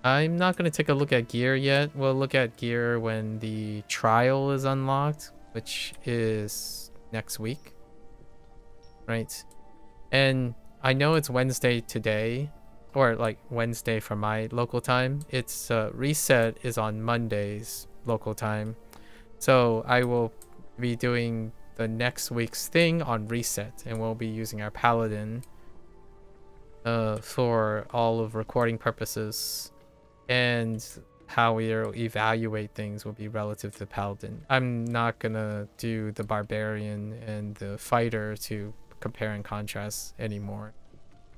I'm not going to take a look at gear yet. We'll look at gear when the trial is unlocked, which is next week. Right? And I know it's Wednesday today, or like Wednesday for my local time. It's reset is on Mondays local time. So I will be doing the next week's thing on reset, and we'll be using our paladin for all of recording purposes, and how we evaluate things will be relative to the paladin. I'm not gonna do the barbarian and the fighter to compare and contrast anymore.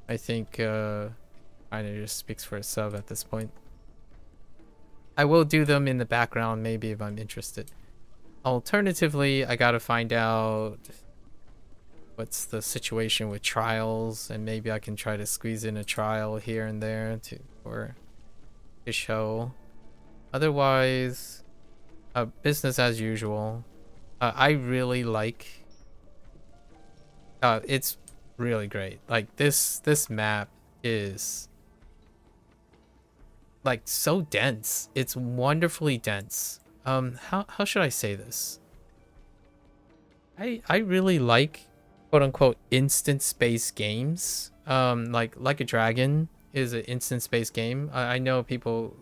I think kind of just speaks for itself at this point. I will do them in the background maybe if I'm interested. Alternatively, I gotta find out what's the situation with trials, and maybe I can try to squeeze in a trial here and there for a show. Otherwise, business as usual. I really like. It's really great. Like this map is like so dense. It's wonderfully dense. How should I say this? I really like quote unquote instance-based games. Like a Dragon is an instance-based game. I know people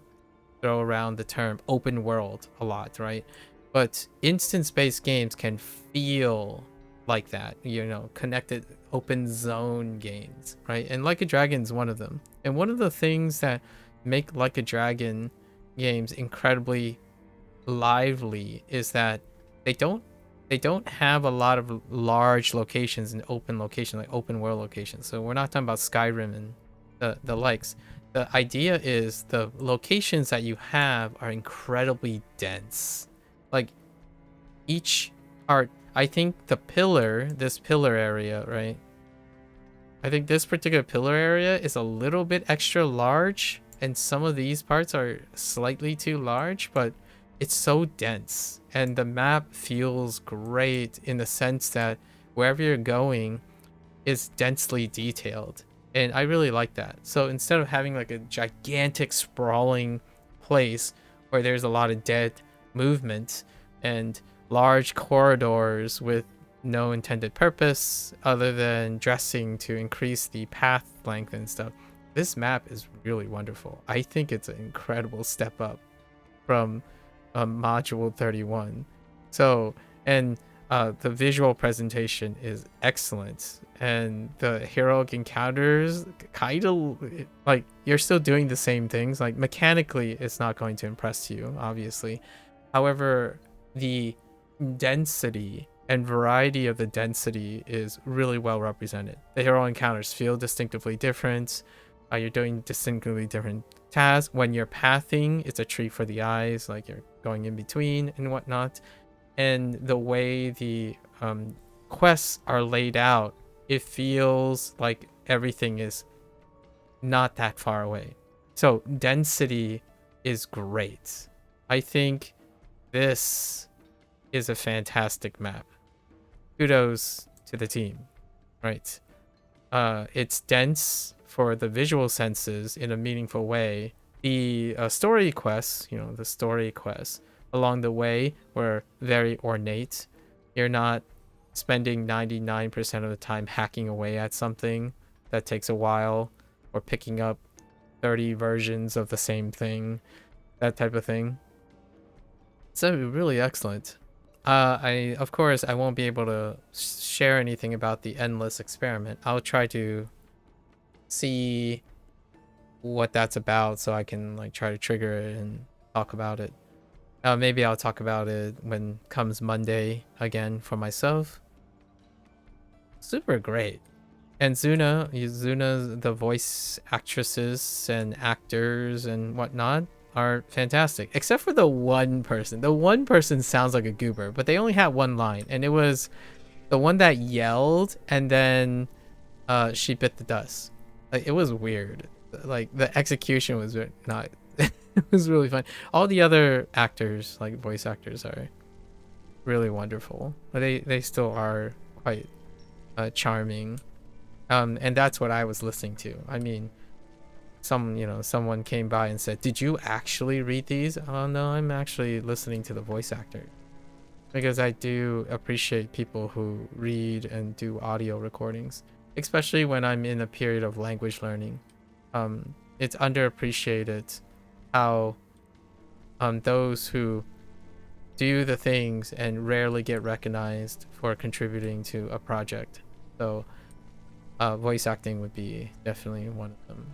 throw around the term open world a lot, right? But instance-based games can feel like that, you know, connected open zone games, right? And Like a Dragon's one of them. And one of the things that make Like a Dragon games incredibly lively is that they don't have a lot of large locations and open locations, like open world locations. So we're not talking about Skyrim and the likes. The idea is the locations that you have are incredibly dense. Like each part, I think this pillar area, right? I think this particular pillar area is a little bit extra large, and some of these parts are slightly too large, but it's so dense, and the map feels great in the sense that wherever you're going is densely detailed, and I really like that. So instead of having like a gigantic sprawling place where there's a lot of dead movement and large corridors with no intended purpose other than dressing to increase the path length and stuff, this map is really wonderful. I think it's an incredible step up from module 31. So, and the visual presentation is excellent, and the heroic encounters kind of like you're still doing the same things. Like mechanically it's not going to impress you, obviously. However, the density and variety of the density is really well represented. The hero encounters feel distinctively different. You're doing distinctly different tasks. When you're pathing, it's a treat for the eyes, like you're going in between and whatnot. And the way the quests are laid out, it feels like everything is not that far away. So density is great. I think this is a fantastic map. Kudos to the team, right? It's dense for the visual senses in a meaningful way. The story quests, you know, the story quests along the way were very ornate. You're not spending 99% of the time hacking away at something that takes a while, or picking up 30 versions of the same thing, that type of thing. So really excellent. Of course I won't be able to share anything about the endless experiment. I'll try to see what that's about so I can like try to trigger it and talk about it. Maybe I'll talk about it when comes Monday again for myself. Super great. And Zuna, the voice actresses and actors and whatnot are fantastic, except for the one person. The one person sounds like a goober, but they only had one line, and it was the one that yelled and then she bit the dust. Like, it was weird. Like, the execution was not it was really fun. All the other actors, like voice actors, are really wonderful, but they still are quite charming. And that's what I was listening to. I mean, someone came by and said, "Did you actually read these?" Oh no, I'm actually listening to the voice actor, because I do appreciate people who read and do audio recordings, especially when I'm in a period of language learning. It's underappreciated how those who do the things and rarely get recognized for contributing to a project. So voice acting would be definitely one of them.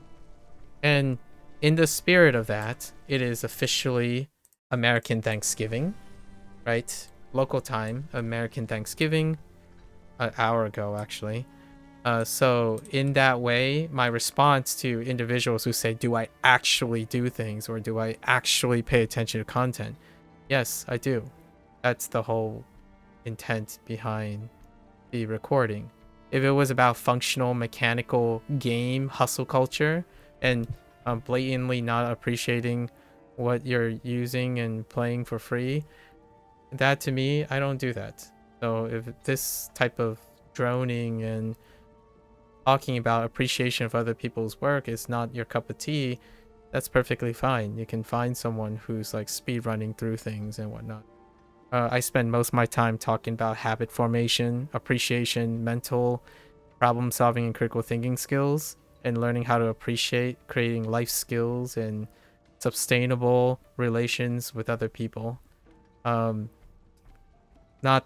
And in the spirit of that, it is officially American Thanksgiving, right? Local time, American Thanksgiving, an hour ago actually. So in that way, my response to individuals who say, do I actually do things, or do I actually pay attention to content? Yes, I do. That's the whole intent behind the recording. If it was about functional, mechanical game hustle culture and blatantly not appreciating what you're using and playing for free, that to me, I don't do that. So if this type of droning and talking about appreciation of other people's work is not your cup of tea, that's perfectly fine. You can find someone who's like speed running through things and whatnot. I spend most of my time talking about habit formation, appreciation, mental problem solving, and critical thinking skills, and learning how to appreciate creating life skills and sustainable relations with other people. Not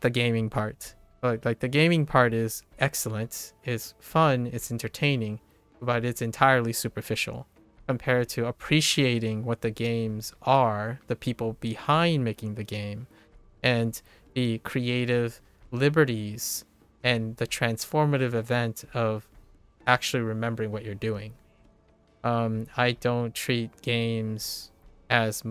the gaming part. But like the gaming part is excellent, it's fun, it's entertaining, but it's entirely superficial compared to appreciating what the games are, the people behind making the game, and the creative liberties and the transformative event of actually remembering what you're doing. I don't treat games as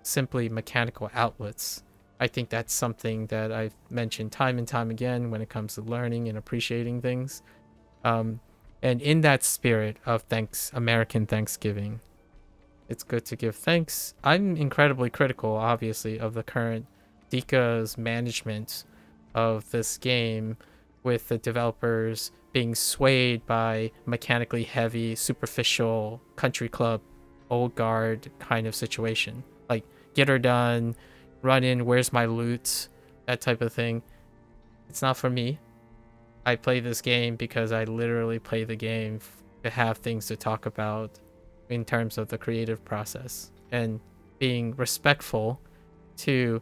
simply mechanical outlets. I think that's something that I've mentioned time and time again when it comes to learning and appreciating things. And in that spirit of American Thanksgiving, it's good to give thanks. I'm incredibly critical, obviously, of the current Dika's management of this game, with the developers being swayed by mechanically heavy, superficial country club, old guard kind of situation. Like, get her done, run in, where's my loot, that type of thing. It's not for me. I play this game because I literally play the game to have things to talk about in terms of the creative process and being respectful to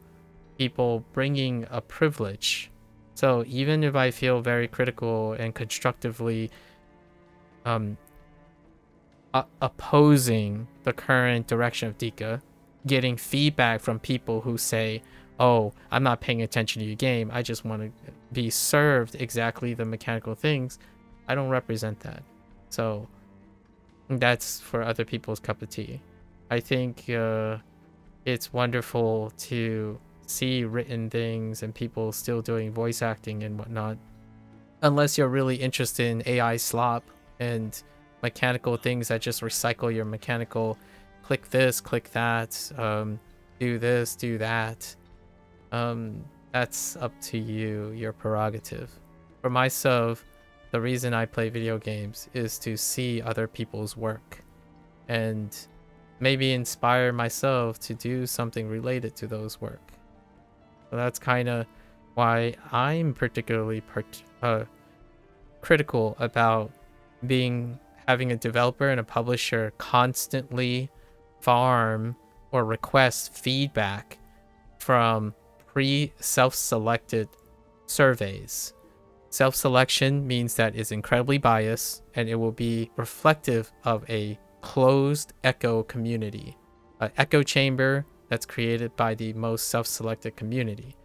people bringing a privilege. So even if I feel very critical and constructively opposing the current direction of Dika, getting feedback from people who say, oh, I'm not paying attention to your game, I just want to be served exactly the mechanical things, I don't represent that. So that's for other people's cup of tea. I think it's wonderful to see written things and people still doing voice acting and whatnot, unless you're really interested in AI slop and mechanical things that just recycle your mechanical click this, click that, do this, do that. That's up to you, your prerogative. For myself, the reason I play video games is to see other people's work and maybe inspire myself to do something related to those work. So that's kind of why I'm particularly critical about having a developer and a publisher constantly farm or request feedback from self-selected surveys. Self-selection means that it's incredibly biased and it will be reflective of a closed echo community, an echo chamber that's created by the most self-selected community.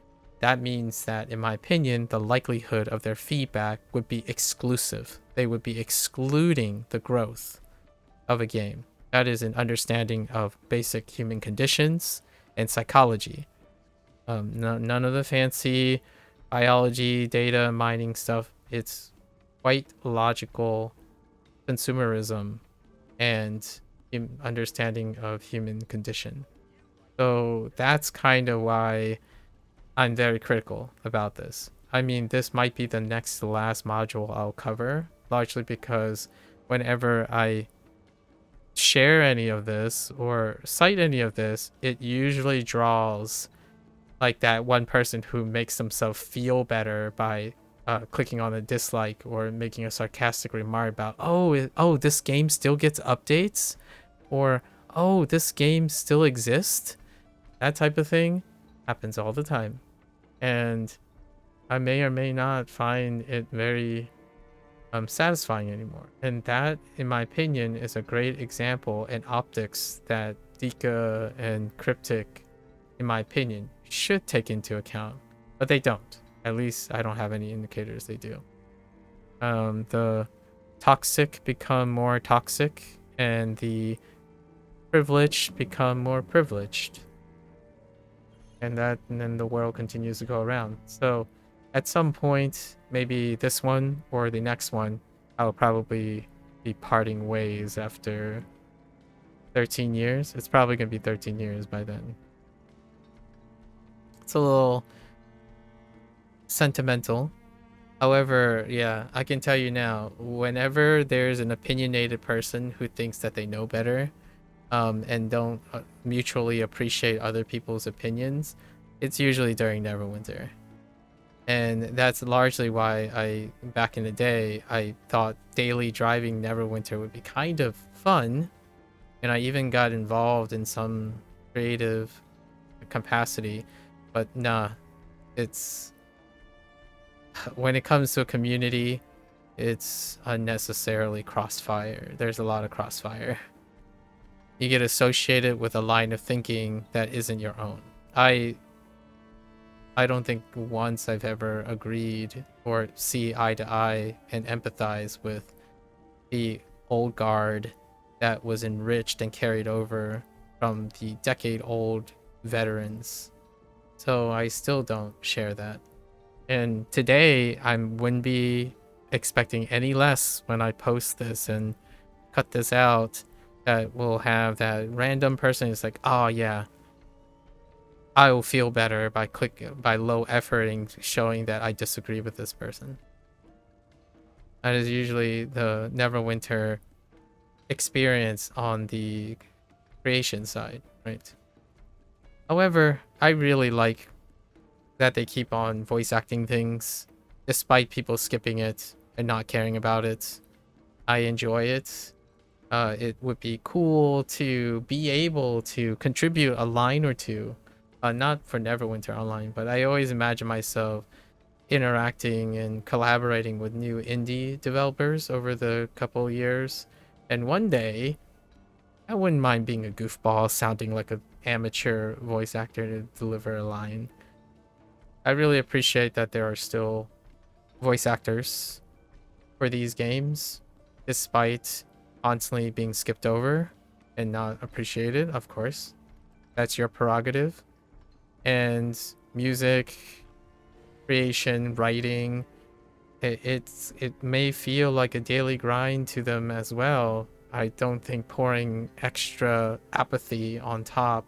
That means that, in my opinion, the likelihood of their feedback would be exclusive. They would be excluding the growth of a game. That is an understanding of basic human conditions and psychology. None of the fancy biology, data mining stuff. It's quite logical consumerism and understanding of human condition. So that's kind of why I'm very critical about this. I mean, this might be the next to last module I'll cover, largely because whenever I share any of this or cite any of this, it usually draws like that one person who makes themselves feel better by clicking on a dislike or making a sarcastic remark about, oh, this game still gets updates, or oh, this game still exists. That type of thing happens all the time, and I may or may not find it very satisfying anymore. And that, in my opinion, is a great example and optics that Dika and Cryptic, in my opinion, should take into account, but they don't. At least I don't have any indicators they do. The toxic become more toxic, and the privileged become more privileged, and then the world continues to go around. So at some point, maybe this one or the next one, I'll probably be parting ways after 13 years. It's probably gonna be 13 years by then. It's a little sentimental. However, yeah, I can tell you now, whenever there's an opinionated person who thinks that they know better, and don't mutually appreciate other people's opinions, it's usually during Neverwinter. And that's largely why back in the day, I thought daily driving Neverwinter would be kind of fun. And I even got involved in some creative capacity. But nah, it's... when it comes to a community, it's unnecessarily crossfire. There's a lot of crossfire. You get associated with a line of thinking that isn't your own. I don't think once I've ever agreed or see eye to eye and empathize with the old guard that was enriched and carried over from the decade-old veterans. So I still don't share that. And today, I wouldn't be expecting any less when I post this and cut this out, that will have that random person who's like, oh yeah, I will feel better by low efforting showing that I disagree with this person. That is usually the Neverwinter experience on the creation side, right? However, I really like that they keep on voice acting things despite people skipping it and not caring about it. I enjoy it. It would be cool to be able to contribute a line or two. Not for Neverwinter Online, but I always imagine myself interacting and collaborating with new indie developers over the couple of years. And one day, I wouldn't mind being a goofball sounding like an amateur voice actor to deliver a line. I really appreciate that there are still voice actors for these games, despite constantly being skipped over and not appreciated. Of course, that's your prerogative. And music creation, writing, it may feel like a daily grind to them as well. I don't think pouring extra apathy on top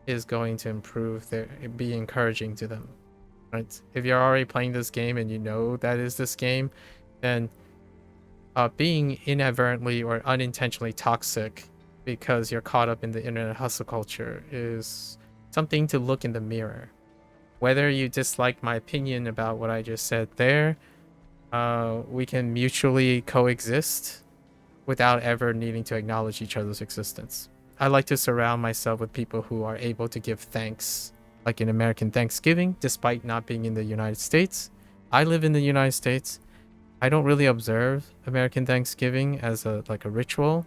is going to be encouraging to them, right? If you're already playing this game and you know that is this game, then being inadvertently or unintentionally toxic because you're caught up in the internet hustle culture is something to look in the mirror. Whether you dislike my opinion about what I just said there, we can mutually coexist without ever needing to acknowledge each other's existence. I like to surround myself with people who are able to give thanks, like in American Thanksgiving, despite not being in the United States. I live in the United States. I don't really observe American Thanksgiving as a ritual,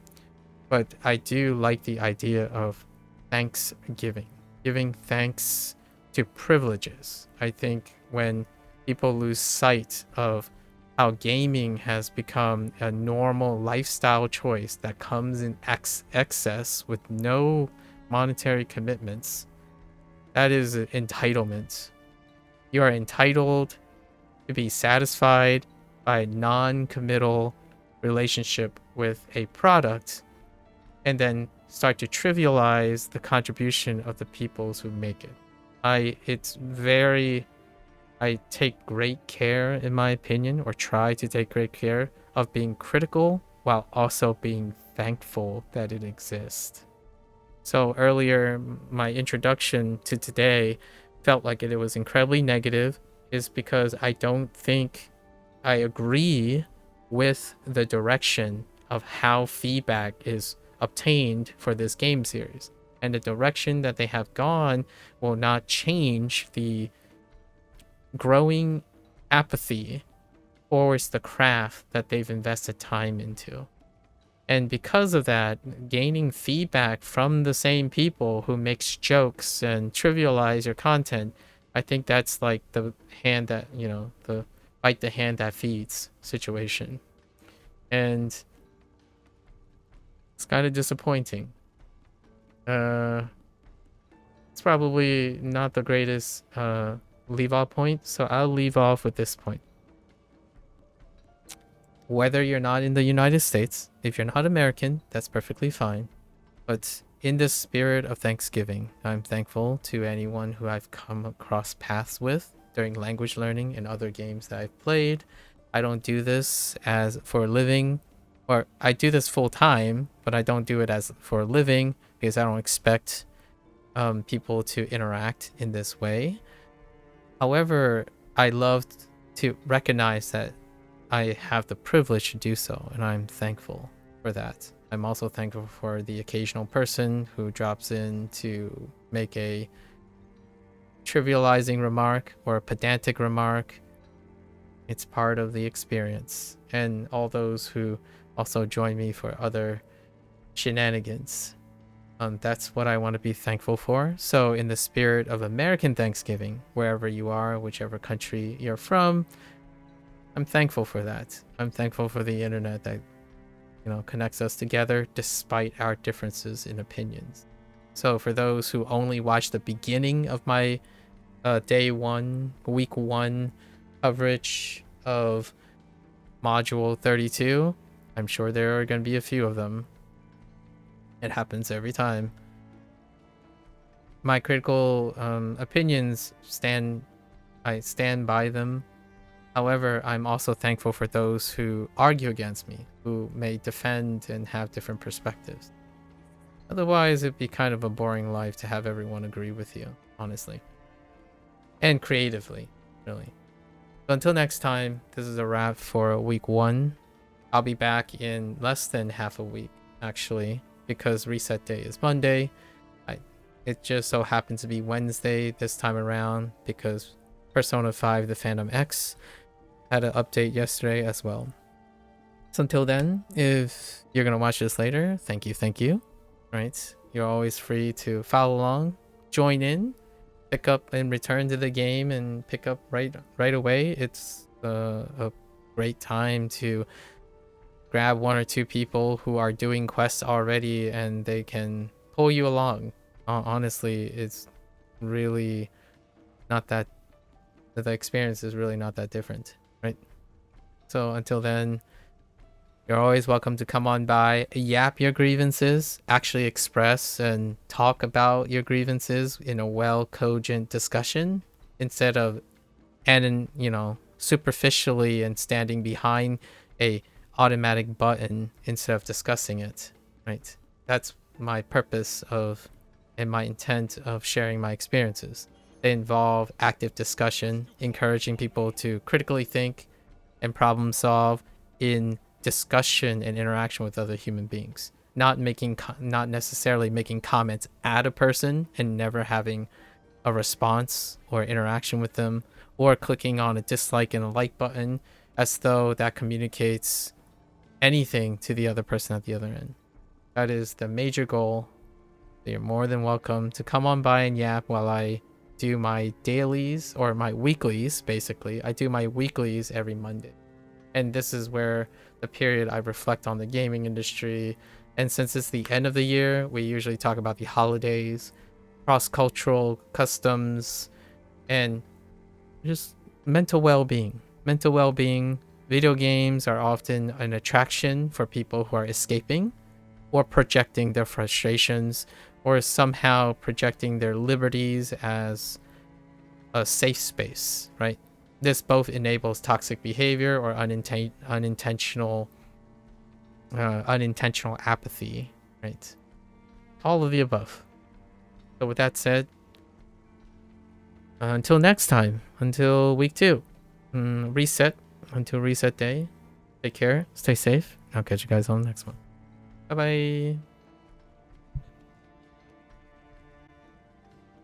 but I do like the idea of Thanksgiving, giving thanks to privileges. I think when people lose sight of how gaming has become a normal lifestyle choice that comes in excess with no monetary commitments, that is entitlement. You are entitled to be satisfied by a non-committal relationship with a product, and then start to trivialize the contribution of the peoples who make it. I take great care, in my opinion, or try to take great care of being critical while also being thankful that it exists. So earlier, my introduction to today felt like it was incredibly negative, is because I don't think I agree with the direction of how feedback is obtained for this game series. And the direction that they have gone will not change the growing apathy towards the craft that they've invested time into. And because of that, gaining feedback from the same people who makes jokes and trivialize your content, I think that's like the hand that, the bite the hand that feeds situation. And it's kind of disappointing. It's probably not the greatest leave off point, so I'll leave off with this point. Whether you're not in the United States, if you're not American, that's perfectly fine. But in the spirit of Thanksgiving, I'm thankful to anyone who I've come across paths with during language learning and other games that I've played. I don't do this as for a living, or I do this full time, but I don't do it as for a living because I don't expect people to interact in this way. However, I love to recognize that I have the privilege to do so, and I'm thankful for that. I'm also thankful for the occasional person who drops in to make a trivializing remark or a pedantic remark. It's part of the experience. And all those who also join me for other shenanigans. That's what I want to be thankful for. So in the spirit of American Thanksgiving, wherever you are, whichever country you're from, I'm thankful for that. I'm thankful for the internet that, connects us together despite our differences in opinions. So for those who only watch the beginning of my week one coverage of module 32, I'm sure there are going to be a few of them. It happens every time. My critical opinions I stand by them. However, I'm also thankful for those who argue against me, who may defend and have different perspectives. Otherwise, it'd be kind of a boring life to have everyone agree with you, honestly. And creatively, really. So until next time, this is a wrap for week 1. I'll be back in less than half a week, actually, because reset day is Monday. It just so happens to be Wednesday this time around because Persona 5 The Phantom X had an update yesterday as well. So until then, if you're going to watch this later, thank you. Right? You're always free to follow along, join in, pick up and return to the game and pick up right away. It's a great time to grab 1 or 2 people who are doing quests already and they can pull you along. Honestly, it's really not that, the experience is really not that different, right? So until then, you're always welcome to come on by, yap your grievances, actually express and talk about your grievances in a well-cogent discussion instead of, superficially and standing behind a automatic button instead of discussing it, right? That's my purpose of and my intent of sharing my experiences. They involve active discussion, encouraging people to critically think and problem solve in discussion and interaction with other human beings. Not necessarily making comments at a person and never having a response or interaction with them, or clicking on a dislike and a like button as though that communicates anything to the other person at the other end. That is the major goal. You're more than welcome to come on by and yap while I do my dailies, or my weeklies, basically. I do my weeklies every Monday. And this is where the period I reflect on the gaming industry. And since it's the end of the year, we usually talk about the holidays, cross-cultural customs, and just mental well-being. Mental well-being. Video games are often an attraction for people who are escaping or projecting their frustrations, or somehow projecting their liberties as a safe space, right? This both enables toxic behavior or unintentional unintentional apathy, right? All of the above. So with that said, until next time, until week 2, reset, until reset day, take care, stay safe. I'll catch you guys on the next one. Bye bye.